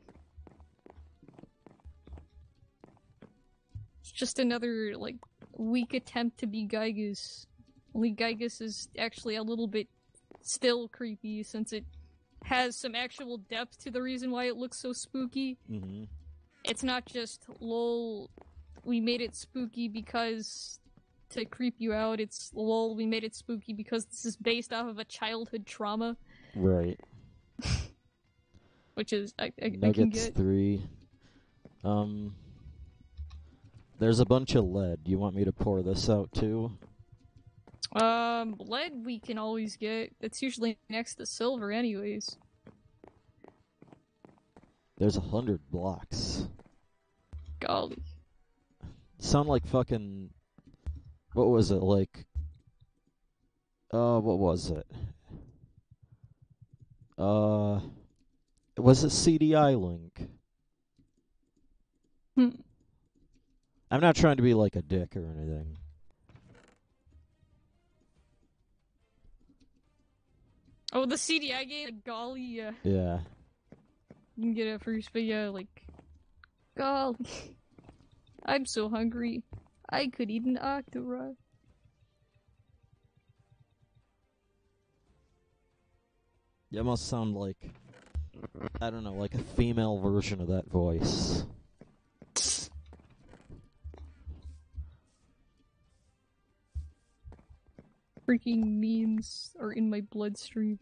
Speaker 2: It's just another, like, weak attempt to be Gygus. Only Gygus is actually a little bit still creepy since it has some actual depth to the reason why it looks so spooky.
Speaker 1: Mm-hmm.
Speaker 2: It's not just, lol, we made it spooky because to creep you out. It's, lol, we made it spooky because this is based off of a childhood trauma.
Speaker 1: Right.
Speaker 2: Which is, I
Speaker 1: Nuggets
Speaker 2: can get.
Speaker 1: 3. There's a bunch of lead. You want me to pour this out too?
Speaker 2: Lead we can always get. It's usually next to silver anyways.
Speaker 1: There's 100 blocks.
Speaker 2: Golly.
Speaker 1: Sound like fucking... What was it, like... what was it? Was it CDI Link? I'm not trying to be like a dick or anything.
Speaker 2: Oh, the CDI game? Like, golly, yeah.
Speaker 1: Yeah.
Speaker 2: You can get it first, but yeah, like... Golly. I'm so hungry. I could eat an Octorok.
Speaker 1: You must sound like... I don't know, like a female version of that voice.
Speaker 2: Freaking memes are in my bloodstream.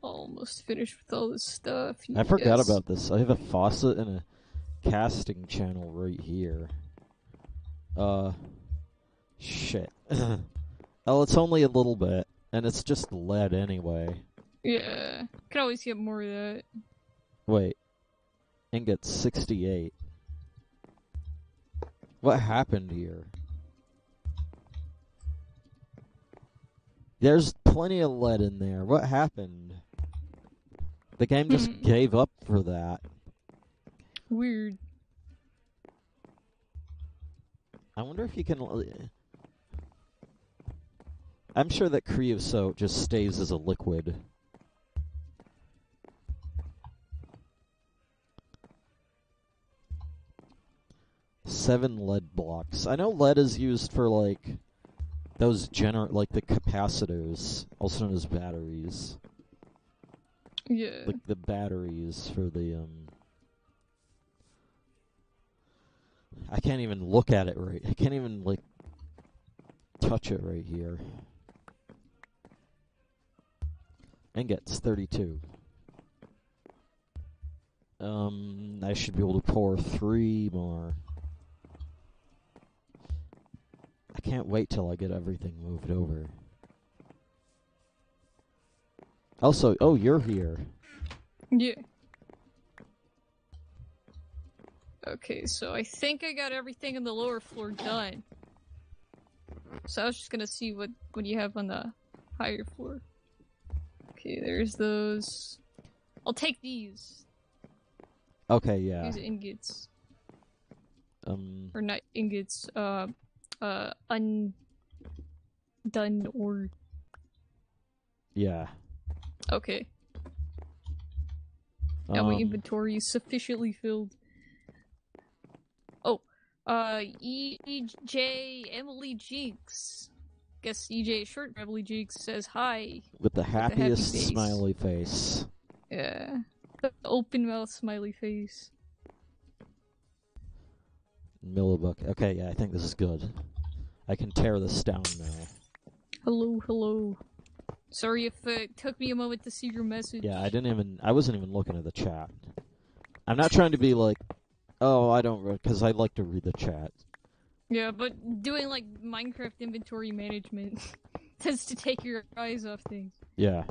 Speaker 2: Almost finished with all this stuff.
Speaker 1: I forgot about this. I have a faucet and a casting channel right here. Shit. Oh, it's only a little bit, and it's just lead anyway.
Speaker 2: Yeah, could always get more of that.
Speaker 1: Wait. Ingot 68. What happened here? There's plenty of lead in there. What happened? The game just gave up for that.
Speaker 2: Weird.
Speaker 1: I wonder if you can... I'm sure that creosote just stays as a liquid. Seven lead blocks. I know lead is used for, like, those like the capacitors, also known as batteries.
Speaker 2: Yeah.
Speaker 1: Like the batteries for the, I can't even look at it right. I can't even, like, touch it right here. Ingots, 32. I should be able to pour 3 more. I can't wait till I get everything moved over. Also, oh, you're here.
Speaker 2: Yeah. Okay, so I think I got everything on the lower floor done. So I was just gonna see what you have on the higher floor. Okay, there's those. I'll take these.
Speaker 1: Okay, yeah.
Speaker 2: These ingots. Or not ingots, undone ore.
Speaker 1: Yeah.
Speaker 2: Okay. Now my inventory is sufficiently filled. Oh, EJ Emily Jinx. Guess EJ short Emily Jinx says hi.
Speaker 1: With the happiest
Speaker 2: happy face.
Speaker 1: smiley face.
Speaker 2: Yeah. The open mouth smiley face.
Speaker 1: Millibook. Okay, yeah, I think this is good. I can tear this down now.
Speaker 2: Hello, hello. Sorry if it took me a moment to see your message.
Speaker 1: Yeah, I wasn't even looking at the chat. I'm not trying to be like, oh, I don't, because I like to read the chat.
Speaker 2: Yeah, but doing, like, Minecraft inventory management tends to take your eyes off things.
Speaker 1: Yeah.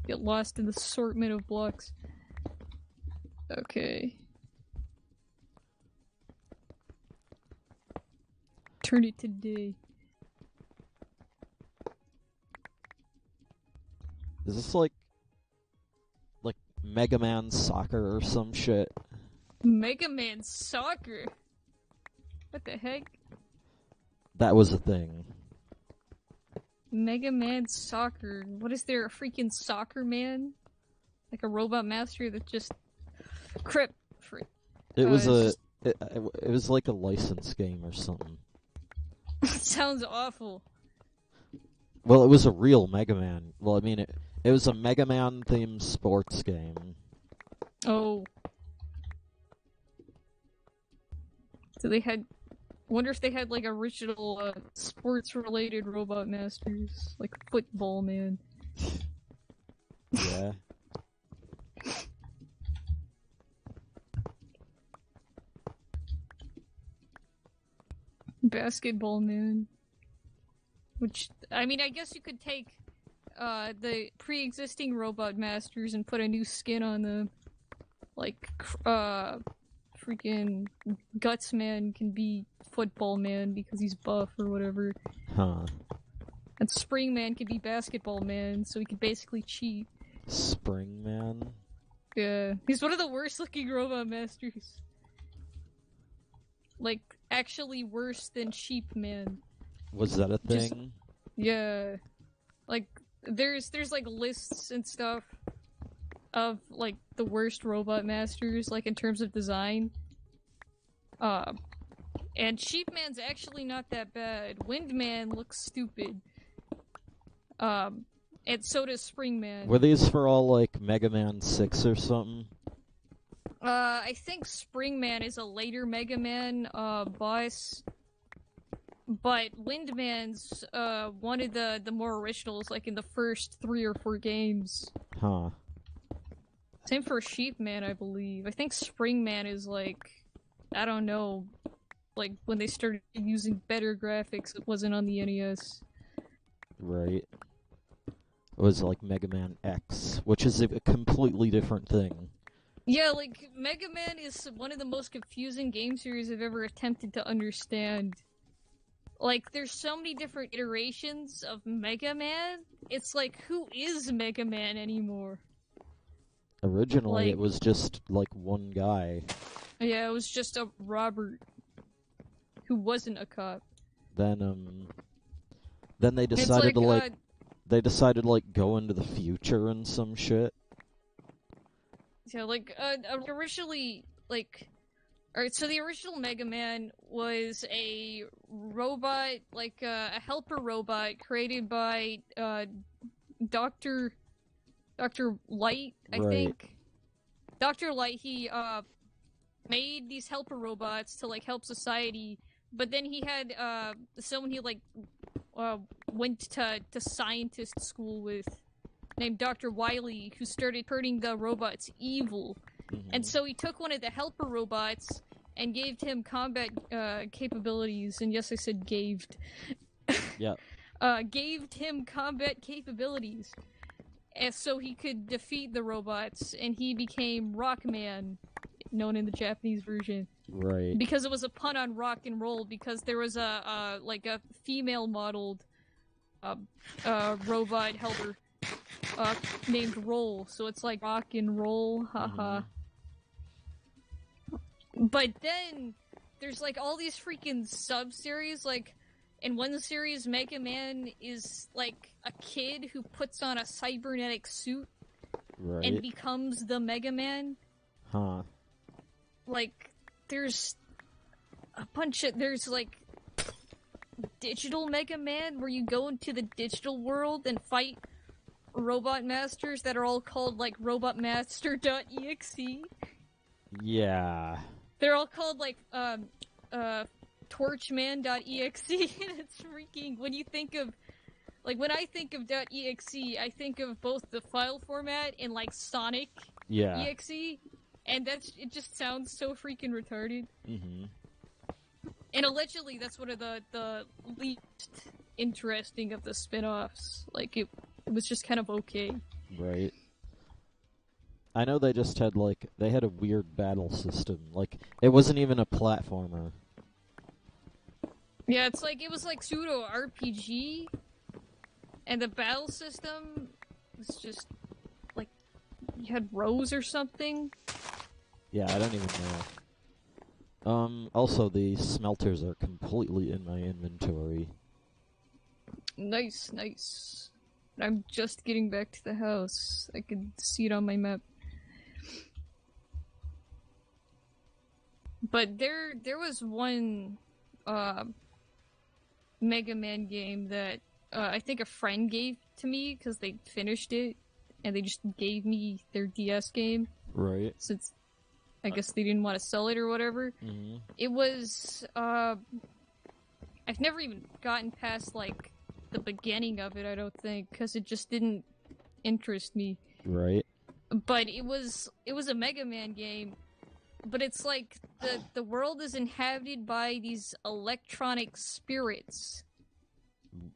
Speaker 2: Get lost in the assortment of blocks. Okay. Turn it to day.
Speaker 1: Is this like Mega Man Soccer or some shit?
Speaker 2: Mega Man Soccer? What the heck?
Speaker 1: That was a thing.
Speaker 2: Mega Man Soccer. What is there, a freaking soccer man? Like a robot master that just... Crap.
Speaker 1: It was it was like a license game or something.
Speaker 2: Sounds awful.
Speaker 1: Well, it was a real Mega Man. Well, I mean, it was a Mega Man themed sports game.
Speaker 2: Oh. So they had... wonder if they had, like, original, sports-related robot masters. Like Football Man.
Speaker 1: Yeah.
Speaker 2: Basketball Man. Which, I mean, I guess you could take, the pre-existing robot masters and put a new skin on them. Like, freaking Guts Man can be Football Man because he's buff or whatever.
Speaker 1: Huh.
Speaker 2: And Spring Man can be Basketball Man, so he can basically cheat.
Speaker 1: Spring Man?
Speaker 2: Yeah. He's one of the worst looking robot masters. Like, actually worse than Sheep Man.
Speaker 1: Was that a thing?
Speaker 2: Yeah. Like, there's like lists and stuff of, like, the worst robot masters, like, in terms of design. And Sheep Man's actually not that bad. Wind Man looks stupid. And so does Spring Man.
Speaker 1: Were these for all, like, Mega Man 6 or something?
Speaker 2: I think Spring Man is a later Mega Man, boss. But Wind Man's, one of the more originals, like, in the first 3 or 4 games.
Speaker 1: Huh.
Speaker 2: Same for Sheep Man, I believe. I think Spring Man is, like, I don't know, like, when they started using better graphics, it wasn't on the NES.
Speaker 1: Right. It was like Mega Man X, which is a completely different thing.
Speaker 2: Yeah, like, Mega Man is one of the most confusing game series I've ever attempted to understand. Like, there's so many different iterations of Mega Man, it's like, who is Mega Man anymore?
Speaker 1: Originally,
Speaker 2: like,
Speaker 1: it was just, like, one guy.
Speaker 2: Yeah, it was just a Robert, who wasn't a cop.
Speaker 1: Then they decided
Speaker 2: like,
Speaker 1: they decided, like, go into the future and some shit.
Speaker 2: Yeah, like, originally, like... Alright, so the original Mega Man was a robot, like, a helper robot created by, Dr. Light, I think. Dr. Light, he made these helper robots to like help society, but then he had someone he like went to scientist school with named Dr. Wily, who started turning the robots evil. And so he took one of the helper robots and gave him combat capabilities. And yes, I said gaved.
Speaker 1: Yeah.
Speaker 2: Gave him combat capabilities. And so he could defeat the robots, and he became Rockman, known in the Japanese version.
Speaker 1: Right.
Speaker 2: Because it was a pun on rock and roll, because there was a female modeled robot helper named Roll, so it's like rock and roll, haha. But then there's like all these freaking sub-series, like in one series Mega Man is like a kid who puts on a cybernetic suit and becomes the Mega Man.
Speaker 1: Huh.
Speaker 2: Like there's a bunch of like digital Mega Man where you go into the digital world and fight robot masters that are all called like robotmaster.exe.
Speaker 1: Yeah.
Speaker 2: They're all called like torchman.exe, and it's freaking, when you think of like, when I think of .exe, I think of both the file format and like Sonic exe, and it just sounds so freaking retarded. And allegedly that's one of the least interesting of the spin-offs. Like it was just kind of okay. Right.
Speaker 1: I know they just had, like, they had a weird battle system. Like, it wasn't even a platformer.
Speaker 2: Yeah, it's like, it was like pseudo RPG, and the battle system was just, like, you had rows or something.
Speaker 1: Yeah, I don't even know. Also, the smelters are completely in my inventory.
Speaker 2: Nice, nice. I'm just getting back to the house. I can see it on my map. But there was one Mega Man game that I think a friend gave to me because they finished it, and they just gave me their DS game.
Speaker 1: Right.
Speaker 2: Since I guess they didn't want to sell it or whatever. It was I've never even gotten past like the beginning of it, I don't think, because it just didn't interest me.
Speaker 1: Right.
Speaker 2: But it was a Mega Man game. But it's like the world is inhabited by these electronic spirits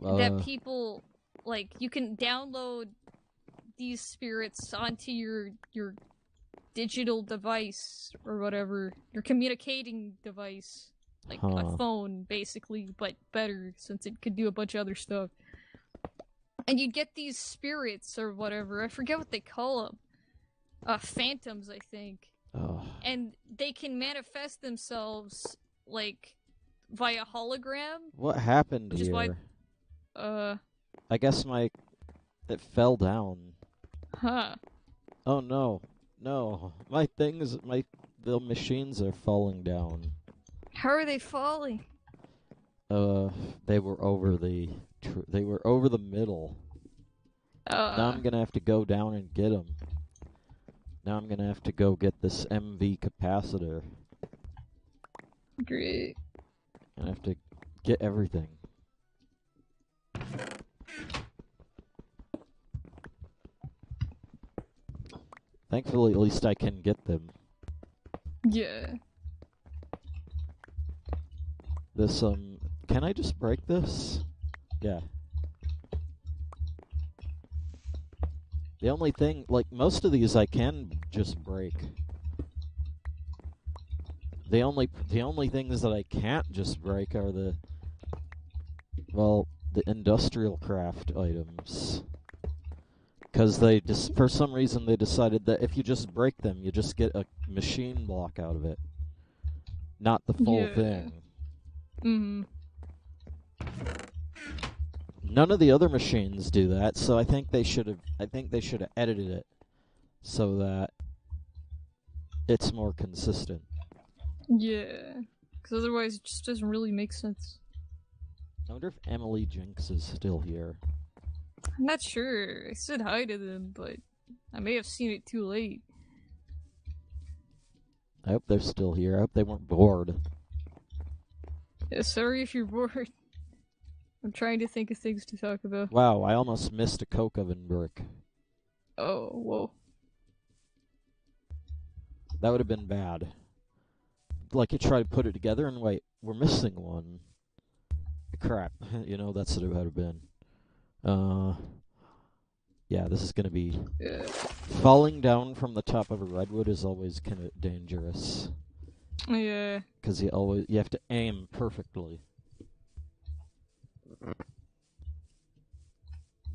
Speaker 2: that people, like, you can download these spirits onto your digital device or whatever, your communicating device, like a phone basically, but better since it could do a bunch of other stuff. And you'd get these spirits or whatever, I forget what they call them, phantoms, I think. And they can manifest themselves, like, via hologram.
Speaker 1: What happened
Speaker 2: which
Speaker 1: here?
Speaker 2: Is why,
Speaker 1: I guess it fell down.
Speaker 2: Huh.
Speaker 1: Oh no. No. The machines are falling down.
Speaker 2: How are they falling?
Speaker 1: They were over the middle. Now I'm gonna have to go down and get them. Now I'm gonna have to go get this MV capacitor.
Speaker 2: Great.
Speaker 1: I have to get everything. Thankfully, at least I can get them.
Speaker 2: Yeah.
Speaker 1: This, can I just break this? Yeah. The only thing, like, most of these I can just break. The only things that I can't just break are the industrial craft items. Because for some reason they decided that if you just break them, you just get a machine block out of it. Not the full thing. None of the other machines do that, so I think they should have edited it so that it's more consistent.
Speaker 2: Yeah, because otherwise it just doesn't really make sense.
Speaker 1: I wonder if Emily Jinx is still here.
Speaker 2: I'm not sure. I said hi to them, but I may have seen it too late.
Speaker 1: I hope they're still here. I hope they weren't bored.
Speaker 2: Yeah, sorry if you're bored. I'm trying to think of things to talk about.
Speaker 1: Wow, I almost missed a coke oven brick.
Speaker 2: Oh, whoa.
Speaker 1: That would have been bad. Like, you try to put it together and wait, we're missing one. Crap. You know, that's what it would have been. Yeah, this is gonna be... Falling down from the top of a redwood is always kind of dangerous.
Speaker 2: Yeah.
Speaker 1: Because you have to aim perfectly.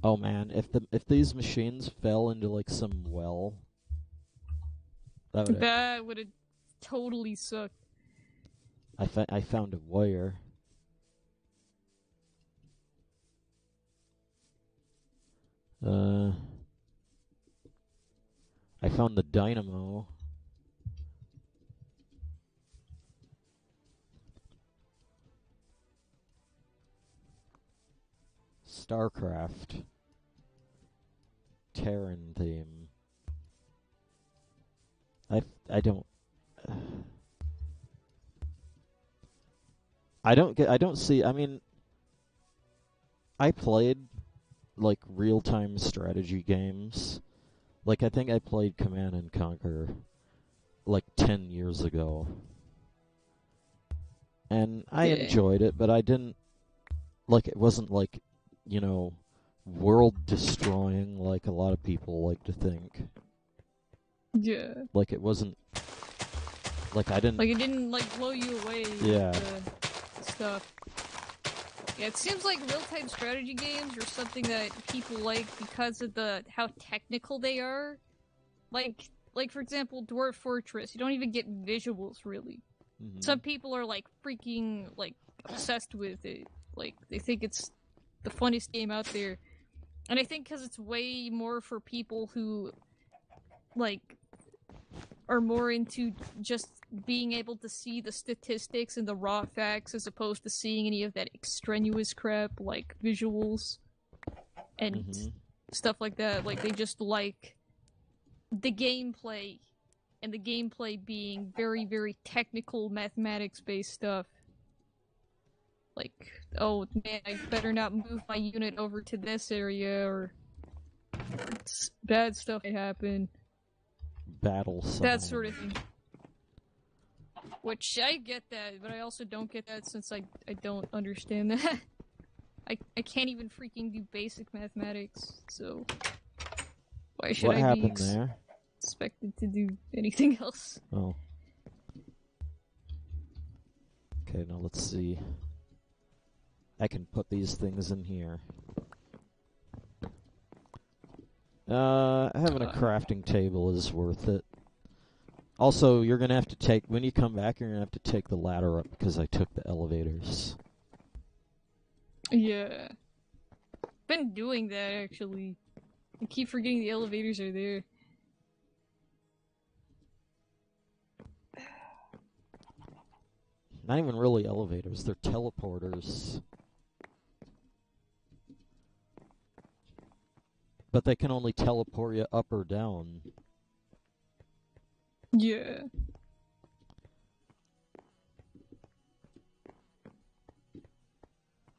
Speaker 1: Oh man, if these machines fell into like some well,
Speaker 2: that would have totally sucked.
Speaker 1: I found a wire. I found the dynamo. StarCraft. Terran theme. I don't see, I mean, I played like real-time strategy games. Like, I think I played Command and Conquer like 10 years ago. And I enjoyed it, but I didn't, like, it wasn't like, you know, world-destroying like a lot of people like to think.
Speaker 2: Yeah.
Speaker 1: Like, it wasn't, like, I didn't...
Speaker 2: Like, it didn't, like, blow you away with the stuff. Yeah, it seems like real-time strategy games are something that people like because of how technical they are. Like for example, Dwarf Fortress, you don't even get visuals, really. Mm-hmm. Some people are, like, freaking, like, obsessed with it. Like, they think it's the funnest game out there. And I think because it's way more for people who, like, are more into just being able to see the statistics and the raw facts as opposed to seeing any of that extraneous crap like visuals and stuff like that. Like, they just like the gameplay, and the gameplay being very, very technical, mathematics-based stuff. Like, oh man, I better not move my unit over to this area, or bad stuff may happen.
Speaker 1: Battle song.
Speaker 2: That sort of thing. Which, I get that, but I also don't get that since I don't understand that. I can't even freaking do basic mathematics, so why should I be expected to do anything else?
Speaker 1: Oh. Okay, now let's see. I can put these things in here. Having a crafting table is worth it. Also, you're gonna have to take, when you come back, you're gonna have to take the ladder up because I took the elevators.
Speaker 2: Yeah. Been doing that, actually. I keep forgetting the elevators are there.
Speaker 1: Not even really elevators, they're teleporters. But they can only teleport you up or down.
Speaker 2: Yeah.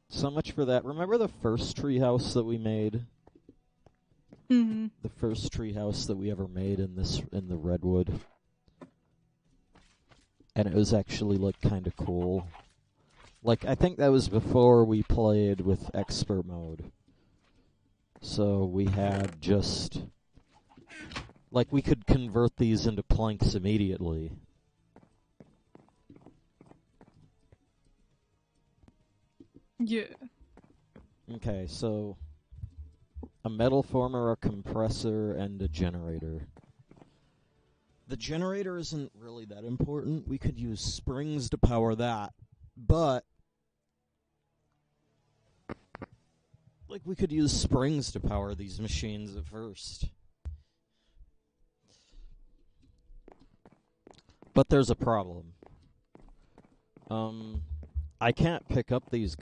Speaker 1: So much for that. Remember the first treehouse that we made?
Speaker 2: Mm-hmm.
Speaker 1: The first treehouse that we ever made in the redwood. And it was actually, like, kind of cool. Like, I think that was before we played with expert mode. So we had just... Like, we could convert these into planks immediately.
Speaker 2: Yeah.
Speaker 1: Okay, so... a metal former, a compressor, and a generator. The generator isn't really that important. We could use springs to power that. But... like, we could use springs to power these machines at first. But there's a problem. I can't pick up these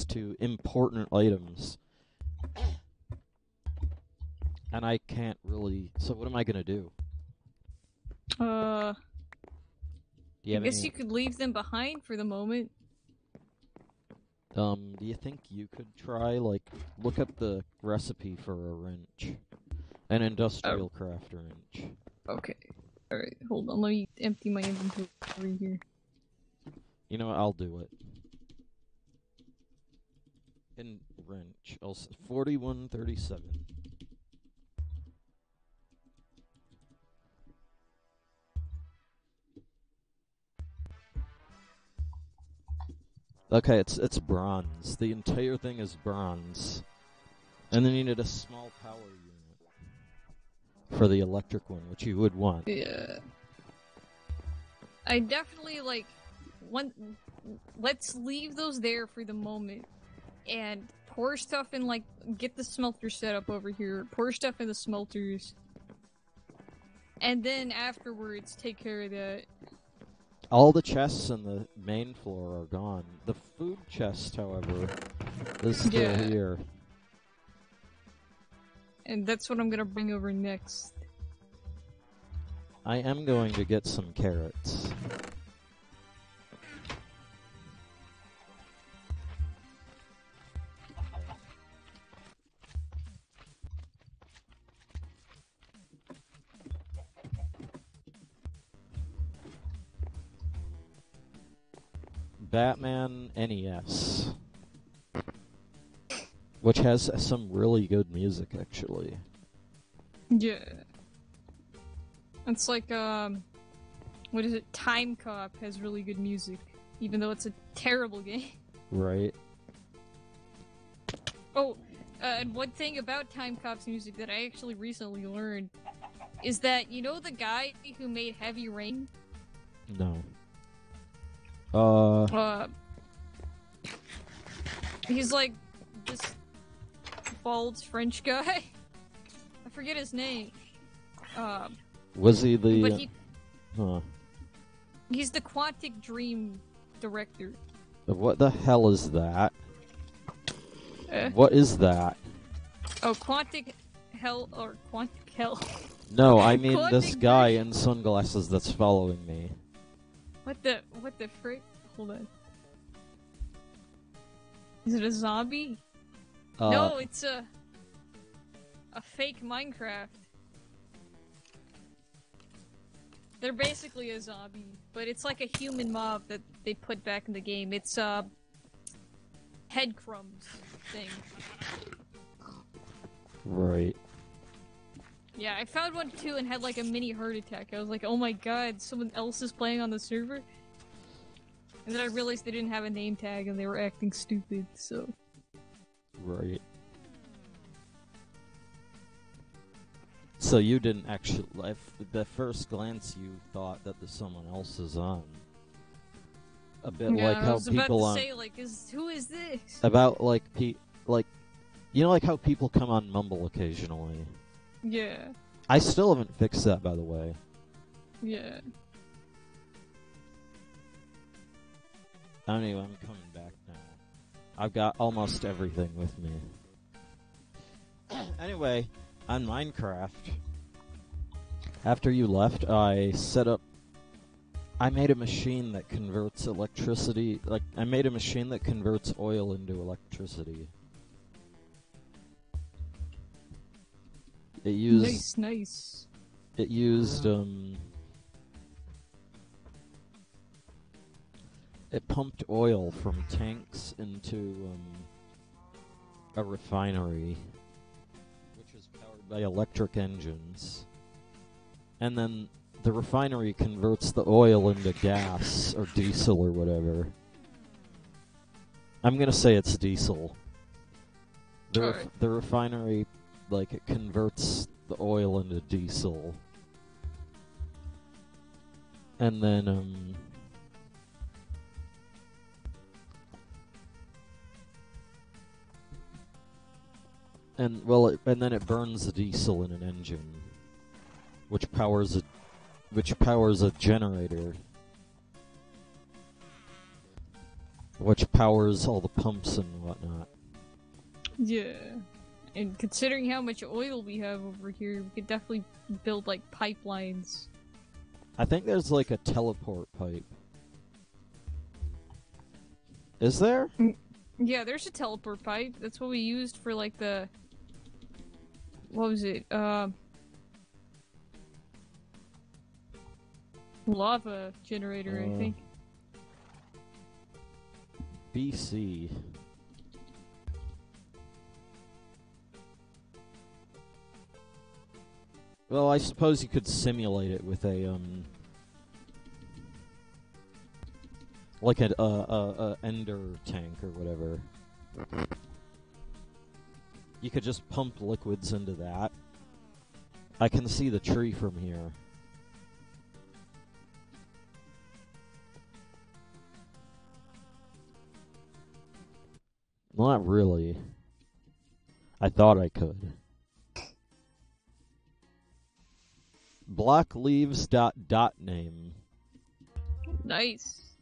Speaker 1: two important items. And I can't really... so what am I gonna do?
Speaker 2: I guess you could leave them behind for the moment.
Speaker 1: Do you think you could try, like, look up the recipe for a wrench? An industrial craft wrench.
Speaker 2: Okay. Alright, hold on, let me empty my inventory here.
Speaker 1: You know what, I'll do it. In wrench, 4137. Okay, it's bronze. The entire thing is bronze. And then you need a small power unit for the electric one, which you would want.
Speaker 2: Yeah. I definitely, like, let's leave those there for the moment. And pour stuff in, like, get the smelter set up over here. Pour stuff in the smelters. And then afterwards, take care of that.
Speaker 1: All the chests on the main floor are gone. The food chest, however, is still here.
Speaker 2: And that's what I'm gonna bring over next.
Speaker 1: I am going to get some carrots. Batman NES, which has some really good music, actually.
Speaker 2: Yeah. It's like, what is it? Time Cop has really good music, even though it's a terrible game.
Speaker 1: Right.
Speaker 2: Oh, and one thing about Time Cop's music that I actually recently learned is that, you know the guy who made Heavy Rain?
Speaker 1: No.
Speaker 2: He's like this bald French guy. I forget his name.
Speaker 1: Was he the?
Speaker 2: But he's the Quantic Dream director.
Speaker 1: What the hell is that? What is that?
Speaker 2: Oh, Quantic Hell or Quantic Hell?
Speaker 1: No, I mean this guy in sunglasses that's following me.
Speaker 2: What the frick? Hold on. Is it a zombie? No, it's a fake Minecraft. They're basically a zombie, but it's like a human mob that they put back in the game. It's head crumbs thing.
Speaker 1: Right.
Speaker 2: Yeah, I found one too and had like a mini heart attack. I was like, oh my god, someone else is playing on the server? And then I realized they didn't have a name tag and they were acting stupid, so...
Speaker 1: Right. So you didn't actually... the first glance you thought that there's someone else is on. A bit like how people on...
Speaker 2: say, like, who is this?
Speaker 1: About, like, you know like how people come on Mumble occasionally?
Speaker 2: Yeah.
Speaker 1: I still haven't fixed that, by the way.
Speaker 2: Yeah.
Speaker 1: Anyway, I'm coming back now. I've got almost everything with me. Anyway, on Minecraft, after you left, I made a machine that converts electricity, I made a machine that converts oil into electricity. It used...
Speaker 2: Nice.
Speaker 1: It used, it pumped oil from tanks into, a refinery, which is powered by electric engines. And then the refinery converts the oil into gas, or diesel, or whatever. I'm gonna say it's diesel. The refinery, it converts the oil into diesel. And then, and then it burns the diesel in an engine, which powers a generator, which powers all the pumps and whatnot.
Speaker 2: Yeah. And considering how much oil we have over here, we could definitely build, pipelines.
Speaker 1: I think there's like a teleport pipe. Is there?
Speaker 2: Yeah, there's a teleport pipe. That's what we used for like the... What was it? Lava generator, I think.
Speaker 1: BC. Well, I suppose you could simulate it with a like a ender tank or whatever. You could just pump liquids into that. I can see the tree from here. Well, not really. I thought I could. Blockleaves dot name.
Speaker 2: Nice.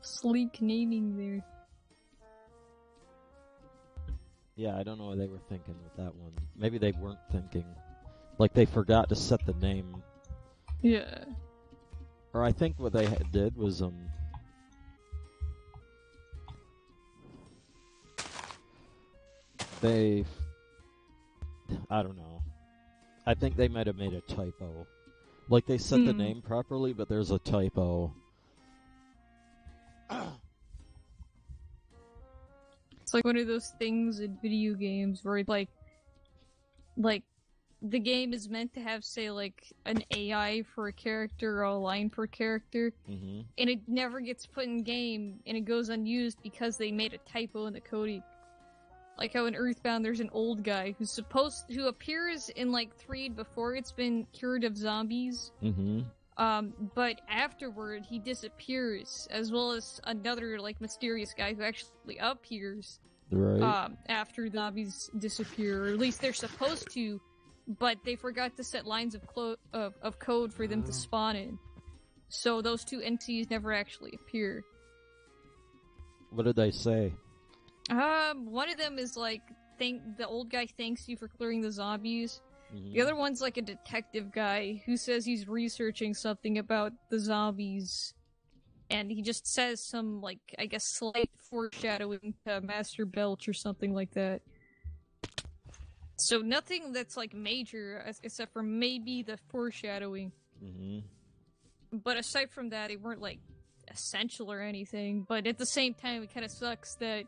Speaker 2: Sleek naming there.
Speaker 1: Yeah, I don't know what they were thinking with that one. Maybe they weren't thinking. Like, they forgot to set the name.
Speaker 2: Yeah.
Speaker 1: Or I think what they did was, I don't know. I think they might have made a typo. Like, they set the name properly, but there's a typo.
Speaker 2: It's like one of those things in video games where it's like the game is meant to have, say, like an AI for a character or a line for a character, and it never gets put in game, and it goes unused because they made a typo in the coding. Like how in Earthbound there's an old guy who appears in like 3 before it's been cured of zombies. But afterward he disappears, as well as another like mysterious guy who actually appears after the zombies disappear, or at least they're supposed to, but they forgot to set lines of code for them to spawn in. So those two entities never actually appear.
Speaker 1: What did they say?
Speaker 2: One of them is like, the old guy thanks you for clearing the zombies. The other one's like a detective guy who says he's researching something about the zombies, and he just says some, like, I guess slight foreshadowing to Master Belch or something like that. So nothing that's like major, except for maybe the foreshadowing. But aside from that, they weren't like essential or anything, but at the same time it kind of sucks that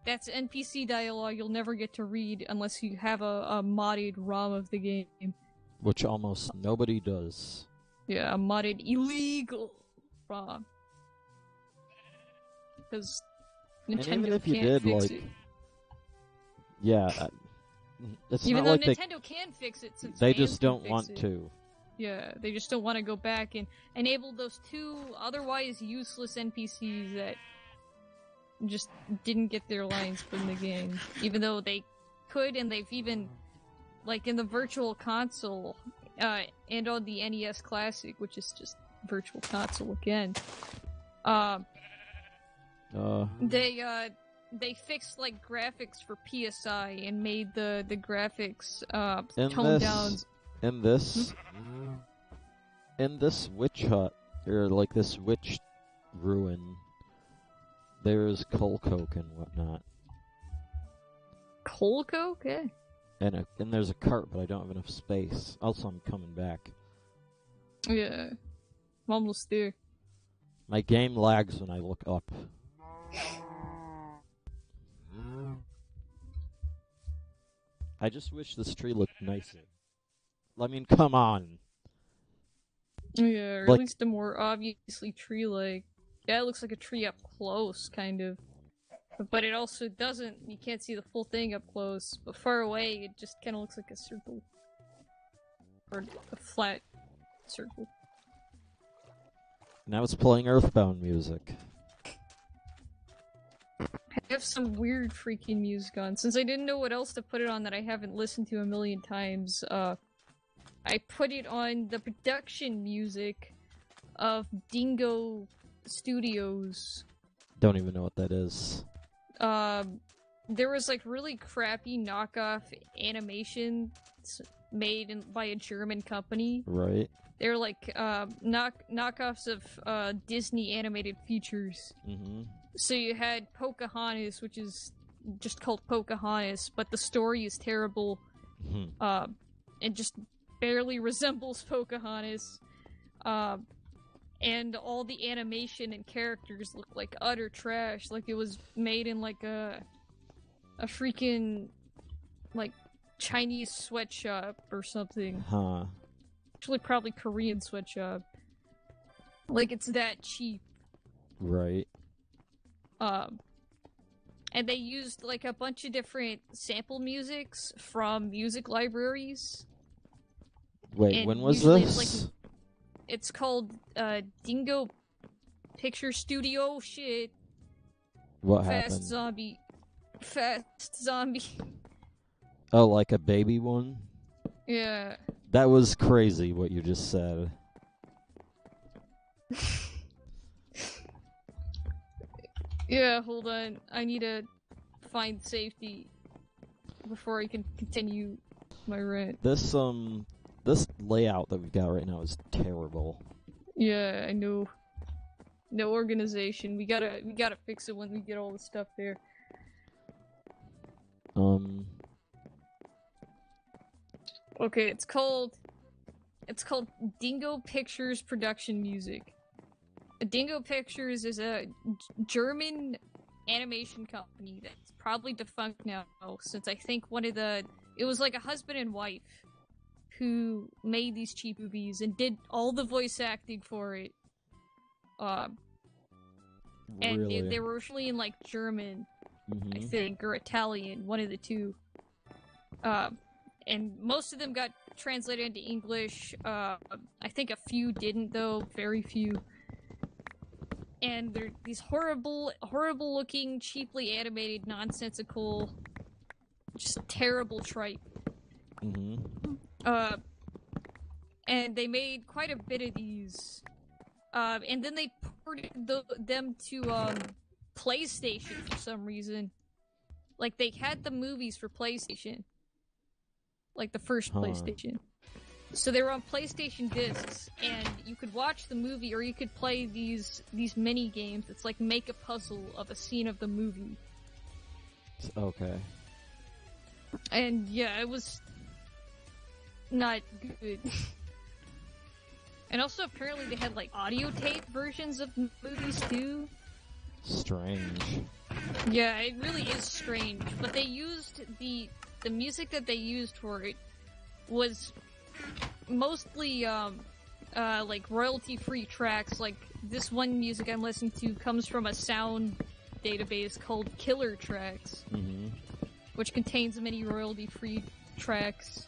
Speaker 2: that's NPC dialogue you'll never get to read unless you have a modded ROM of the game.
Speaker 1: Which almost nobody does.
Speaker 2: Yeah, a modded illegal ROM. Because Nintendo can't fix it.
Speaker 1: Yeah, it's
Speaker 2: even
Speaker 1: not
Speaker 2: though
Speaker 1: like
Speaker 2: Nintendo can fix it, since
Speaker 1: they
Speaker 2: fans
Speaker 1: just don't
Speaker 2: can
Speaker 1: want
Speaker 2: fix it.
Speaker 1: to.
Speaker 2: Yeah, they just don't want to go back and enable those two otherwise useless NPCs that just didn't get their lines put in the game, even though they could, and they've even, like in the Virtual Console, and on the NES Classic, which is just Virtual Console again, they fixed like graphics for PSI and made the graphics toned down.
Speaker 1: In this witch hut, or like this witch ruin, there's coal coke and whatnot.
Speaker 2: Coal coke? Yeah.
Speaker 1: And there's a cart, but I don't have enough space. Also, I'm coming back.
Speaker 2: Yeah. I'm almost there.
Speaker 1: My game lags when I look up. I just wish this tree looked nicer. I mean, come on.
Speaker 2: Yeah, or at least a more obviously tree-like. Yeah, it looks like a tree up close, kind of. But it also doesn't, you can't see the full thing up close. But far away, it just kind of looks like a circle. Or a flat circle.
Speaker 1: Now it's playing Earthbound music.
Speaker 2: I have some weird freaking music on. Since I didn't know what else to put it on that I haven't listened to a million times, I put it on the production music of Dingo Studios.
Speaker 1: Don't even know what that is.
Speaker 2: There was like really crappy knockoff animation by a German company.
Speaker 1: Right.
Speaker 2: They're like knockoffs of Disney animated features.
Speaker 1: Mm-hmm.
Speaker 2: So you had Pocahontas, which is just called Pocahontas, but the story is terrible, and just barely resembles Pocahontas. And all the animation and characters look like utter trash, like it was made in like a freaking like Chinese sweatshop or something.
Speaker 1: Huh.
Speaker 2: Actually, probably Korean sweatshop. Like, it's that cheap.
Speaker 1: Right.
Speaker 2: And they used, like, a bunch of different sample musics from music libraries.
Speaker 1: Wait,
Speaker 2: and
Speaker 1: when was this?
Speaker 2: It's called, Dingo Picture Studio shit.
Speaker 1: What
Speaker 2: Fast
Speaker 1: happened?
Speaker 2: Fast Zombie.
Speaker 1: Oh, like a baby one?
Speaker 2: Yeah.
Speaker 1: That was crazy what you just said.
Speaker 2: Yeah, hold on. I need to find safety before I can continue my rant.
Speaker 1: This layout that we've got right now is terrible.
Speaker 2: Yeah, I know. No organization. We gotta fix it when we get all the stuff there. Okay, it's called Dingo Pictures Production Music. Dingo Pictures is a German animation company that's probably defunct now, since I think it was like a husband and wife who made these cheap movies and did all the voice acting for it. And
Speaker 1: Really?
Speaker 2: they were originally in like German,
Speaker 1: Mm-hmm.
Speaker 2: I think, or Italian, one of the two. And most of them got translated into English. I think a few didn't, though. Very few. And they're these horrible looking, cheaply animated, nonsensical, just terrible tripe.
Speaker 1: Mm-hmm.
Speaker 2: And they made quite a bit of these. And then they ported them to PlayStation for some reason. Like, they had the movies for PlayStation. Like, the first PlayStation. So they were on PlayStation discs, and you could watch the movie, or you could play these mini games. It's like make a puzzle of a scene of the movie.
Speaker 1: Okay.
Speaker 2: And yeah, it was not good. And also, apparently, they had like audio tape versions of movies too.
Speaker 1: Strange.
Speaker 2: Yeah, it really is strange. But they used the music that they used for it was mostly like royalty-free tracks. Like this one music I'm listening to comes from a sound database called Killer Tracks, which contains many royalty-free tracks.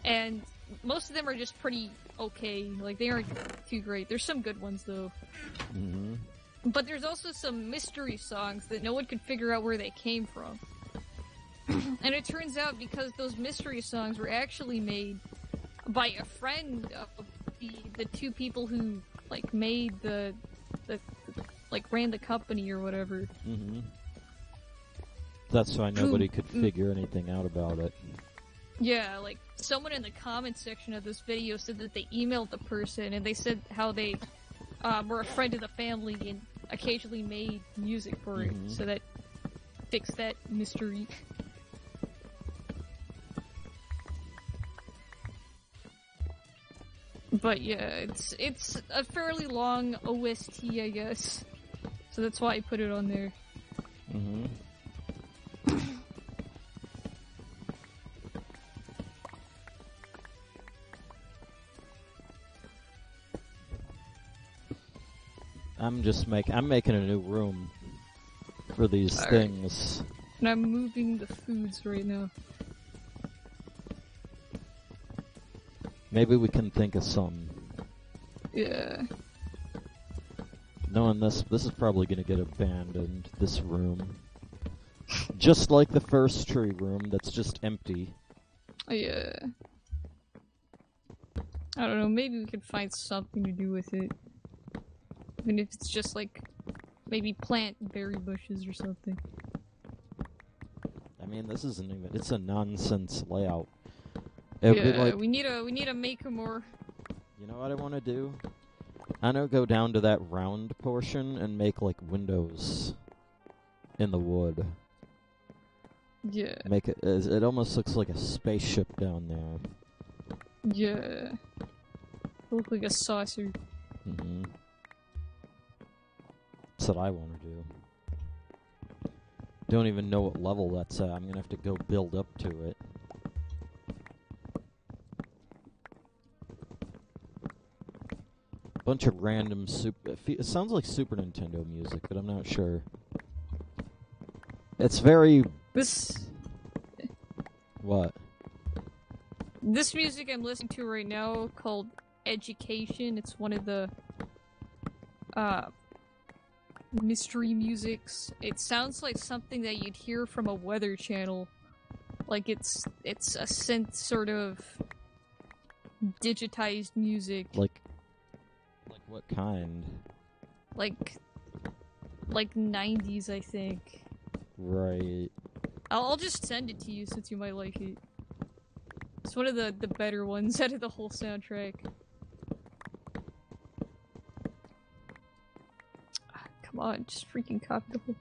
Speaker 2: And most of them are just pretty okay. Like, they aren't too great. There's some good ones though. But there's also some mystery songs that no one could figure out where they came from. And it turns out because those mystery songs were actually made by a friend of the two people who like made the like ran the company or whatever.
Speaker 1: That's why nobody could figure anything out about it.
Speaker 2: Yeah, like someone in the comments section of this video said that they emailed the person and they said how they were a friend of the family and occasionally made music for it, so that fixed that mystery. But yeah, it's a fairly long OST, I guess. So that's why I put it on there.
Speaker 1: I'm making a new room for these things.
Speaker 2: And I'm moving the foods right now.
Speaker 1: Maybe we can think of some.
Speaker 2: Yeah.
Speaker 1: Knowing this is probably gonna get abandoned, this room. Just like the first tree room that's just empty.
Speaker 2: Yeah. I don't know, maybe we could find something to do with it. Even if it's just like, maybe plant berry bushes or something.
Speaker 1: I mean, this isn't even. It's a nonsense layout.
Speaker 2: Yeah, we need to make a more.
Speaker 1: You know what I want to do? I want to go down to that round portion and make like windows in the wood.
Speaker 2: Yeah.
Speaker 1: Make it. It almost looks like a spaceship down there.
Speaker 2: Yeah. Look like a saucer.
Speaker 1: Mm-hmm. That's what I want to do. Don't even know what level that's at. I'm gonna have to go build up to it. Bunch of random it sounds like Super Nintendo music, but I'm not sure. It's very... What?
Speaker 2: This music I'm listening to right now called Education. It's one of the mystery musics. It sounds like something that you'd hear from a weather channel. Like it's a synth sort of digitized music.
Speaker 1: Like what kind?
Speaker 2: Like 90s, I think.
Speaker 1: Right.
Speaker 2: I'll just send it to you since you might like it. It's one of the better ones out of the whole soundtrack. Come on, just freaking copy the whole...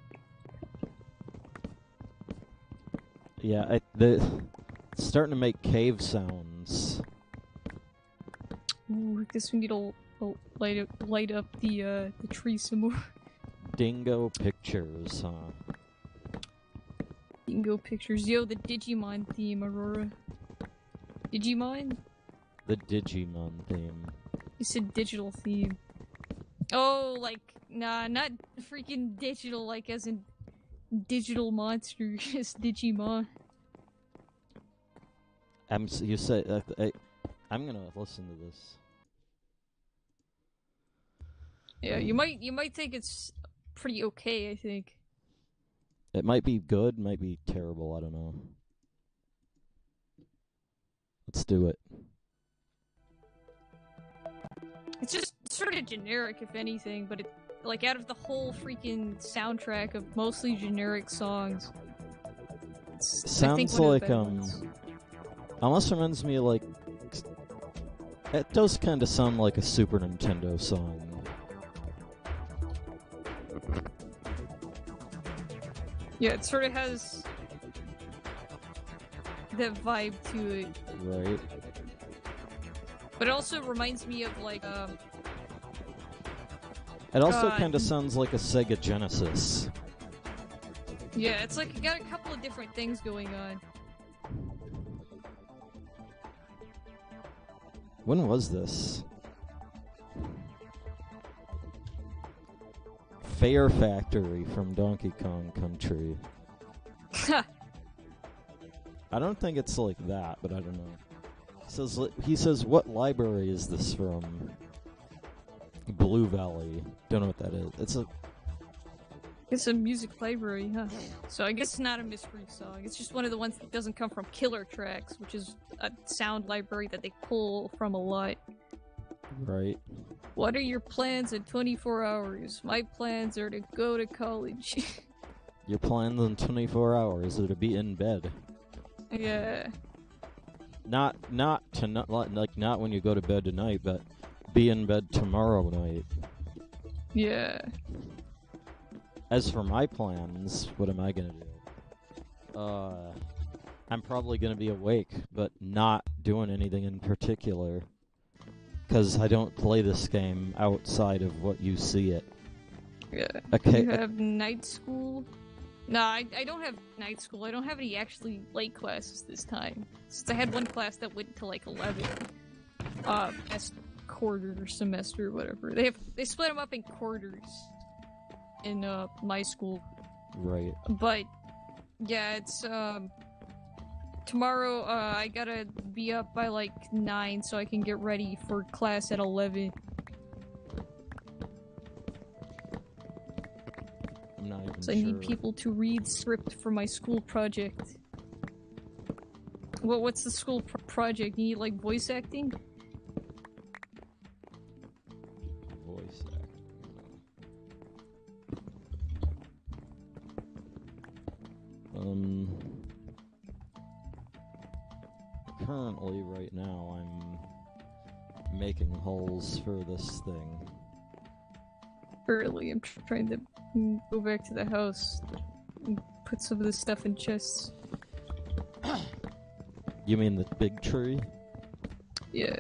Speaker 1: Yeah, it's starting to make cave sounds.
Speaker 2: Ooh, I guess we need to light up the tree some more.
Speaker 1: Dingo Pictures, huh?
Speaker 2: Dingo Pictures. Yo, the Digimon theme, Aurora. Digimon?
Speaker 1: The Digimon theme.
Speaker 2: You said digital theme. Oh, like, nah, not freaking digital, like as in digital monster, just Digimon.
Speaker 1: You say I'm gonna listen to this.
Speaker 2: Yeah, you might think it's pretty okay, I think.
Speaker 1: It might be good, might be terrible, I don't know. Let's do it.
Speaker 2: It's just sort of generic, if anything, but it, like, out of the whole freaking soundtrack of mostly generic songs,
Speaker 1: sounds like, almost reminds me of, like, it does kind of sound like a Super Nintendo song.
Speaker 2: Yeah, it sort of has that vibe to it.
Speaker 1: Right.
Speaker 2: But it also reminds me of, like,
Speaker 1: it also kind of sounds like a Sega Genesis.
Speaker 2: Yeah, it's like you got a couple of different things going on.
Speaker 1: When was this? Fair Factory from Donkey Kong Country. I don't think it's like that, but I don't know. He says, what library is this from? Blue Valley. Don't know what that is.
Speaker 2: It's a music library, huh? So I guess it's not a mystery song. It's just one of the ones that doesn't come from Killer Tracks, which is a sound library that they pull from a lot.
Speaker 1: Right.
Speaker 2: What are your plans in 24 hours? My plans are to go to college.
Speaker 1: Your plans in 24 hours are to be in bed.
Speaker 2: Yeah.
Speaker 1: Not when you go to bed tonight, but be in bed tomorrow night.
Speaker 2: Yeah.
Speaker 1: As for my plans, what am I gonna do? I'm probably gonna be awake, but not doing anything in particular. Because I don't play this game outside of what you see it.
Speaker 2: Yeah.
Speaker 1: Okay.
Speaker 2: You have night school? No, I don't have night school. I don't have any actually late classes this time. Since I had one class that went to like 11. Last quarter or semester or whatever. They split them up in quarters in my school.
Speaker 1: Right.
Speaker 2: But yeah, it's tomorrow I gotta be up by like 9 so I can get ready for class at 11.
Speaker 1: I'm not even
Speaker 2: So
Speaker 1: sure.
Speaker 2: I need people to read script for my school project. What's the school project? You need like voice acting?
Speaker 1: Voice acting. currently, right now, I'm making holes for this thing.
Speaker 2: Currently, I'm trying to go back to the house and put some of this stuff in chests.
Speaker 1: You mean the big tree?
Speaker 2: Yeah.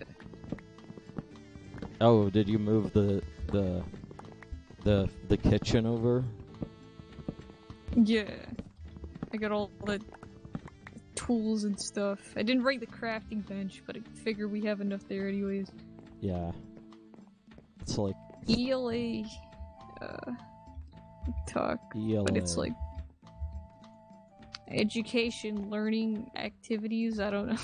Speaker 1: Oh, did you move the kitchen over?
Speaker 2: Yeah. I got all the tools and stuff. I didn't bring the crafting bench, but I figure we have enough there anyways.
Speaker 1: Yeah. It's like...
Speaker 2: ELA... talk.
Speaker 1: ELA.
Speaker 2: But it's like... education, learning, activities, I don't know.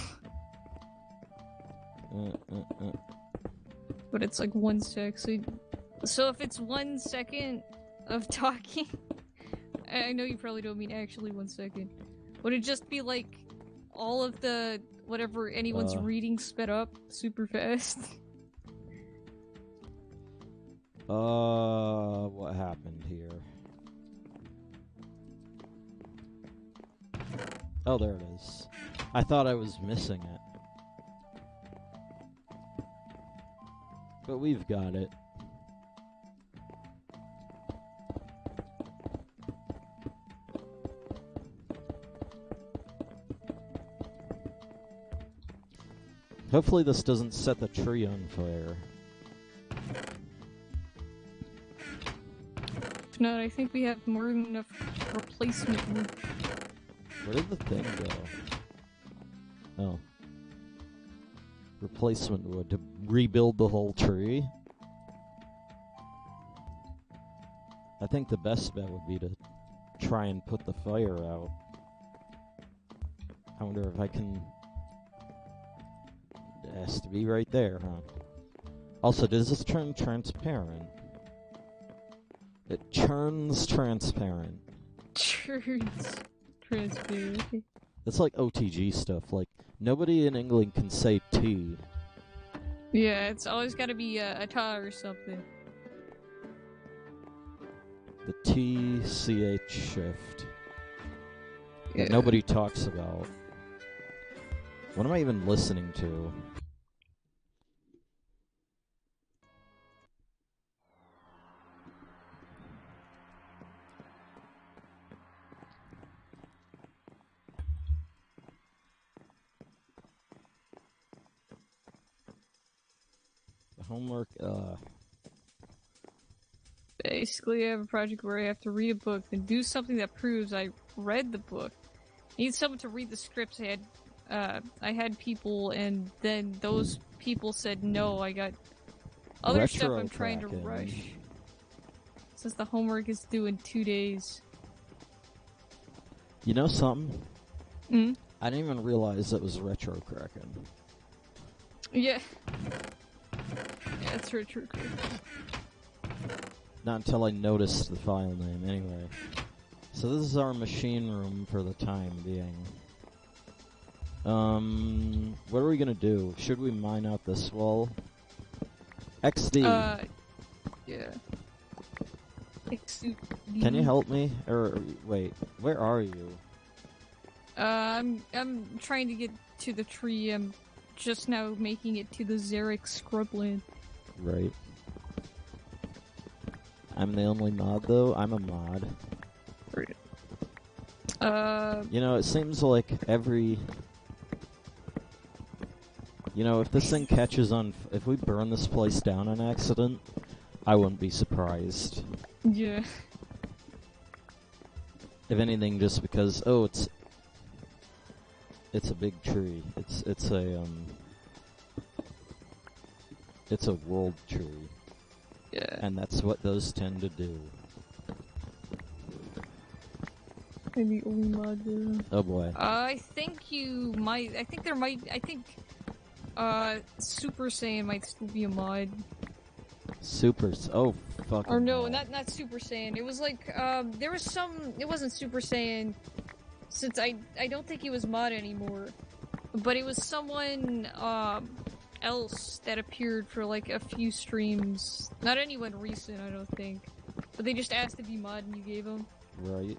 Speaker 2: But it's like 1 sec, so if it's 1 second of talking... I know you probably don't mean actually 1 second. Would it just be like all of the whatever anyone's reading sped up super fast?
Speaker 1: What happened here? Oh, there it is. I thought I was missing it. But we've got it. Hopefully this doesn't set the tree on fire.
Speaker 2: If not, I think we have more than enough replacement wood.
Speaker 1: Where did the thing go? Oh. Replacement wood to rebuild the whole tree? I think the best bet would be to try and put the fire out. I wonder if I can... It has to be right there, huh? Also, does this turn transparent? It turns transparent.
Speaker 2: Turns transparent.
Speaker 1: It's like OTG stuff. Like, nobody in England can say T.
Speaker 2: Yeah, it's always gotta be a ta or something.
Speaker 1: The TCH shift.
Speaker 2: Yeah.
Speaker 1: That nobody talks about. What am I even listening to? The homework,
Speaker 2: Basically, I have a project where I have to read a book, then do something that proves I read the book. I need someone to read the scripts. I had people, and then those people said no. I got other stuff I'm trying to rush. Since the homework is due in 2 days.
Speaker 1: You know something?
Speaker 2: Hmm?
Speaker 1: I didn't even realize it was Retro Kraken.
Speaker 2: Yeah. Yeah, it's Retro Kraken.
Speaker 1: Not until I noticed the file name, anyway. So this is our machine room for the time being. What are we gonna do? Should we mine out this wall? XD!
Speaker 2: Yeah. Xatu.
Speaker 1: Can you help me? Or, wait, where are you?
Speaker 2: I'm trying to get to the tree. I'm just now making it to the Xeric scrubland.
Speaker 1: Right. I'm the only mod, though. I'm a mod. You know, it seems like every... You know, if this thing catches on... If we burn this place down on accident, I wouldn't be surprised.
Speaker 2: Yeah.
Speaker 1: If anything, just because... Oh, it's a big tree. It's a world tree.
Speaker 2: Yeah.
Speaker 1: And that's what those tend to do.
Speaker 2: I'm the only mod there.
Speaker 1: Oh boy.
Speaker 2: I think you might... I think Super Saiyan might still be a mod.
Speaker 1: Oh, fucking
Speaker 2: Or no,
Speaker 1: hell.
Speaker 2: not Super Saiyan. It was like, there was some... It wasn't Super Saiyan, since I don't think he was mod anymore. But it was someone, else that appeared for like a few streams. Not anyone recent, I don't think. But they just asked to be mod and you gave them.
Speaker 1: Right.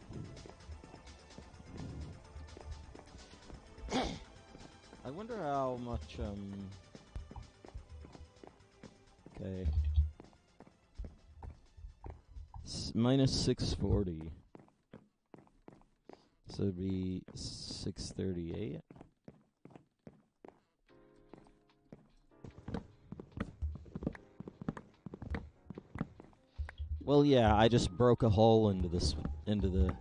Speaker 1: I wonder how much, okay. Minus 640. So it'd be 638. Well, yeah, I just broke a hole into the...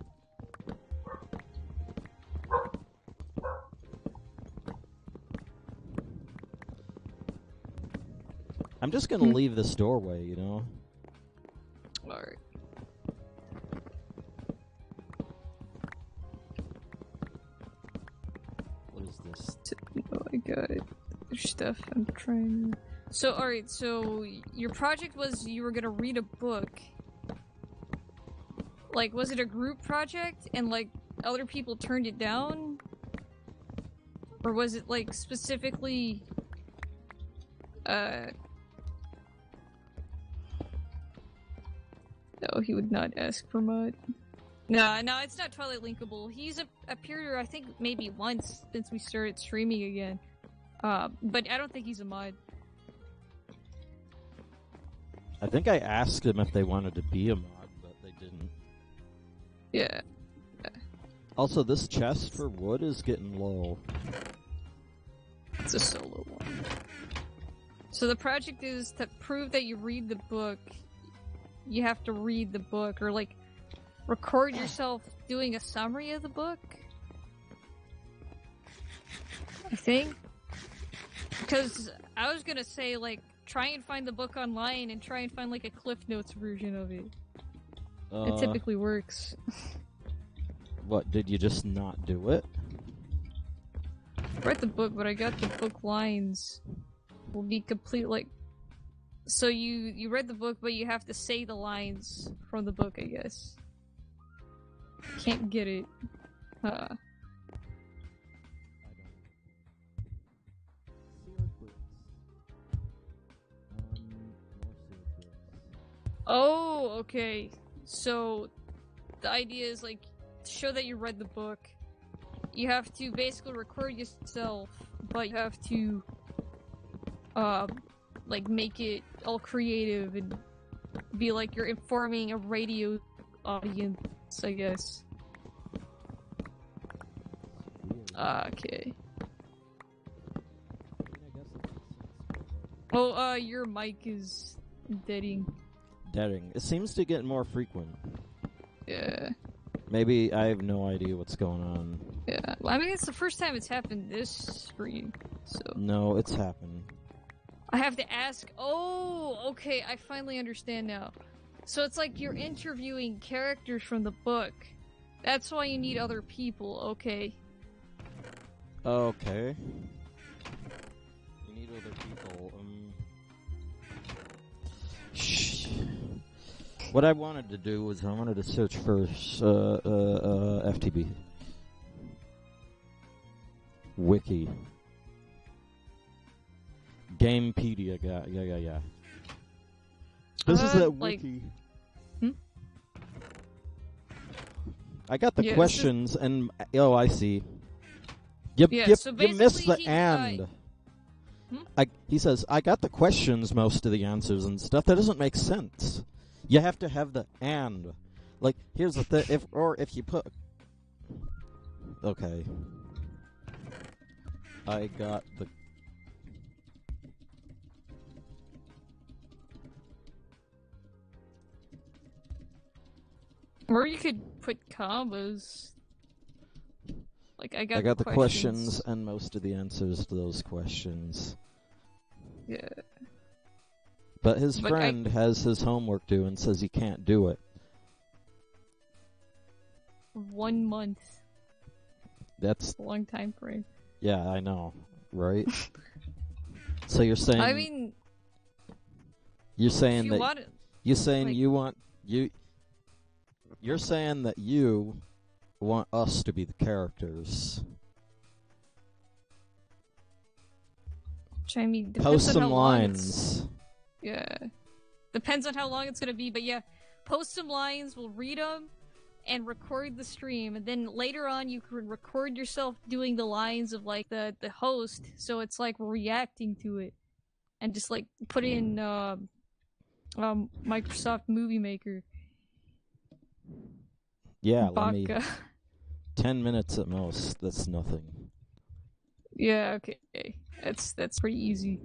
Speaker 1: I'm just gonna leave this doorway, you know?
Speaker 2: Alright.
Speaker 1: What is this?
Speaker 2: Oh, I got it. There's stuff I'm trying to... So, alright, so your project was you were gonna read a book. Like, was it a group project and, like, other people turned it down? Or was it, like, specifically... No, he would not ask for mod. No, it's not Twilight linkable. He's appeared here, I think, maybe once since we started streaming again. But I don't think he's a mod.
Speaker 1: I think I asked them if they wanted to be a mod, but they didn't.
Speaker 2: Yeah.
Speaker 1: Also, this chest for wood is getting low.
Speaker 2: It's a solo one. So the project is to prove that you read the book. You have to read the book, or like record yourself doing a summary of the book. I think. Because I was gonna say, like, try and find the book online and try and find like a Cliff Notes version of it. It typically works.
Speaker 1: What, did you just not do it?
Speaker 2: I read the book, but I got the book lines will be complete, like... So you read the book, but you have to say the lines from the book, I guess. Can't get it. Oh, okay. So, the idea is, like, to show that you read the book, you have to basically record yourself, but you have to, like, make it all creative and be like you're informing a radio audience, I guess. Okay. Oh, your mic is deading.
Speaker 1: Deading. It seems to get more frequent.
Speaker 2: Yeah.
Speaker 1: Maybe I have no idea what's going on.
Speaker 2: Yeah. Well, I mean, it's the first time it's happened this stream, so...
Speaker 1: No, it's happened.
Speaker 2: I have to ask... Oh, okay, I finally understand now. So it's like you're interviewing characters from the book. That's why you need other people, okay.
Speaker 1: Okay. You need other people, What I wanted to do was I wanted to search for FTB. Wiki. Gamepedia, yeah. This is a wiki.
Speaker 2: Like,
Speaker 1: I got the questions and... Oh, I see. You missed the and. He says, I got the questions, most of the answers and stuff. That doesn't make sense. You have to have the and. Like, here's the thing. If you put... Okay. I got the...
Speaker 2: Or you could put combos. Like, I got
Speaker 1: the questions and most of the answers to those questions.
Speaker 2: Yeah.
Speaker 1: But his friend has his homework due and says he can't do it.
Speaker 2: 1 month.
Speaker 1: That's
Speaker 2: a long time frame.
Speaker 1: Yeah, I know, right? So you're saying...
Speaker 2: I mean...
Speaker 1: You're saying
Speaker 2: you
Speaker 1: that...
Speaker 2: Want
Speaker 1: you're saying
Speaker 2: like,
Speaker 1: you want... You're saying that you want us to be the characters.
Speaker 2: Which, I mean,
Speaker 1: post some lines.
Speaker 2: Yeah. Depends on how long it's gonna be, but yeah. Post some lines, we'll read them, and record the stream, and then later on you can record yourself doing the lines of like the host, so it's like reacting to it, and just like put in Microsoft Movie Maker.
Speaker 1: Yeah, let me. 10 minutes at most. That's nothing.
Speaker 2: Yeah, okay. That's pretty easy.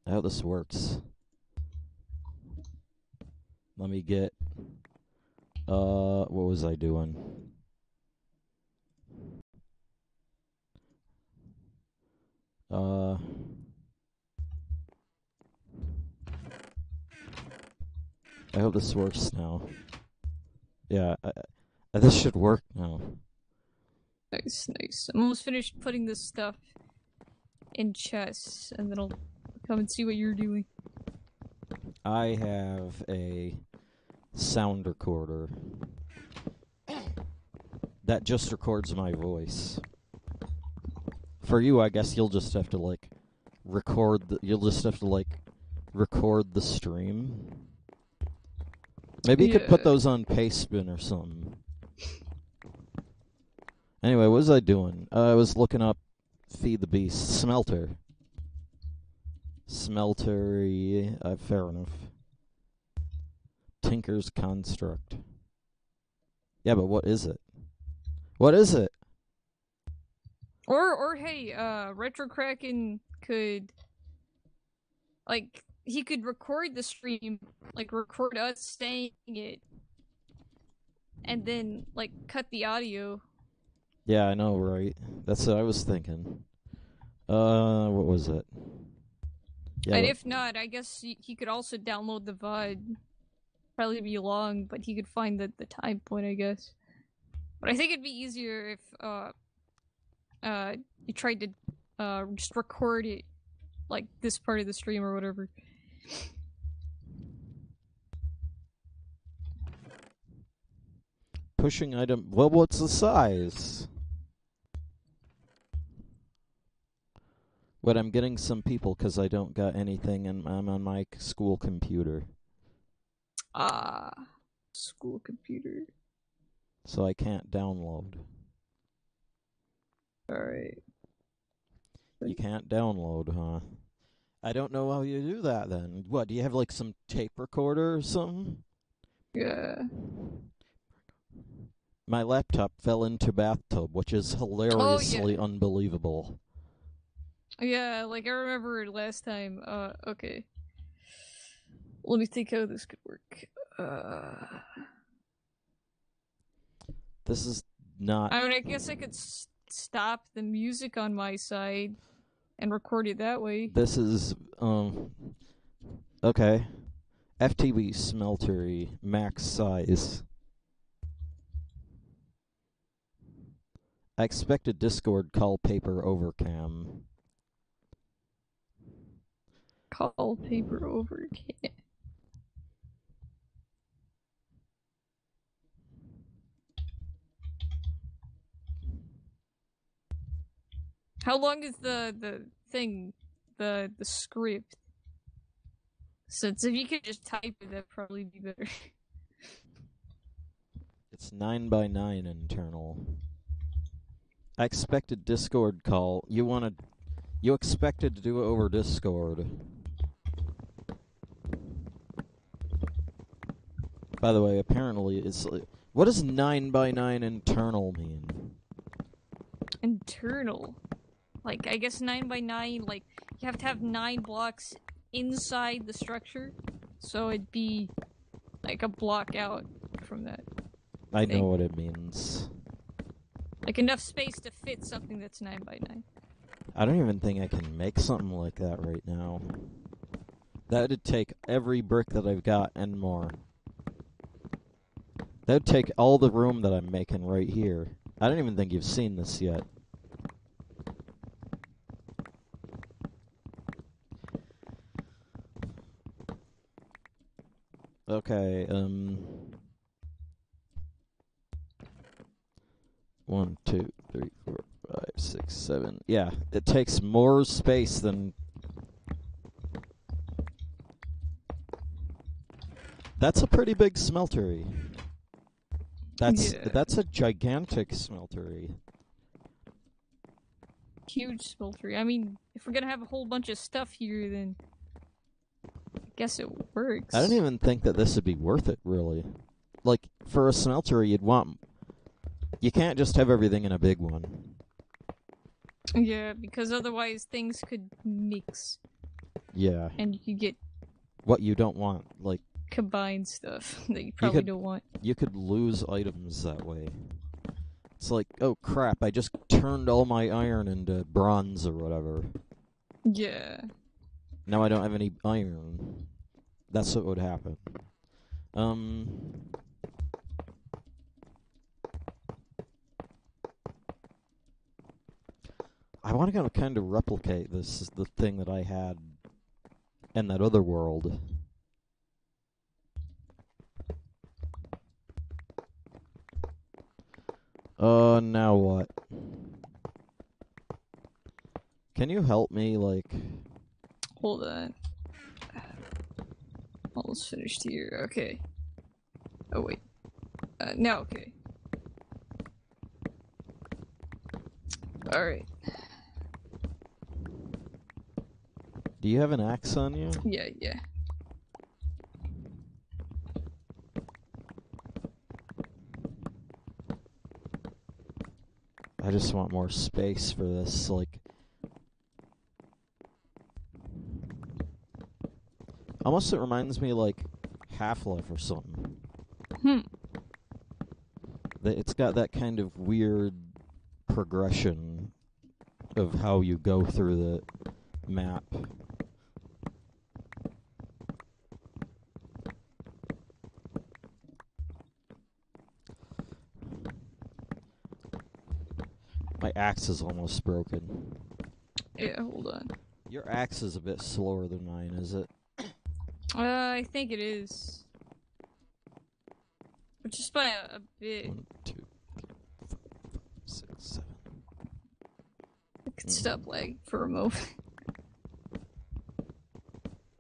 Speaker 1: How this works. Let me get. What was I doing? I hope this works now. Yeah, this should work now.
Speaker 2: Nice. I'm almost finished putting this stuff in chess, and then I'll come and see what you're doing.
Speaker 1: I have a sound recorder that just records my voice. For you, I guess you'll just have to like record the stream. Maybe you could put those on Pastebin or something. Anyway, what was I doing? I was looking up Feed the Beast. Smelter. Yeah, fair enough. Tinker's Construct. Yeah, but what is it? What is it?
Speaker 2: Or hey, Retro Kraken could, like, he could record the stream, like record us saying it, and then like cut the audio.
Speaker 1: Yeah, I know, right? That's what I was thinking. What was it? Yeah,
Speaker 2: and if not, I guess he could also download the VOD. Probably be long, but he could find the time point, I guess. But I think it'd be easier if you tried to just record it, like this part of the stream or whatever.
Speaker 1: Pushing item. Well, what's the size? But I'm getting some people because I don't got anything, and I'm on my school computer.
Speaker 2: School computer.
Speaker 1: So I can't download.
Speaker 2: Alright.
Speaker 1: You can't download, huh? I don't know how you do that then. What, do you have like some tape recorder or something?
Speaker 2: Yeah.
Speaker 1: My laptop fell into bathtub, which is hilariously unbelievable.
Speaker 2: Yeah, like I remember last time. Okay. Let me think how this could work.
Speaker 1: This is not...
Speaker 2: I mean, I guess I could stop the music on my side and record it that way.
Speaker 1: This is, okay. FTB smeltery, max size. I expected Discord call paper over cam.
Speaker 2: Call paper over cam. How long is the thing, the script? Since if you could just type it, that'd probably be better.
Speaker 1: It's 9x9 internal. I expected Discord call. You expected to do it over Discord. By the way, apparently it's like, what does 9x9 internal mean?
Speaker 2: Internal? Like, I guess 9x9, like, you have to have 9 blocks inside the structure, so it'd be like a block out from that.
Speaker 1: I know what it means.
Speaker 2: Like enough space to fit something that's 9x9.
Speaker 1: I don't even think I can make something like that right now. That'd take every brick that I've got and more. That'd take all the room that I'm making right here. I don't even think you've seen this yet. Okay, 1, 2, 3, 4, 5, 6, 7. Yeah, it takes more space than... That's a pretty big smeltery.
Speaker 2: Yeah.
Speaker 1: That's a gigantic smeltery.
Speaker 2: Huge smeltery. I mean, if we're gonna have a whole bunch of stuff here, then I guess it works.
Speaker 1: I don't even think that this would be worth it, really. Like, for a smeltery, you can't just have everything in a big one.
Speaker 2: Yeah, because otherwise things could mix.
Speaker 1: Yeah.
Speaker 2: And you could get
Speaker 1: what you don't want, like
Speaker 2: combined stuff that you probably don't want.
Speaker 1: You could lose items that way. It's like, oh crap, I just turned all my iron into bronze or whatever.
Speaker 2: Yeah.
Speaker 1: Now I don't have any iron. That's what would happen. I want to kind of replicate the thing that I had in that other world. Now what? Can you help me, like...
Speaker 2: Hold on. Almost finished here. Okay. Oh, wait. Now, okay. Alright.
Speaker 1: Do you have an axe on you?
Speaker 2: Yeah.
Speaker 1: I just want more space for this, like... Almost it reminds me, like, Half-Life or something. It's got that kind of weird progression of how you go through the map. My axe is almost broken.
Speaker 2: Yeah, hold on.
Speaker 1: Your axe is a bit slower than mine, is it?
Speaker 2: I think it is. But just by a bit.
Speaker 1: 1, 2, 3, 4, 5, 6, 7.
Speaker 2: I could stop lagging for a moment.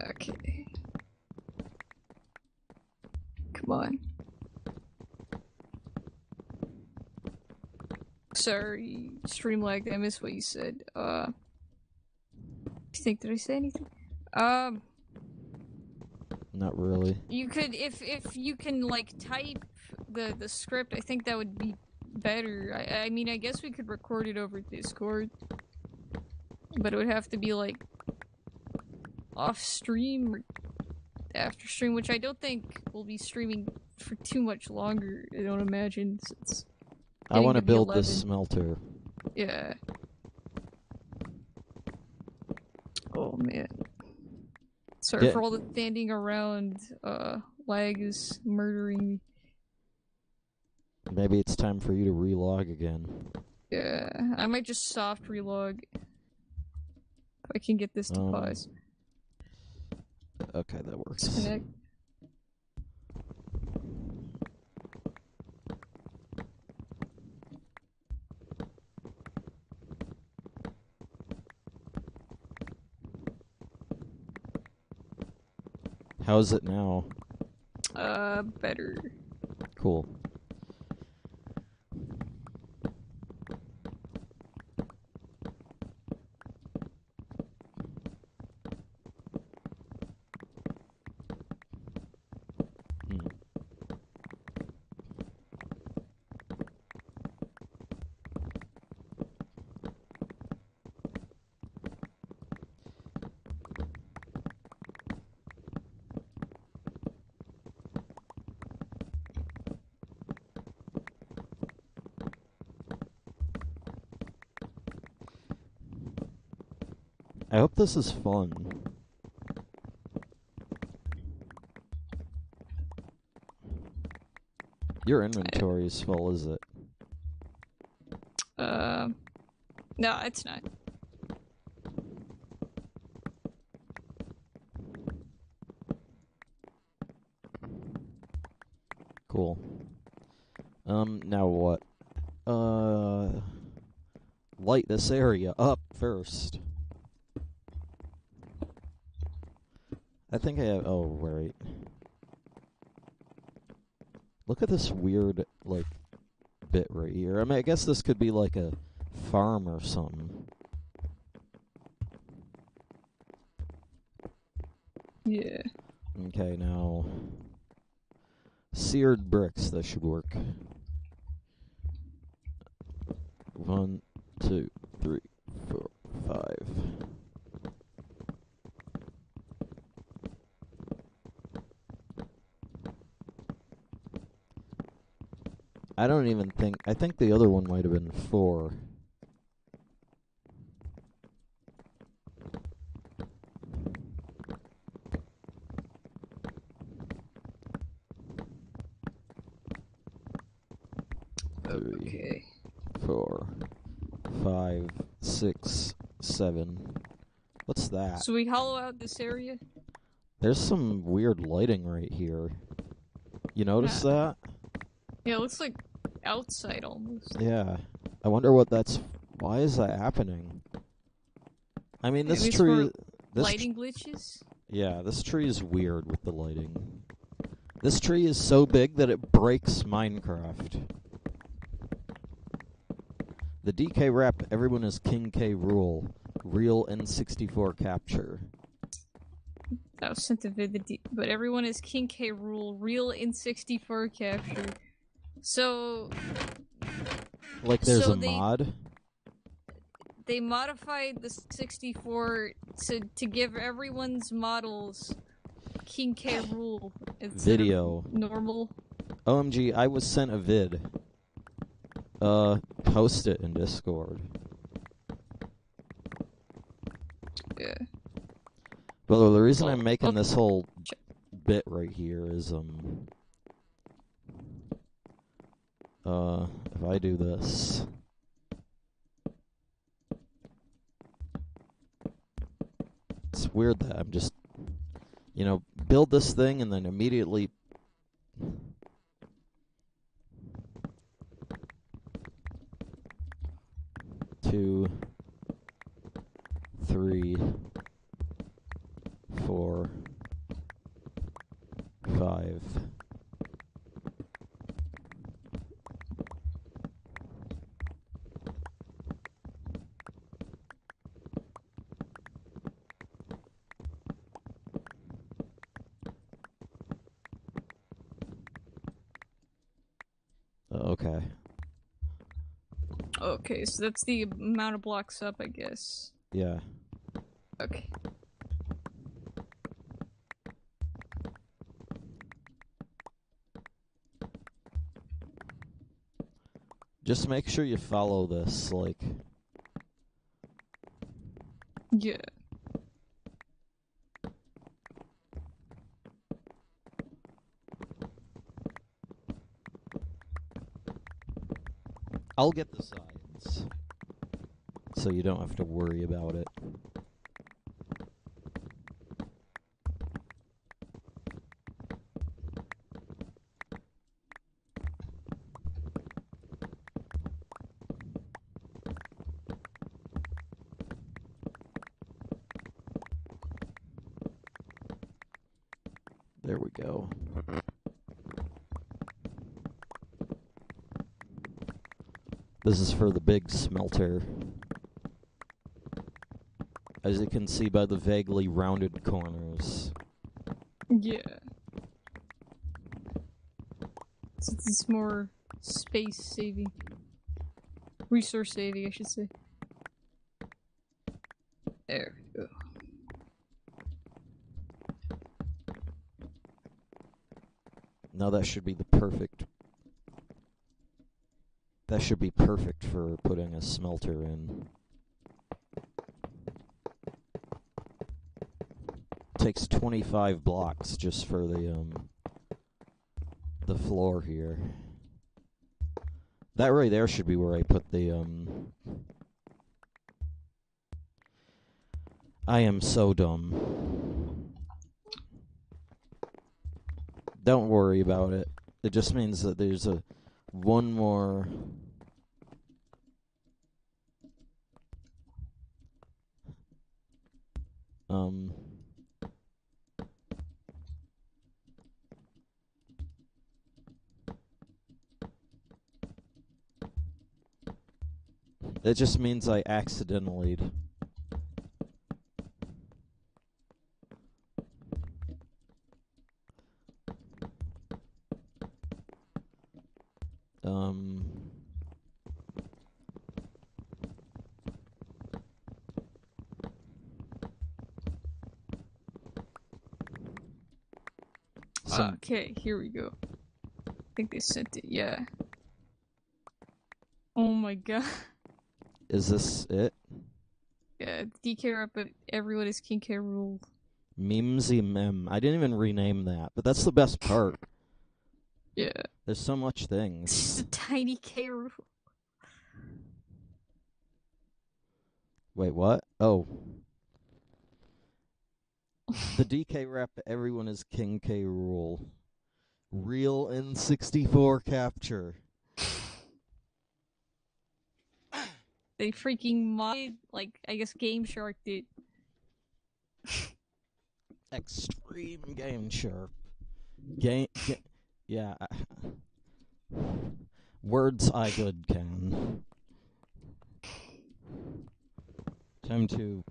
Speaker 2: Okay. Come on. Sorry, stream lagged. I missed what you said. Do you think, did I say anything?
Speaker 1: Not really.
Speaker 2: You could, if you can, like, type the script, I think that would be better. I mean, I guess we could record it over Discord. But it would have to be, like, off stream or after stream, which I don't think we'll be streaming for too much longer. I don't imagine, since
Speaker 1: I want to build this smelter.
Speaker 2: Yeah. Oh man. Sorry for all the standing around. Lag is murdering me.
Speaker 1: Maybe it's time for you to relog again.
Speaker 2: Yeah, I might just soft relog. If I can get this to pause.
Speaker 1: Okay, that works.
Speaker 2: Disconnect.
Speaker 1: How's it now?
Speaker 2: Better.
Speaker 1: Cool. I hope this is fun. Your inventory is full, is it?
Speaker 2: No, it's not.
Speaker 1: Cool. Now what? Light this area up first. I think I have... Oh, right. Look at this weird, like, bit right here. I mean, I guess this could be like a farm or something.
Speaker 2: Yeah.
Speaker 1: Okay, now... seared bricks, that should work. 1, 2, 3, 4, 5. I don't even think... I think the other one might have been 4.
Speaker 2: Okay.
Speaker 1: 4, 5, 6, 7. What's that?
Speaker 2: So we hollow out this area?
Speaker 1: There's some weird lighting right here. You notice that?
Speaker 2: Yeah, it looks like outside almost.
Speaker 1: Yeah. I wonder what that's... why is that happening? I mean, this
Speaker 2: Maybe
Speaker 1: tree...
Speaker 2: lighting glitches?
Speaker 1: Yeah, this tree is weird with the lighting. This tree is so big that it breaks Minecraft. The DK rep, everyone is King K rule. Real N64 capture.
Speaker 2: That was sent to vid, but everyone is King K rule. Real N64 capture. So...
Speaker 1: like there's a mod?
Speaker 2: They modified the 64 to give everyone's models King K rule instead
Speaker 1: video.
Speaker 2: of normal.
Speaker 1: OMG, I was sent a vid. Post it in Discord.
Speaker 2: Yeah.
Speaker 1: Well, the reason I'm making this whole bit right here is, if I do this... it's weird that I'm just, you know, build this thing and then immediately... 2, 3, 4, 5. Okay.
Speaker 2: Okay, so that's the amount of blocks up, I guess.
Speaker 1: Yeah.
Speaker 2: Okay.
Speaker 1: Just make sure you follow this, like...
Speaker 2: yeah.
Speaker 1: I'll get the sides, so you don't have to worry about it. There we go. This is for the big smelter. As you can see by the vaguely rounded corners.
Speaker 2: Yeah. So it's more space saving. Resource saving, I should say. There we go.
Speaker 1: Now that should be the perfect... that should be perfect for putting a smelter in. Takes 25 blocks just for the floor here. That right there should be where I put the I am so dumb. Don't worry about it. It just means that there's one more... It just means I accidentally.
Speaker 2: Okay, here we go. I think they sent it, yeah. Oh my god.
Speaker 1: Is this it?
Speaker 2: Yeah, DK rap, but everyone is King K. Rool.
Speaker 1: Memesy mem. I didn't even rename that, but that's the best part.
Speaker 2: Yeah.
Speaker 1: There's so much things.
Speaker 2: It's just a tiny K. Rool.
Speaker 1: Wait, what? Oh. The DK rap, everyone is King K. Rool. Real N64 capture.
Speaker 2: They freaking like, I guess Game Shark did.
Speaker 1: Extreme Game Shark. Yeah. Words I good can. Time to...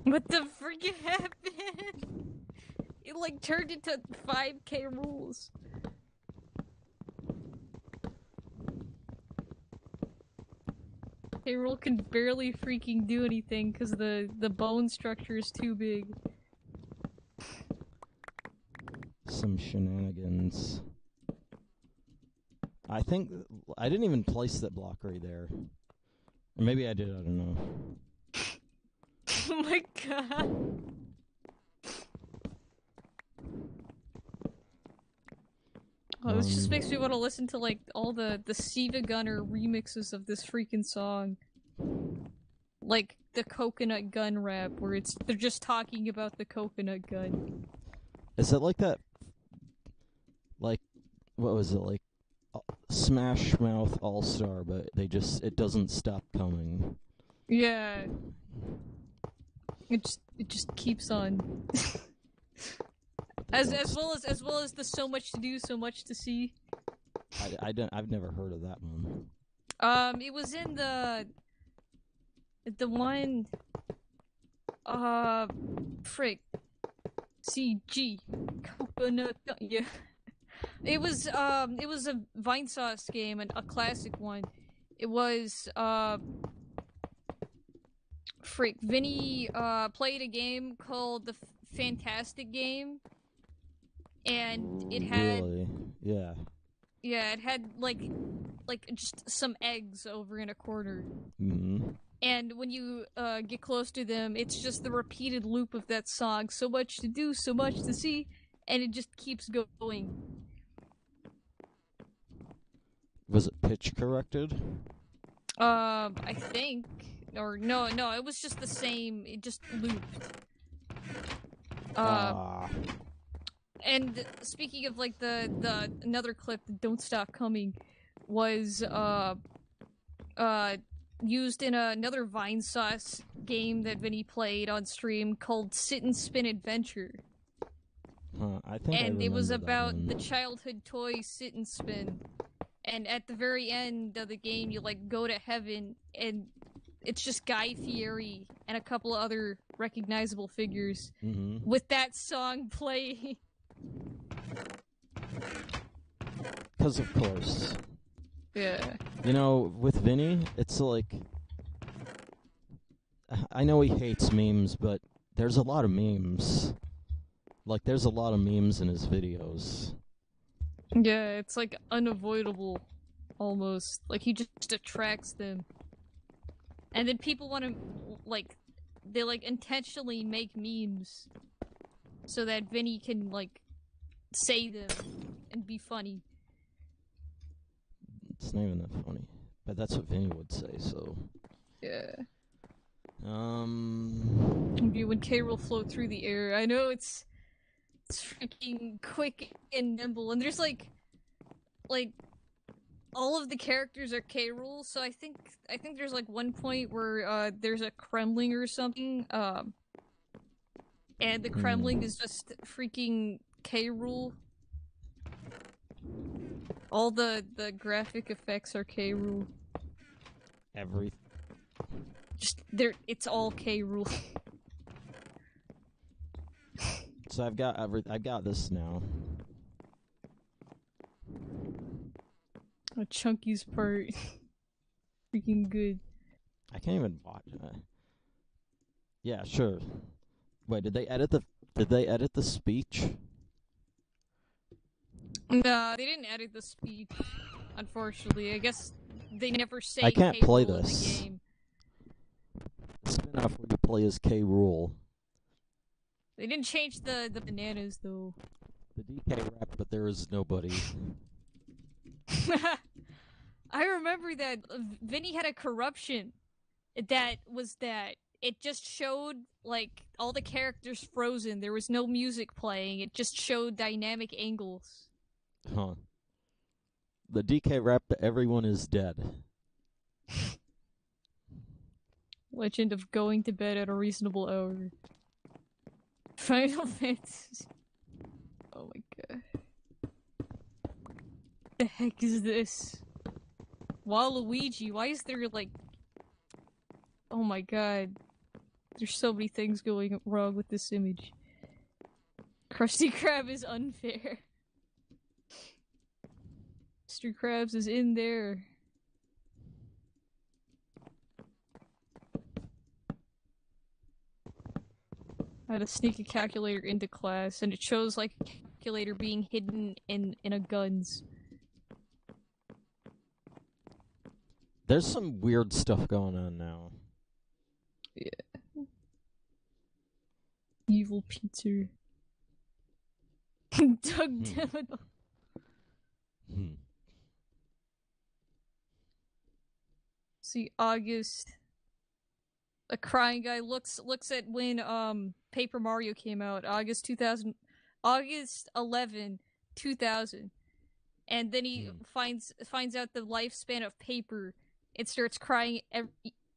Speaker 2: What the freaking happened? It like turned into 5K rules. K. Rool can barely freaking do anything because the bone structure is too big.
Speaker 1: Some shenanigans. I think I didn't even place that block right there. Or maybe I did, I don't know.
Speaker 2: Oh my god. Oh, this just makes me want to listen to like all the Siva Gunner remixes of this freaking song. Like the coconut gun rap where they're just talking about the coconut gun.
Speaker 1: Is it like that? Like, what was it, like Smash Mouth All-Star, but it doesn't stop coming.
Speaker 2: Yeah. It just keeps on. As well as the so much to do, so much to see.
Speaker 1: I've never heard of that one.
Speaker 2: It was in the one frick CG coconut, yeah. It was a Vine Sauce game, and a classic one. It was frick Vinny played a game called the Fantastic Game, and it had
Speaker 1: Really? Yeah.
Speaker 2: Yeah, it had like just some eggs over in a corner.
Speaker 1: Mm-hmm.
Speaker 2: And when you get close to them, it's just the repeated loop of that song. So much to do, so much to see, and it just keeps going.
Speaker 1: Was it pitch corrected?
Speaker 2: I think, or no, it was just the same. It just looped. And speaking of like the another clip, "Don't Stop Coming," was used in another Vine Sauce game that Vinny played on stream called Sit and Spin Adventure.
Speaker 1: Huh, I think
Speaker 2: and
Speaker 1: I
Speaker 2: it was
Speaker 1: remember
Speaker 2: about
Speaker 1: that one.
Speaker 2: the childhood toy Sit and Spin. And at the very end of the game, you like go to heaven, and it's just Guy Fieri and a couple of other recognizable figures with that song playing.
Speaker 1: Because of course.
Speaker 2: Yeah.
Speaker 1: You know, with Vinny, it's like... I know he hates memes, but there's a lot of memes. Like, there's a lot of memes in his videos.
Speaker 2: Yeah, it's like unavoidable, almost. Like, he just attracts them. And then people want to, like, they like intentionally make memes so that Vinny can, like, say them and be funny.
Speaker 1: It's not even that funny. But that's what Vinny would say, so...
Speaker 2: Yeah. When K will float through the air. I know it's freaking quick and nimble, and there's like all of the characters are K. Rool, so I think there's like one point where there's a Kremling or something, and the Kremling is just freaking K. Rool. All the graphic effects are K. Rool.
Speaker 1: Every.
Speaker 2: Just there, it's all K Rool.
Speaker 1: So I've got this now.
Speaker 2: Oh, Chunky's part. Freaking good.
Speaker 1: I can't even watch it. Yeah, sure. Wait, did they edit the speech?
Speaker 2: No, they didn't edit the speech, unfortunately. I guess they never say
Speaker 1: I can't
Speaker 2: K.
Speaker 1: play
Speaker 2: Rool
Speaker 1: this.
Speaker 2: in the game.
Speaker 1: Spin-off where you play as K. Rool.
Speaker 2: They didn't change the bananas, though.
Speaker 1: The DK rap, but there is nobody.
Speaker 2: I remember that Vinny had a corruption that was that it just showed, like, all the characters frozen. There was no music playing. It just showed dynamic angles.
Speaker 1: Huh. The DK rap that everyone is dead.
Speaker 2: Legend of going to bed at a reasonable hour. Final Fantasy. Oh my god. The heck is this? Waluigi, why is there like... Oh my god. There's so many things going wrong with this image. Krusty Krab is unfair. Mr. Krabs is in there. I had to sneak a calculator into class, and it shows like a calculator being hidden in a guns.
Speaker 1: There's some weird stuff going on now.
Speaker 2: Yeah. Evil Peter. Doug Dimmadome. See, August. A crying guy looks at when Paper Mario came out, August 11, 2000. And then he finds out the lifespan of Paper and starts crying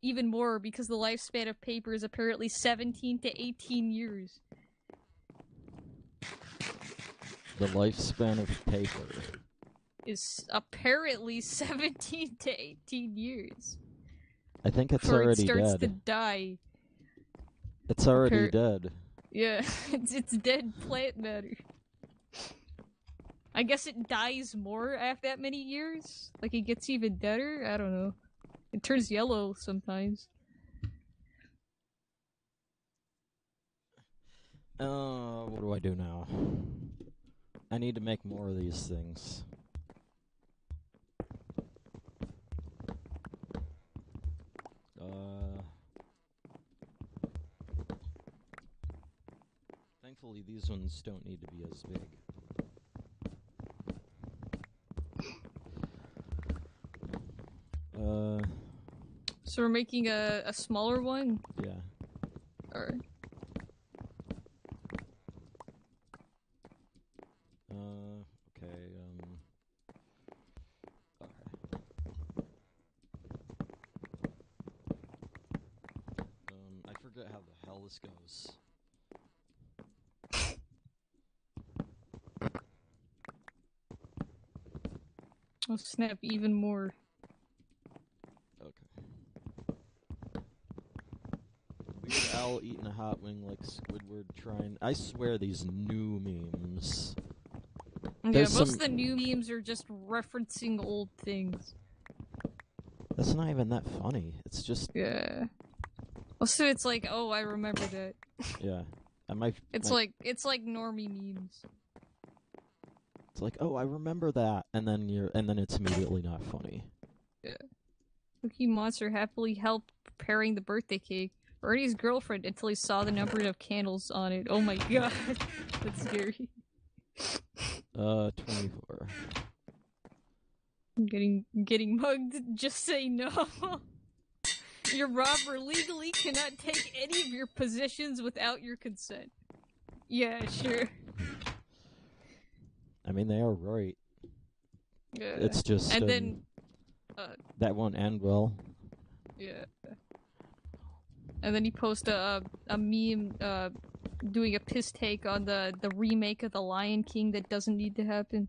Speaker 2: even more because the lifespan of Paper is apparently 17 to 18 years.
Speaker 1: The lifespan of Paper
Speaker 2: is apparently 17 to 18 years.
Speaker 1: I think it's already
Speaker 2: dead. It starts
Speaker 1: dead.
Speaker 2: to die.
Speaker 1: It's already dead.
Speaker 2: Yeah, it's dead plant matter. I guess it dies more after that many years? Like it gets even deader? I don't know. It turns yellow sometimes.
Speaker 1: What do I do now? I need to make more of these things. Thankfully, these ones don't need to be as big.
Speaker 2: So we're making a smaller one?
Speaker 1: Yeah.
Speaker 2: Alright.
Speaker 1: Okay, I forget how the hell this goes.
Speaker 2: I'll snap even more.
Speaker 1: Okay. Weird Owl eating a hot wing like Squidward trying... I swear these new memes.
Speaker 2: Yeah, most of the new memes are just referencing old things.
Speaker 1: That's not even that funny. It's just...
Speaker 2: Yeah. Also, it's like, oh, I remember that.
Speaker 1: Yeah.
Speaker 2: It's like normie memes.
Speaker 1: It's like, oh, I remember that, and then it's immediately not funny.
Speaker 2: Yeah. Cookie Monster happily helped preparing the birthday cake. Ernie's girlfriend until he saw the number of candles on it. Oh my god, that's scary.
Speaker 1: 24.
Speaker 2: Getting mugged. Just say no. Your robber legally cannot take any of your possessions without your consent. Yeah, sure.
Speaker 1: I mean, they are right.
Speaker 2: Yeah.
Speaker 1: It's just
Speaker 2: and then
Speaker 1: that won't end well.
Speaker 2: Yeah. And then he posted a meme doing a piss take on the remake of The Lion King that doesn't need to happen.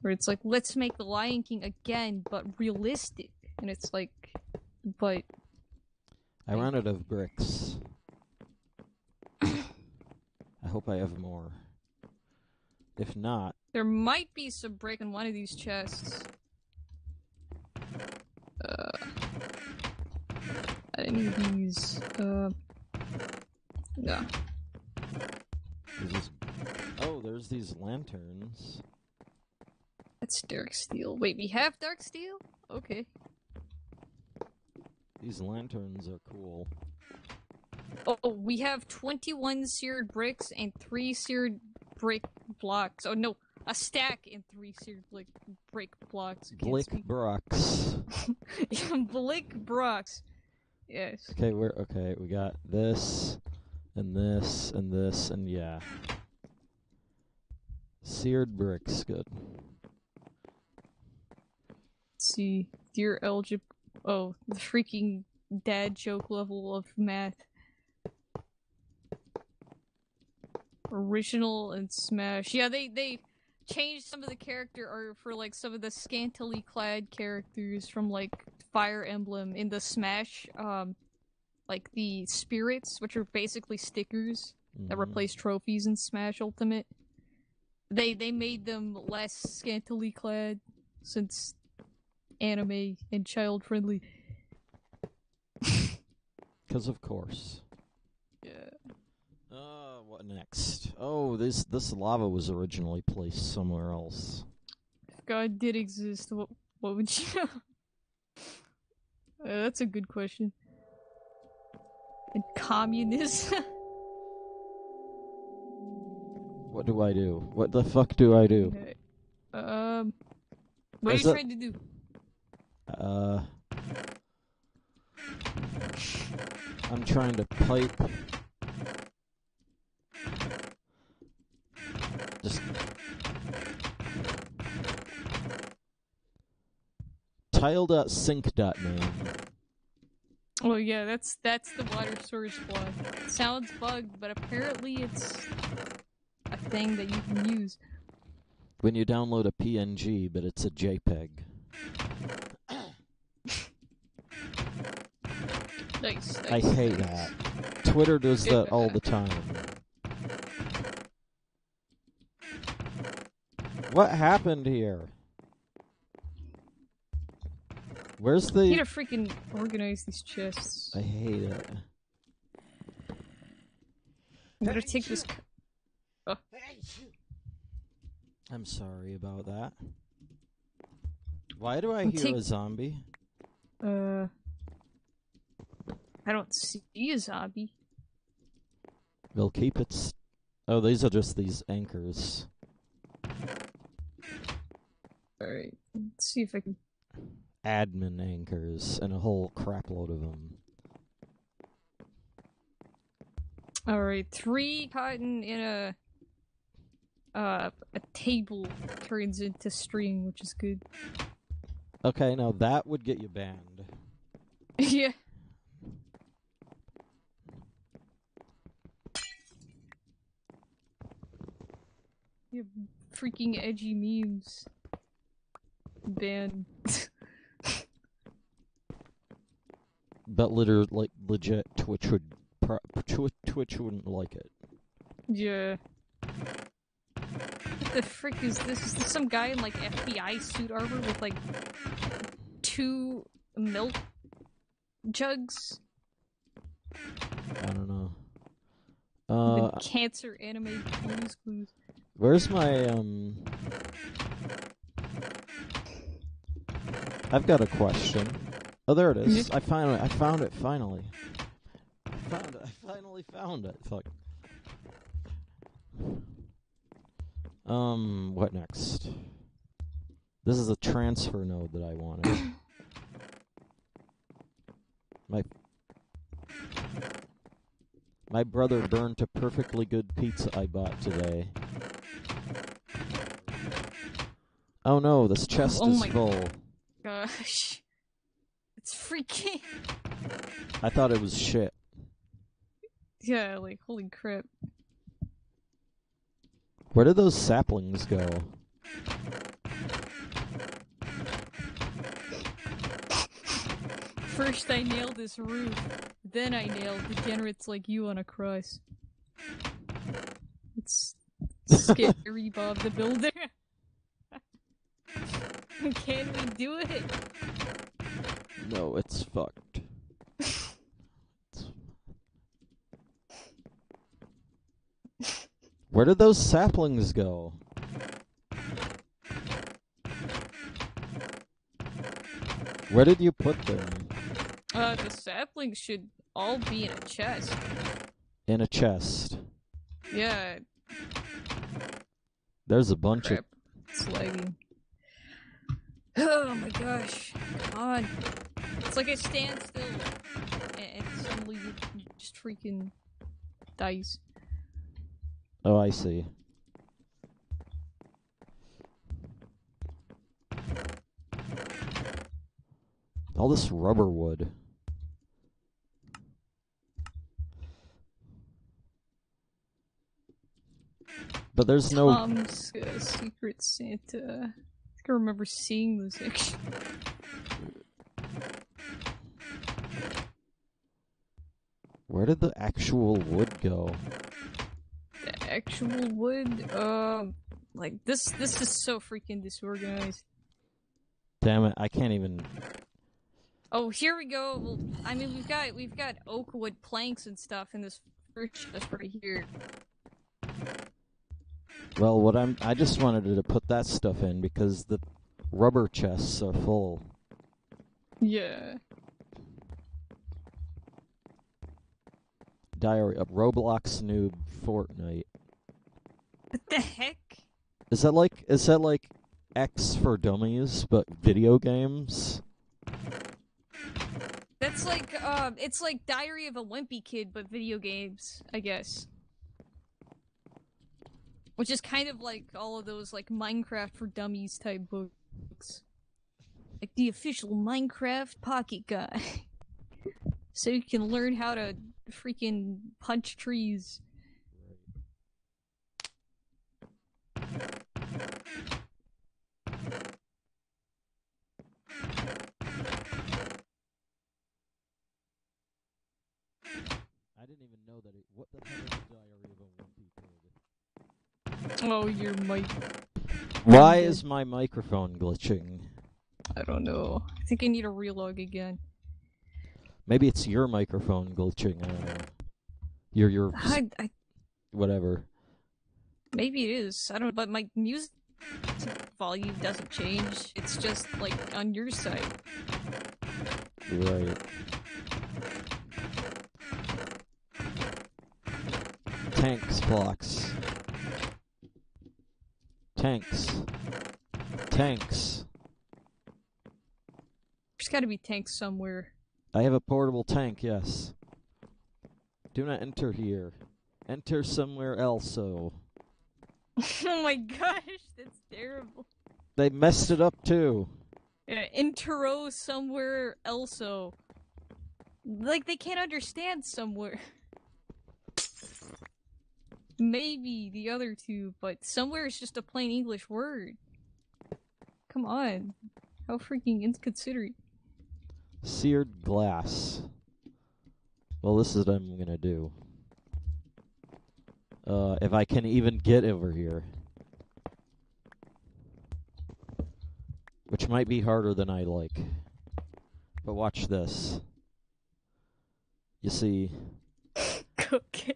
Speaker 2: Where it's like, let's make the Lion King again, but realistic. And it's like, but...
Speaker 1: I ran out of bricks. I hope I have more. If not...
Speaker 2: There might be some brick in one of these chests. I need these. Yeah.
Speaker 1: Oh, there's these lanterns.
Speaker 2: That's dark steel. Wait, we have dark steel? Okay.
Speaker 1: These lanterns are cool.
Speaker 2: Oh, we have 21 seared bricks and 3 seared brick blocks. Oh no, a stack and 3 seared brick blocks.
Speaker 1: Blick Brocks.
Speaker 2: Yeah, Blick Brocks. Yes.
Speaker 1: Okay, we got this, and this, and this, and yeah. Seared bricks, good.
Speaker 2: Let's see. Dear algebra. Oh, the freaking dad joke level of math. Original and Smash. Yeah, they changed some of the character art for like some of the scantily clad characters from like Fire Emblem in the Smash. Like the spirits, which are basically stickers that replace trophies in Smash Ultimate. They made them less scantily clad since anime and child friendly.
Speaker 1: 'Cause of course.
Speaker 2: Yeah.
Speaker 1: What next? Oh, this lava was originally placed somewhere else.
Speaker 2: If God did exist, what would you... that's a good question. And communism?
Speaker 1: What do I do? What the fuck do I do?
Speaker 2: Okay. What are you trying to do?
Speaker 1: I'm trying to pipe. Just tile.sync.name.
Speaker 2: Oh yeah, that's the water source block. It sounds bugged, but apparently it's a thing that you can use.
Speaker 1: When you download a PNG, but it's a JPEG.
Speaker 2: Nice.
Speaker 1: I hate that. Twitter does that all the time. What happened here? Where's the...
Speaker 2: You need to freaking organize these chests.
Speaker 1: I hate it.
Speaker 2: I'm gonna take this... Oh.
Speaker 1: I'm sorry about that. Why do I hear a zombie?
Speaker 2: I don't see a zombie.
Speaker 1: We'll keep it... Oh, these are just these anchors.
Speaker 2: Alright, let's see if I can...
Speaker 1: Admin anchors, and a whole crapload of them.
Speaker 2: Alright, 3 cotton in a table turns into string, which is good.
Speaker 1: Okay, now that would get you banned.
Speaker 2: Yeah. You have freaking edgy memes. Ban.
Speaker 1: But legit, Twitch wouldn't like it.
Speaker 2: Yeah. What the frick is this? Is this some guy in like FBI suit armor with like 2 milk jugs?
Speaker 1: I don't know.
Speaker 2: The cancer anime clues.
Speaker 1: Where's my I've got a question. Oh, there it is. I found it finally. I finally found it. Fuck. What next? This is a transfer node that I wanted. My brother burnt a perfectly good pizza I bought today. Oh no, this chest is full.
Speaker 2: Gosh. It's freaking...
Speaker 1: I thought it was shit.
Speaker 2: Yeah, like, holy crap.
Speaker 1: Where did those saplings go?
Speaker 2: First I nailed this roof, then I nailed degenerates like you on a cross. It's scary, Bob the Builder. Can we do it?
Speaker 1: No, it's fucked. Where did those saplings go? Where did you put them?
Speaker 2: The saplings should all be in a chest.
Speaker 1: In a chest.
Speaker 2: Yeah.
Speaker 1: There's a bunch
Speaker 2: Crap. It's lagging. Oh my gosh. Come on. It's like I stand still and suddenly you just freaking dies.
Speaker 1: Oh, I see. All this rubber wood. But there's no...
Speaker 2: Tom's Secret Santa. I think I remember seeing this actually.
Speaker 1: Where did the actual wood go?
Speaker 2: The actual wood? Like, this is so freaking disorganized.
Speaker 1: Damn it, I can't even...
Speaker 2: Oh, here we go. Well, I mean, we've got oak wood planks and stuff in this first chest right here.
Speaker 1: Well, I just wanted to put that stuff in because the rubber chests are full.
Speaker 2: Yeah.
Speaker 1: Diary of Roblox Noob Fortnite.
Speaker 2: What the heck?
Speaker 1: Is that like X for Dummies, but video games?
Speaker 2: That's like, it's like Diary of a Wimpy Kid, but video games, I guess. Which is kind of like all of those, like, Minecraft for Dummies type books. Like the official Minecraft Pocket Guide. So you can learn how to freaking punch trees.
Speaker 1: I didn't even know that what the hell is the Diary of a Wimpy Kid?
Speaker 2: Oh, your mic.
Speaker 1: Why is my microphone glitching?
Speaker 2: I don't know. I think I need a relog again.
Speaker 1: Maybe it's your microphone glitching, I don't know. Your whatever.
Speaker 2: Maybe it is. I don't know, but my music volume doesn't change. It's just, like, on your side.
Speaker 1: Right. Tanks blocks. Tanks. Tanks.
Speaker 2: There's gotta be tanks somewhere.
Speaker 1: I have a portable tank, yes. Do not enter here. Enter somewhere else.
Speaker 2: Oh my gosh, that's terrible.
Speaker 1: They messed it up too.
Speaker 2: Yeah, intro somewhere else. Like, they can't understand somewhere. Maybe the other two, but somewhere is just a plain English word. Come on. How freaking inconsiderate.
Speaker 1: Seared glass. Well, this is what I'm gonna do. If I can even get over here. Which might be harder than I like. But watch this. You see...
Speaker 2: Okay.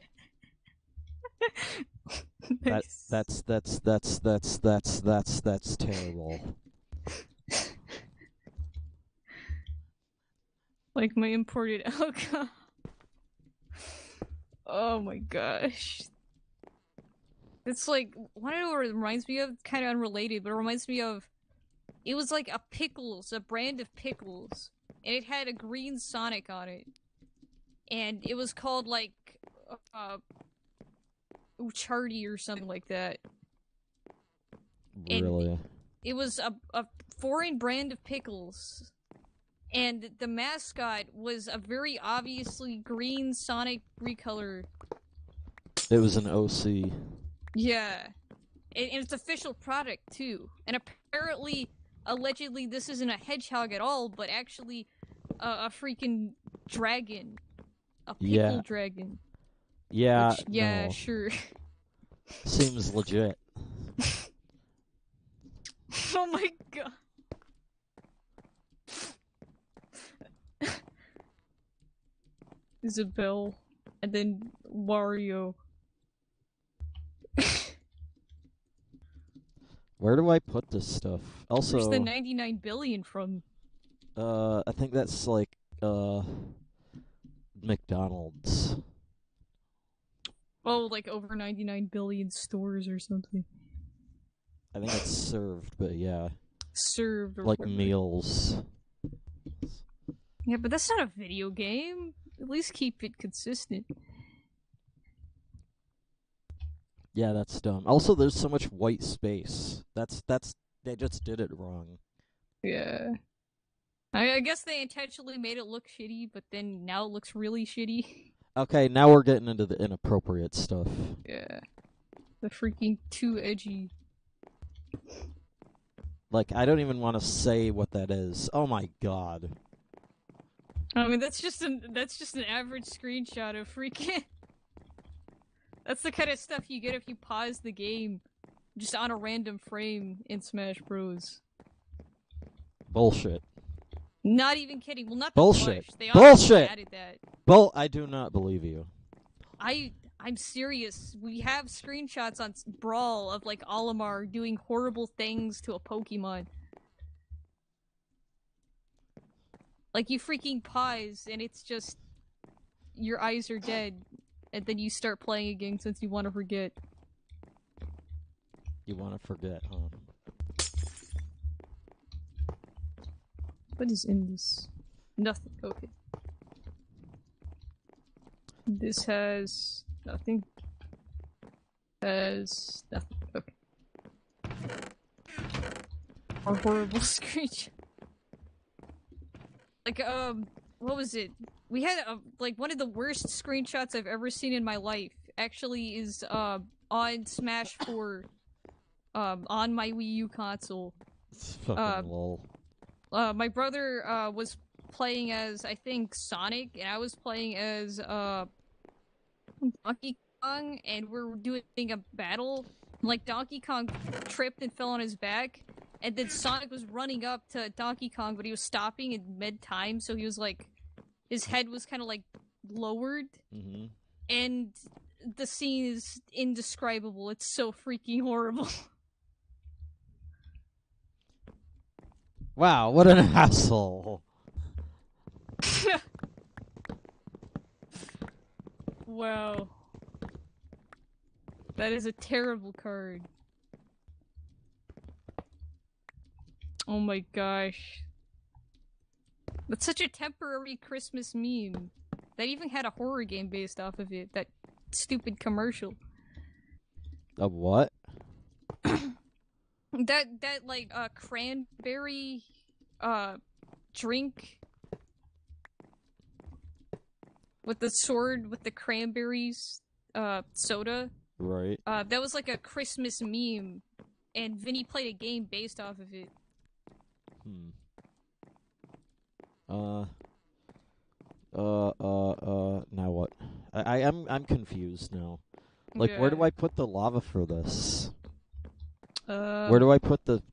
Speaker 2: Nice.
Speaker 1: That's terrible.
Speaker 2: Like my imported alcohol. Oh my gosh. It's like, I don't know what it reminds me of, kind of unrelated, but it reminds me of, it was like a pickles, a brand of pickles, and it had a green Sonic on it. And it was called like, Uchardi or something like that.
Speaker 1: Really?
Speaker 2: And it was a foreign brand of pickles. And the mascot was a very obviously green Sonic recolor.
Speaker 1: It was an OC.
Speaker 2: Yeah. And it's official product, too. And apparently, allegedly, this isn't a hedgehog at all, but actually, a freaking dragon. A pickle dragon.
Speaker 1: Yeah,
Speaker 2: Which, yeah,
Speaker 1: no.
Speaker 2: sure.
Speaker 1: Seems legit.
Speaker 2: Oh my god. Isabelle. And then Wario.
Speaker 1: Where do I put this stuff? Also,
Speaker 2: where's the 99 billion from?
Speaker 1: I think that's like, McDonald's.
Speaker 2: Oh, like over 99 billion stores or something.
Speaker 1: I think it's served, but yeah.
Speaker 2: Served or
Speaker 1: like
Speaker 2: whatever.
Speaker 1: meals.
Speaker 2: Yeah, but that's not a video game. At least keep it consistent.
Speaker 1: Yeah, that's dumb. Also, there's so much white space. That's they just did it wrong.
Speaker 2: Yeah. I guess they intentionally made it look shitty, but then now it looks really shitty.
Speaker 1: Okay, now we're getting into the inappropriate stuff.
Speaker 2: Yeah. The freaking too edgy.
Speaker 1: Like, I don't even want to say what that is. Oh my god.
Speaker 2: I mean, that's just an average screenshot of freaking. That's the kind of stuff you get if you pause the game just on a random frame in Smash Bros.
Speaker 1: Bullshit.
Speaker 2: Not even kidding. Well, not the
Speaker 1: bullshit.
Speaker 2: Blush. They
Speaker 1: Bullshit.
Speaker 2: added that.
Speaker 1: I do not believe you.
Speaker 2: I'm serious. We have screenshots on Brawl of like Olimar doing horrible things to a Pokemon. Like you freaking pause and it's just your eyes are dead, and then you start playing again since you want to forget.
Speaker 1: You want to forget, huh?
Speaker 2: What is in this? Nothing. Okay. This has nothing. Has nothing. Okay. Our horrible screenshot. Like, what was it? We had, like, one of the worst screenshots I've ever seen in my life. Actually is, on Smash 4. On my Wii U console.
Speaker 1: It's fucking lol.
Speaker 2: My brother, was playing as, I think, Sonic, and I was playing as, Donkey Kong, and we're doing a battle. Like, Donkey Kong tripped and fell on his back, and then Sonic was running up to Donkey Kong, but he was stopping in mid-time, so he was like, his head was kind of like lowered, and the scene is indescribable. It's so freaking horrible.
Speaker 1: Wow, what an asshole.
Speaker 2: Wow. That is a terrible card. Oh my gosh. That's such a temporary Christmas meme. That even had a horror game based off of it. That stupid commercial.
Speaker 1: A what?
Speaker 2: That like cranberry drink with the sword with the cranberries soda.
Speaker 1: Right.
Speaker 2: That was like a Christmas meme, and Vinny played a game based off of it.
Speaker 1: Now what? I'm confused now. Like, where do I put the lava for this? Where do I put the...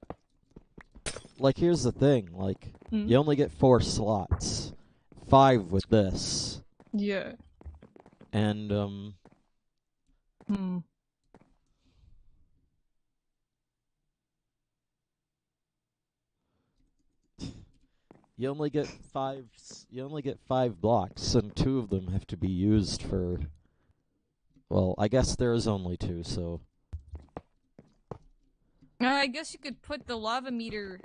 Speaker 1: Like, here's the thing, like, you only get 4 slots. 5 with this.
Speaker 2: Yeah.
Speaker 1: And, You only get 5 blocks, and 2 of them have to be used for... Well, I guess there's only 2, so...
Speaker 2: I guess you could put the lava meter,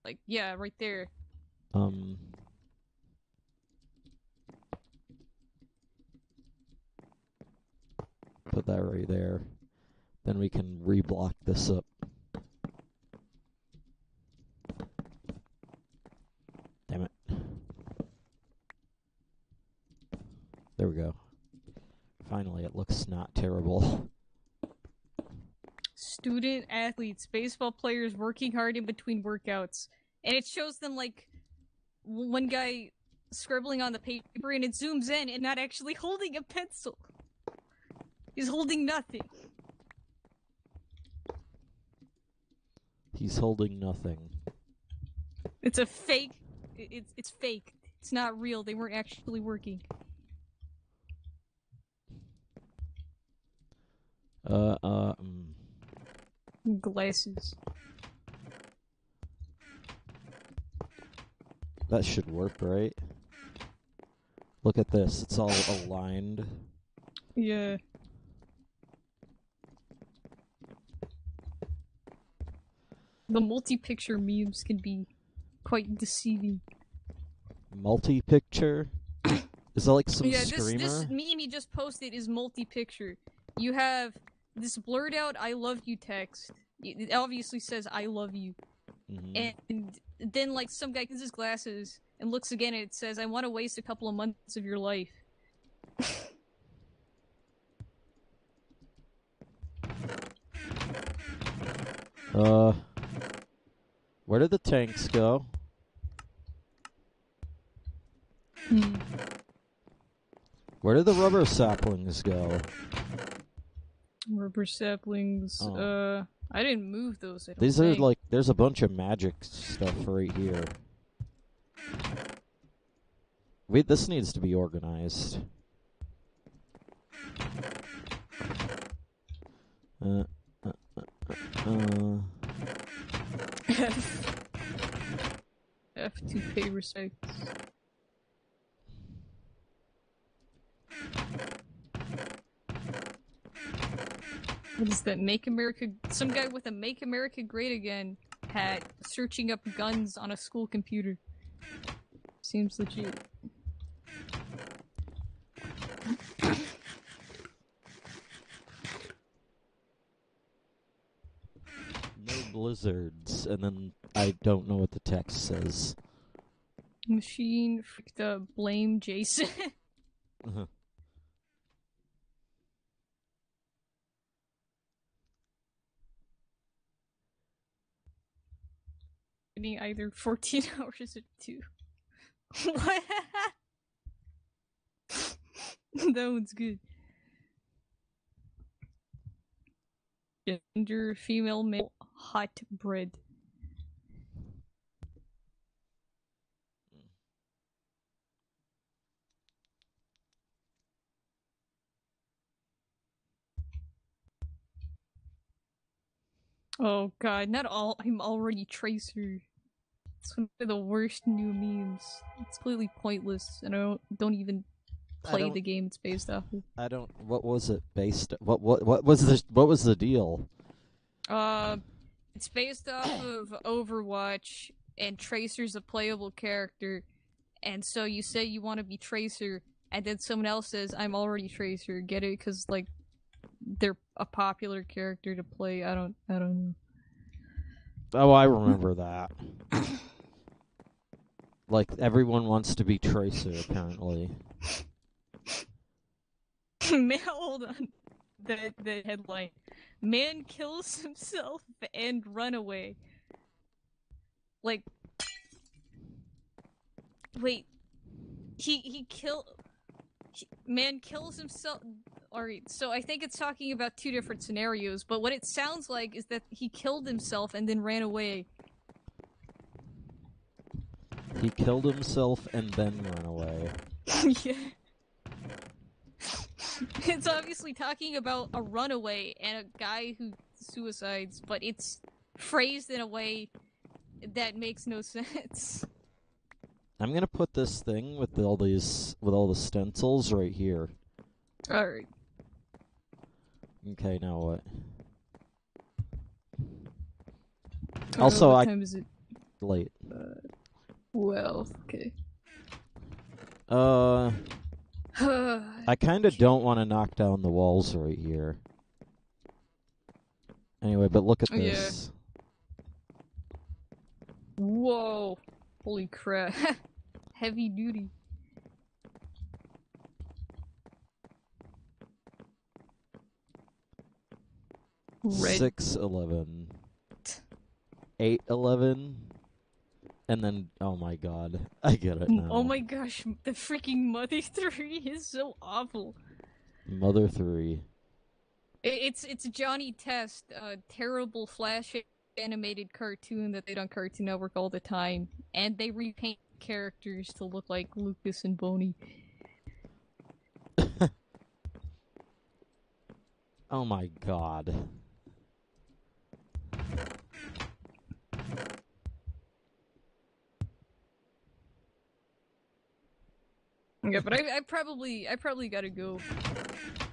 Speaker 2: like, yeah, right there.
Speaker 1: Put that right there. Then we can reblock this up. Damn it. There we go. Finally, it looks not terrible.
Speaker 2: Student athletes, baseball players working hard in between workouts. And it shows them, like, one guy scribbling on the paper, and it zooms in and not actually holding a pencil. He's holding nothing.
Speaker 1: He's holding nothing.
Speaker 2: It's a fake. It's fake. It's not real. They weren't actually working. Glasses.
Speaker 1: That should work, right? Look at this. It's all aligned.
Speaker 2: Yeah. The multi-picture memes can be quite deceiving.
Speaker 1: Multi-picture? Is that like some screamer?
Speaker 2: This meme he just posted is multi-picture. You have this blurred out "I love you" text. It obviously says "I love you," and then like some guy gets his glasses and looks again, and it says "I want to waste a couple of months of your life."
Speaker 1: Where did the tanks go? Where did the rubber saplings go?
Speaker 2: Rubber saplings. I didn't move those.
Speaker 1: These are like, there's a bunch of magic stuff right here. Wait, this needs to be organized.
Speaker 2: F to pay respects. What is that? Make America... Some guy with a Make America Great Again hat searching up guns on a school computer. Seems legit.
Speaker 1: No blizzards, and then I don't know what the text says.
Speaker 2: Machine freaked up. Blame Jason. Either 14 hours or 2. What? That one's good. Gender, female, male, hot bread. Oh god, not all. I'm already Tracer. It's one of the worst new memes. It's completely pointless, and I don't even play the game it's based off of.
Speaker 1: I don't. What was it based? What was the deal?
Speaker 2: It's based off of Overwatch, and Tracer's a playable character, and so you say you want to be Tracer, and then someone else says, "I'm already Tracer." Get it? Because like they're a popular character to play. I don't know.
Speaker 1: Oh, I remember that. Like, everyone wants to be Tracer, apparently.
Speaker 2: Hold on. The headline. Man kills himself and run away. Like... Wait. Man kills himself... Alright, so I think it's talking about two different scenarios, but what it sounds like is that he killed himself and then ran away.
Speaker 1: He killed himself and then ran away.
Speaker 2: Yeah. It's obviously talking about a runaway and a guy who suicides, but it's phrased in a way that makes no sense.
Speaker 1: I'm gonna put this thing with all the stencils right here.
Speaker 2: Alright.
Speaker 1: Okay, now what?
Speaker 2: Also, what time is it?
Speaker 1: Late.
Speaker 2: Well, okay.
Speaker 1: I kind of don't want to knock down the walls right here. Anyway, but look at this.
Speaker 2: Yeah. Whoa. Holy crap. Heavy duty.
Speaker 1: Red. 6-11. 8-11. And then, oh my god, I get it now.
Speaker 2: Oh my gosh, the freaking Mother 3 is so awful.
Speaker 1: Mother 3.
Speaker 2: It's Johnny Test, a terrible Flash animated cartoon that they did on Cartoon Network all the time, and they repaint characters to look like Lucas and Boney.
Speaker 1: Oh my god.
Speaker 2: Yeah, but I probably gotta go.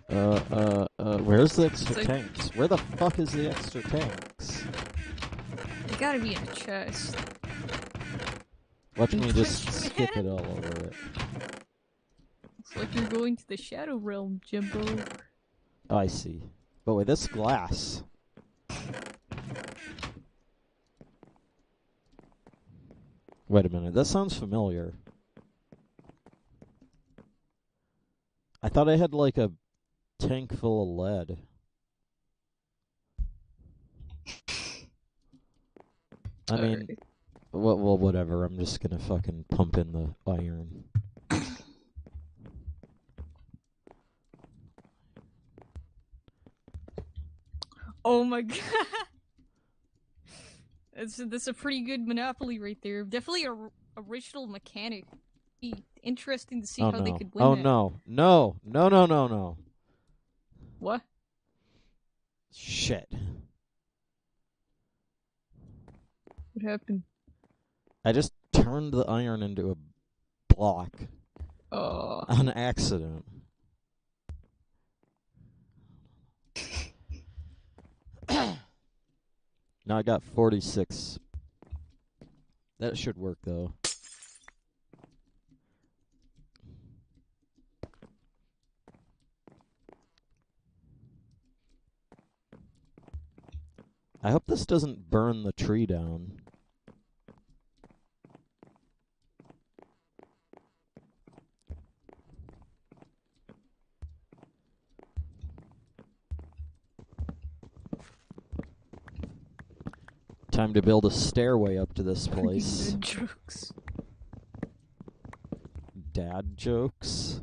Speaker 1: Where's the extra tanks? Where the fuck is the extra tanks?
Speaker 2: They gotta be in a chest.
Speaker 1: Watch me just skip it all over it.
Speaker 2: Looks like you're going to the Shadow Realm, Jimbo.
Speaker 1: Oh, I see. But wait, this glass. Wait a minute, that sounds familiar. I thought I had like a tank full of lead. I mean, well, whatever. I'm just gonna fucking pump in the iron.
Speaker 2: Oh my god! That's a pretty good Monopoly right there. Definitely a original mechanic. Be interesting to see how they could win that.
Speaker 1: No.
Speaker 2: What?
Speaker 1: Shit.
Speaker 2: What happened?
Speaker 1: I just turned the iron into a block.
Speaker 2: Oh.
Speaker 1: On accident. Now I got 46. That should work, though. I hope this doesn't burn the tree down. Time to build a stairway up to this place.
Speaker 2: Dad jokes.
Speaker 1: Dad jokes?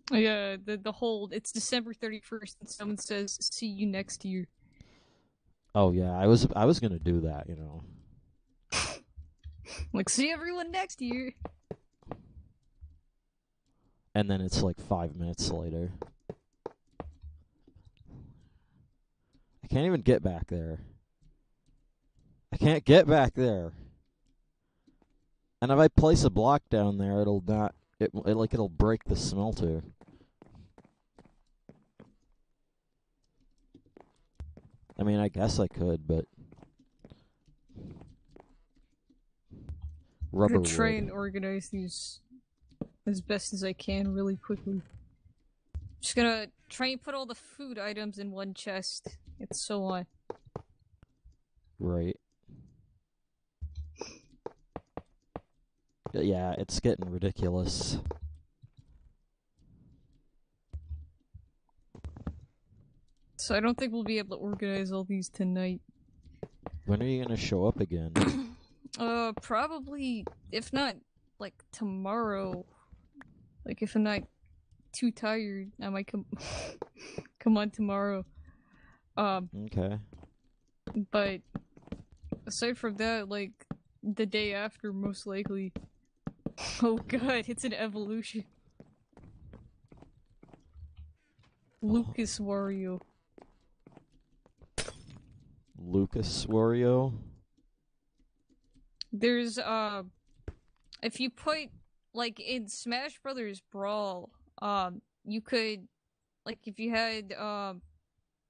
Speaker 2: Yeah, the whole, it's December 31st and someone says, see you next year.
Speaker 1: Oh yeah, I was gonna do that, you know.
Speaker 2: Like, see everyone next year.
Speaker 1: And then it's like 5 minutes later. I can't even get back there. I can't get back there. And if I place a block down there, it'll not... It'll break the smelter. I mean, I guess I could, but... Rubber
Speaker 2: I'm gonna try
Speaker 1: wood.
Speaker 2: and organize these as best as I can really quickly. Just gonna try and put all the food items in one chest, and so on.
Speaker 1: Right. Yeah, it's getting ridiculous.
Speaker 2: So I don't think we'll be able to organize all these tonight.
Speaker 1: When are you gonna show up again?
Speaker 2: Probably, if not, like, tomorrow. Like, if I'm not too tired, I might come on tomorrow.
Speaker 1: Okay.
Speaker 2: But, aside from that, like, the day after, most likely. Oh god, it's an evolution. Lucas Wario.
Speaker 1: Lucas Wario?
Speaker 2: There's, if you put, like, in Smash Brothers Brawl, you could, like, if you had,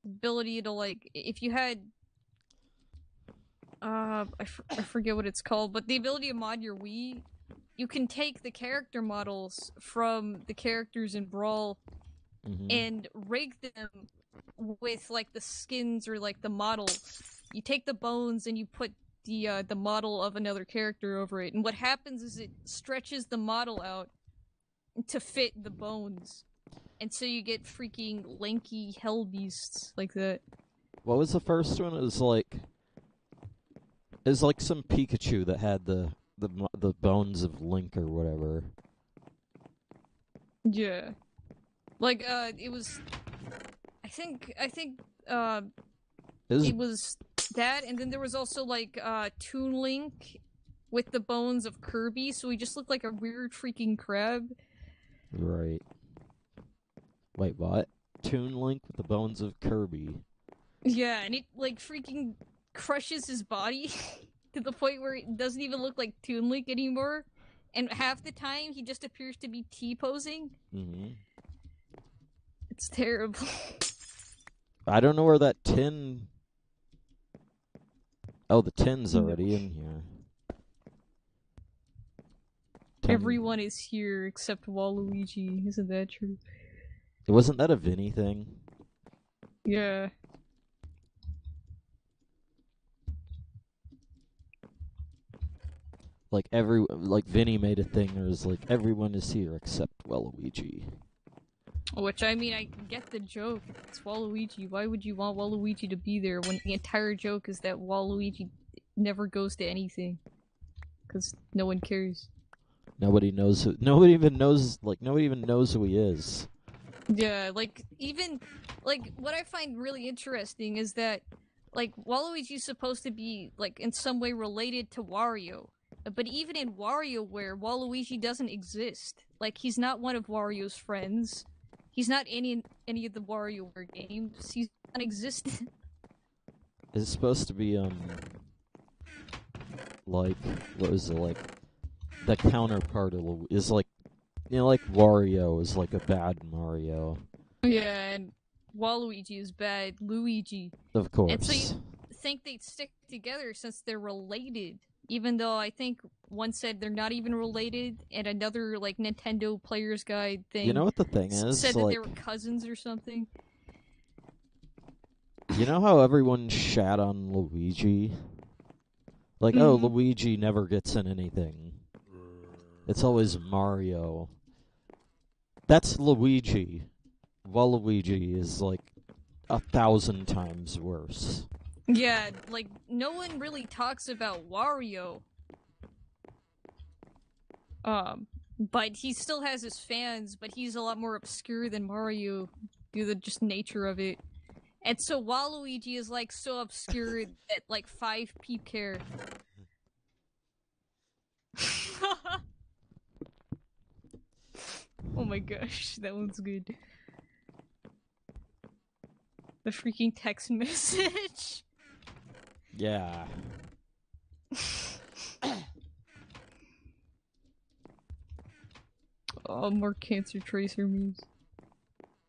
Speaker 2: ability to, like, if you had, I forget what it's called, but the ability to mod your Wii, you can take the character models from the characters in Brawl and rig them with, like, the skins or, like, the models. You take the bones and you put the model of another character over it, and what happens is it stretches the model out to fit the bones, and so you get freaking lanky hell beasts like that.
Speaker 1: What was the first one? It was like It's like some Pikachu that had the bones of Link or whatever.
Speaker 2: Yeah. Like, it was... I think, it was that, and then there was also, like, Toon Link with the bones of Kirby, so he just looked like a weird freaking crab.
Speaker 1: Right. Wait, what? Toon Link with the bones of Kirby.
Speaker 2: Yeah, and it, like, freaking crushes his body to the point where it doesn't even look like Toon Link anymore. And half the time, he just appears to be T-posing.
Speaker 1: Mm-hmm.
Speaker 2: It's terrible.
Speaker 1: I don't know where that tin... Oh, the tin's already in here.
Speaker 2: Everyone is here except Waluigi. Isn't that true?
Speaker 1: Wasn't that a Vinny thing?
Speaker 2: Yeah.
Speaker 1: Like Vinny made a thing where it was like, everyone is here except Waluigi.
Speaker 2: Which, I mean, I get the joke. It's Waluigi. Why would you want Waluigi to be there when the entire joke is that Waluigi never goes to anything? Because no one cares.
Speaker 1: Nobody even knows who he is.
Speaker 2: Yeah, what I find really interesting is that, like, Waluigi's supposed to be, like, in some way related to Wario. But even in WarioWare, Waluigi doesn't exist. Like, he's not one of Wario's friends. He's not in any of the WarioWare games. He's non-existent.
Speaker 1: It's supposed to be, like, what is it, like, the counterpart is like, you know, like Wario is like a bad Mario.
Speaker 2: Yeah, and Waluigi is bad Luigi.
Speaker 1: Of course.
Speaker 2: And so you think they'd stick together since they're related. Even though I think one said they're not even related, and another, like, Nintendo Player's Guide thing...
Speaker 1: You know what the thing is?
Speaker 2: Said that they were cousins or something.
Speaker 1: You know how everyone shat on Luigi? Like, oh, Luigi never gets in anything. It's always Mario. That's Luigi. Waluigi is, like, 1,000 times worse.
Speaker 2: Yeah, like, no one really talks about Wario. But he still has his fans, but he's a lot more obscure than Mario due to the just nature of it. And so Waluigi is, like, so obscure that, like, 5 people care. Oh my gosh, that one's good. The freaking text message.
Speaker 1: Yeah.
Speaker 2: Oh, more Cancer Tracer memes.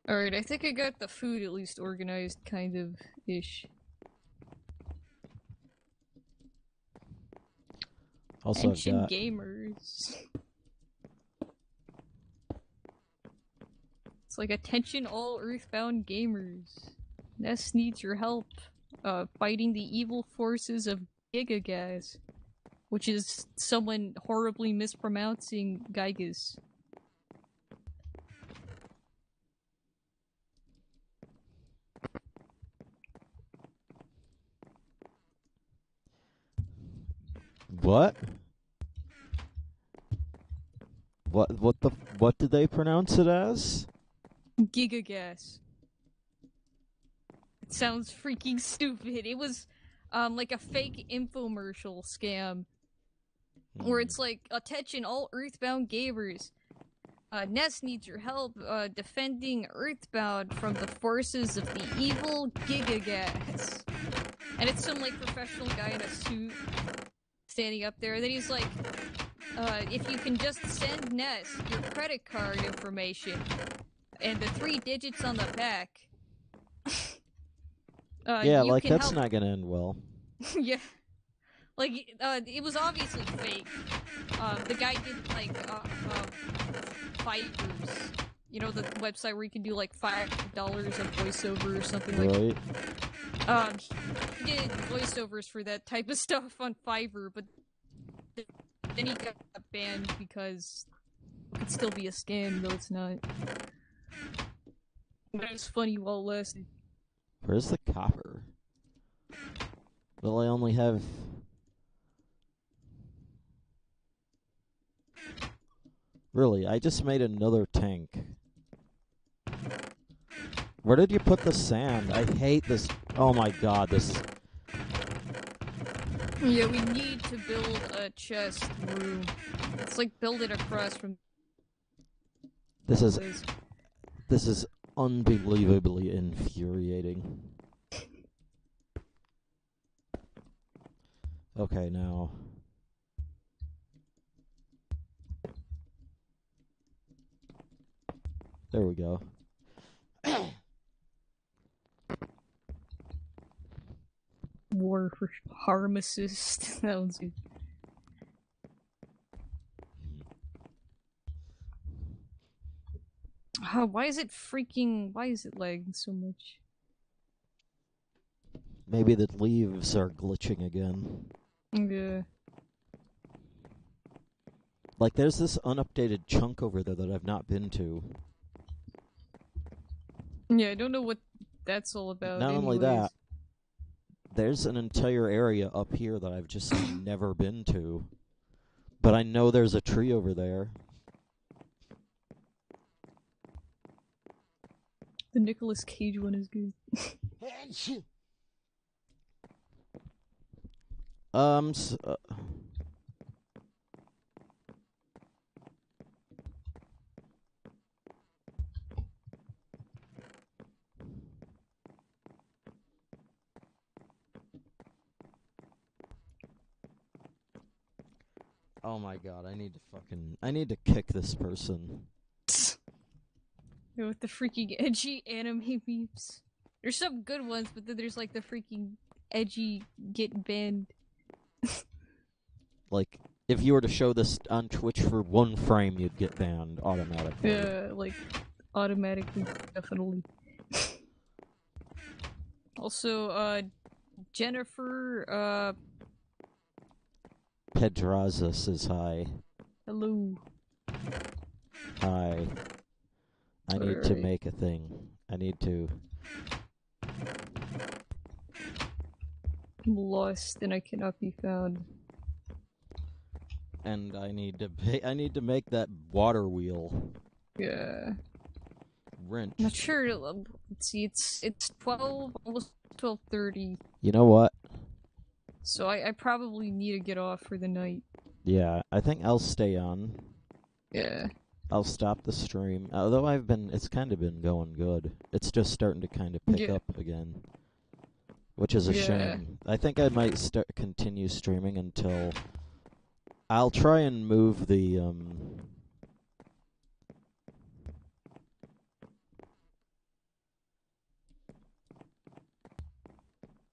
Speaker 2: Alright, I think I got the food at least organized, kind of, ish.
Speaker 1: Also,
Speaker 2: Ancient Gamers. It's like, attention all Earthbound gamers. Ness needs your help, fighting the evil forces of Gigagas. Which is someone horribly mispronouncing Gygas.
Speaker 1: What? What did they pronounce it as?
Speaker 2: Gigagas. It sounds freaking stupid. It was, like a fake infomercial scam. Where it's like, attention all Earthbound gamers. Ness needs your help, defending Earthbound from the forces of the evil Gigagas. And it's some, like, professional guy in a suit standing up there. And then he's like, if you can just send Ness your credit card information and the 3 digits on the back.
Speaker 1: Yeah, like, that's
Speaker 2: help...
Speaker 1: not gonna end well.
Speaker 2: Yeah. Like, it was obviously fake. The guy did, like, Fivers. You know, the website where you can do, like, $5 of voiceover or something like that. He did voiceovers for that type of stuff on Fiverr, but then he got banned because it could still be a scam, though it's not. But it was funny while it lasted.
Speaker 1: Where's the copper? Well, I only have Really, I just made another tank. Where did you put the sand? I hate this. Oh my god, this...
Speaker 2: Yeah, we need to build a chest room. It's like building across from...
Speaker 1: This is unbelievably infuriating. Okay, now... There we go.
Speaker 2: War for harm assist. That one's good. Why is it lagging so much?
Speaker 1: Maybe the leaves are glitching again.
Speaker 2: Yeah.
Speaker 1: Like, there's this unupdated chunk over there that I've not been to.
Speaker 2: Yeah, I don't know what that's all about.
Speaker 1: Not only that, there's an entire area up here that I've just never been to. But I know there's a tree over there.
Speaker 2: The Nicolas Cage one is good.
Speaker 1: Oh my god, I need to kick this person.
Speaker 2: With the freaking edgy anime memes. There's some good ones, but then there's like the freaking edgy get banned.
Speaker 1: Like, if you were to show this on Twitch for 1 frame, you'd get banned automatically.
Speaker 2: Yeah, like, automatically, definitely. Also, Jennifer,
Speaker 1: Pedraza says hi.
Speaker 2: Hello.
Speaker 1: Hi. I need to make a thing. I need to...
Speaker 2: I'm lost and I cannot be found.
Speaker 1: And I need to make that water wheel.
Speaker 2: Yeah.
Speaker 1: Wrench.
Speaker 2: Not sure. Let's see. It's 12, almost 12:30.
Speaker 1: You know what?
Speaker 2: So I probably need to get off for the night.
Speaker 1: Yeah, I think I'll stay on.
Speaker 2: Yeah.
Speaker 1: I'll stop the stream. Although it's kind of been going good. It's just starting to kind of pick up again. Which is a shame. I think I might continue streaming until... I'll try and move the,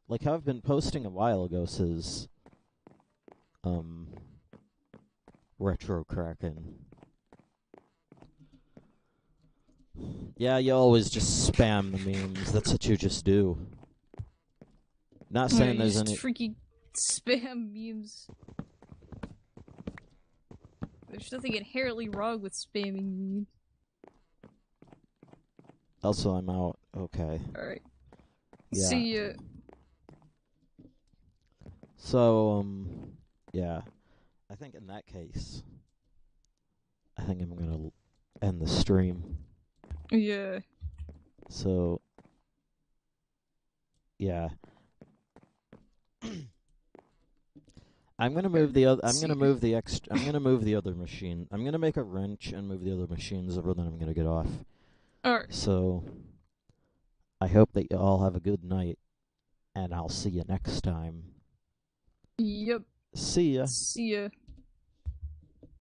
Speaker 1: like how I've been posting a while ago says, Retro Kraken. Yeah, you always just spam the memes. That's what you just do. Not saying there's any...
Speaker 2: freaking spam memes. There's nothing inherently wrong with spamming memes.
Speaker 1: Also, I'm out. Okay.
Speaker 2: Alright.
Speaker 1: Yeah.
Speaker 2: See ya.
Speaker 1: So, yeah. I think in that case, I think I'm gonna end the stream.
Speaker 2: Yeah.
Speaker 1: So, yeah. I'm gonna move the other. I'm gonna move the other machine. I'm gonna make a wrench and move the other machines over. Then I'm gonna get off.
Speaker 2: Alright.
Speaker 1: So, I hope that you all have a good night, and I'll see you next time.
Speaker 2: Yep.
Speaker 1: See ya.
Speaker 2: See ya.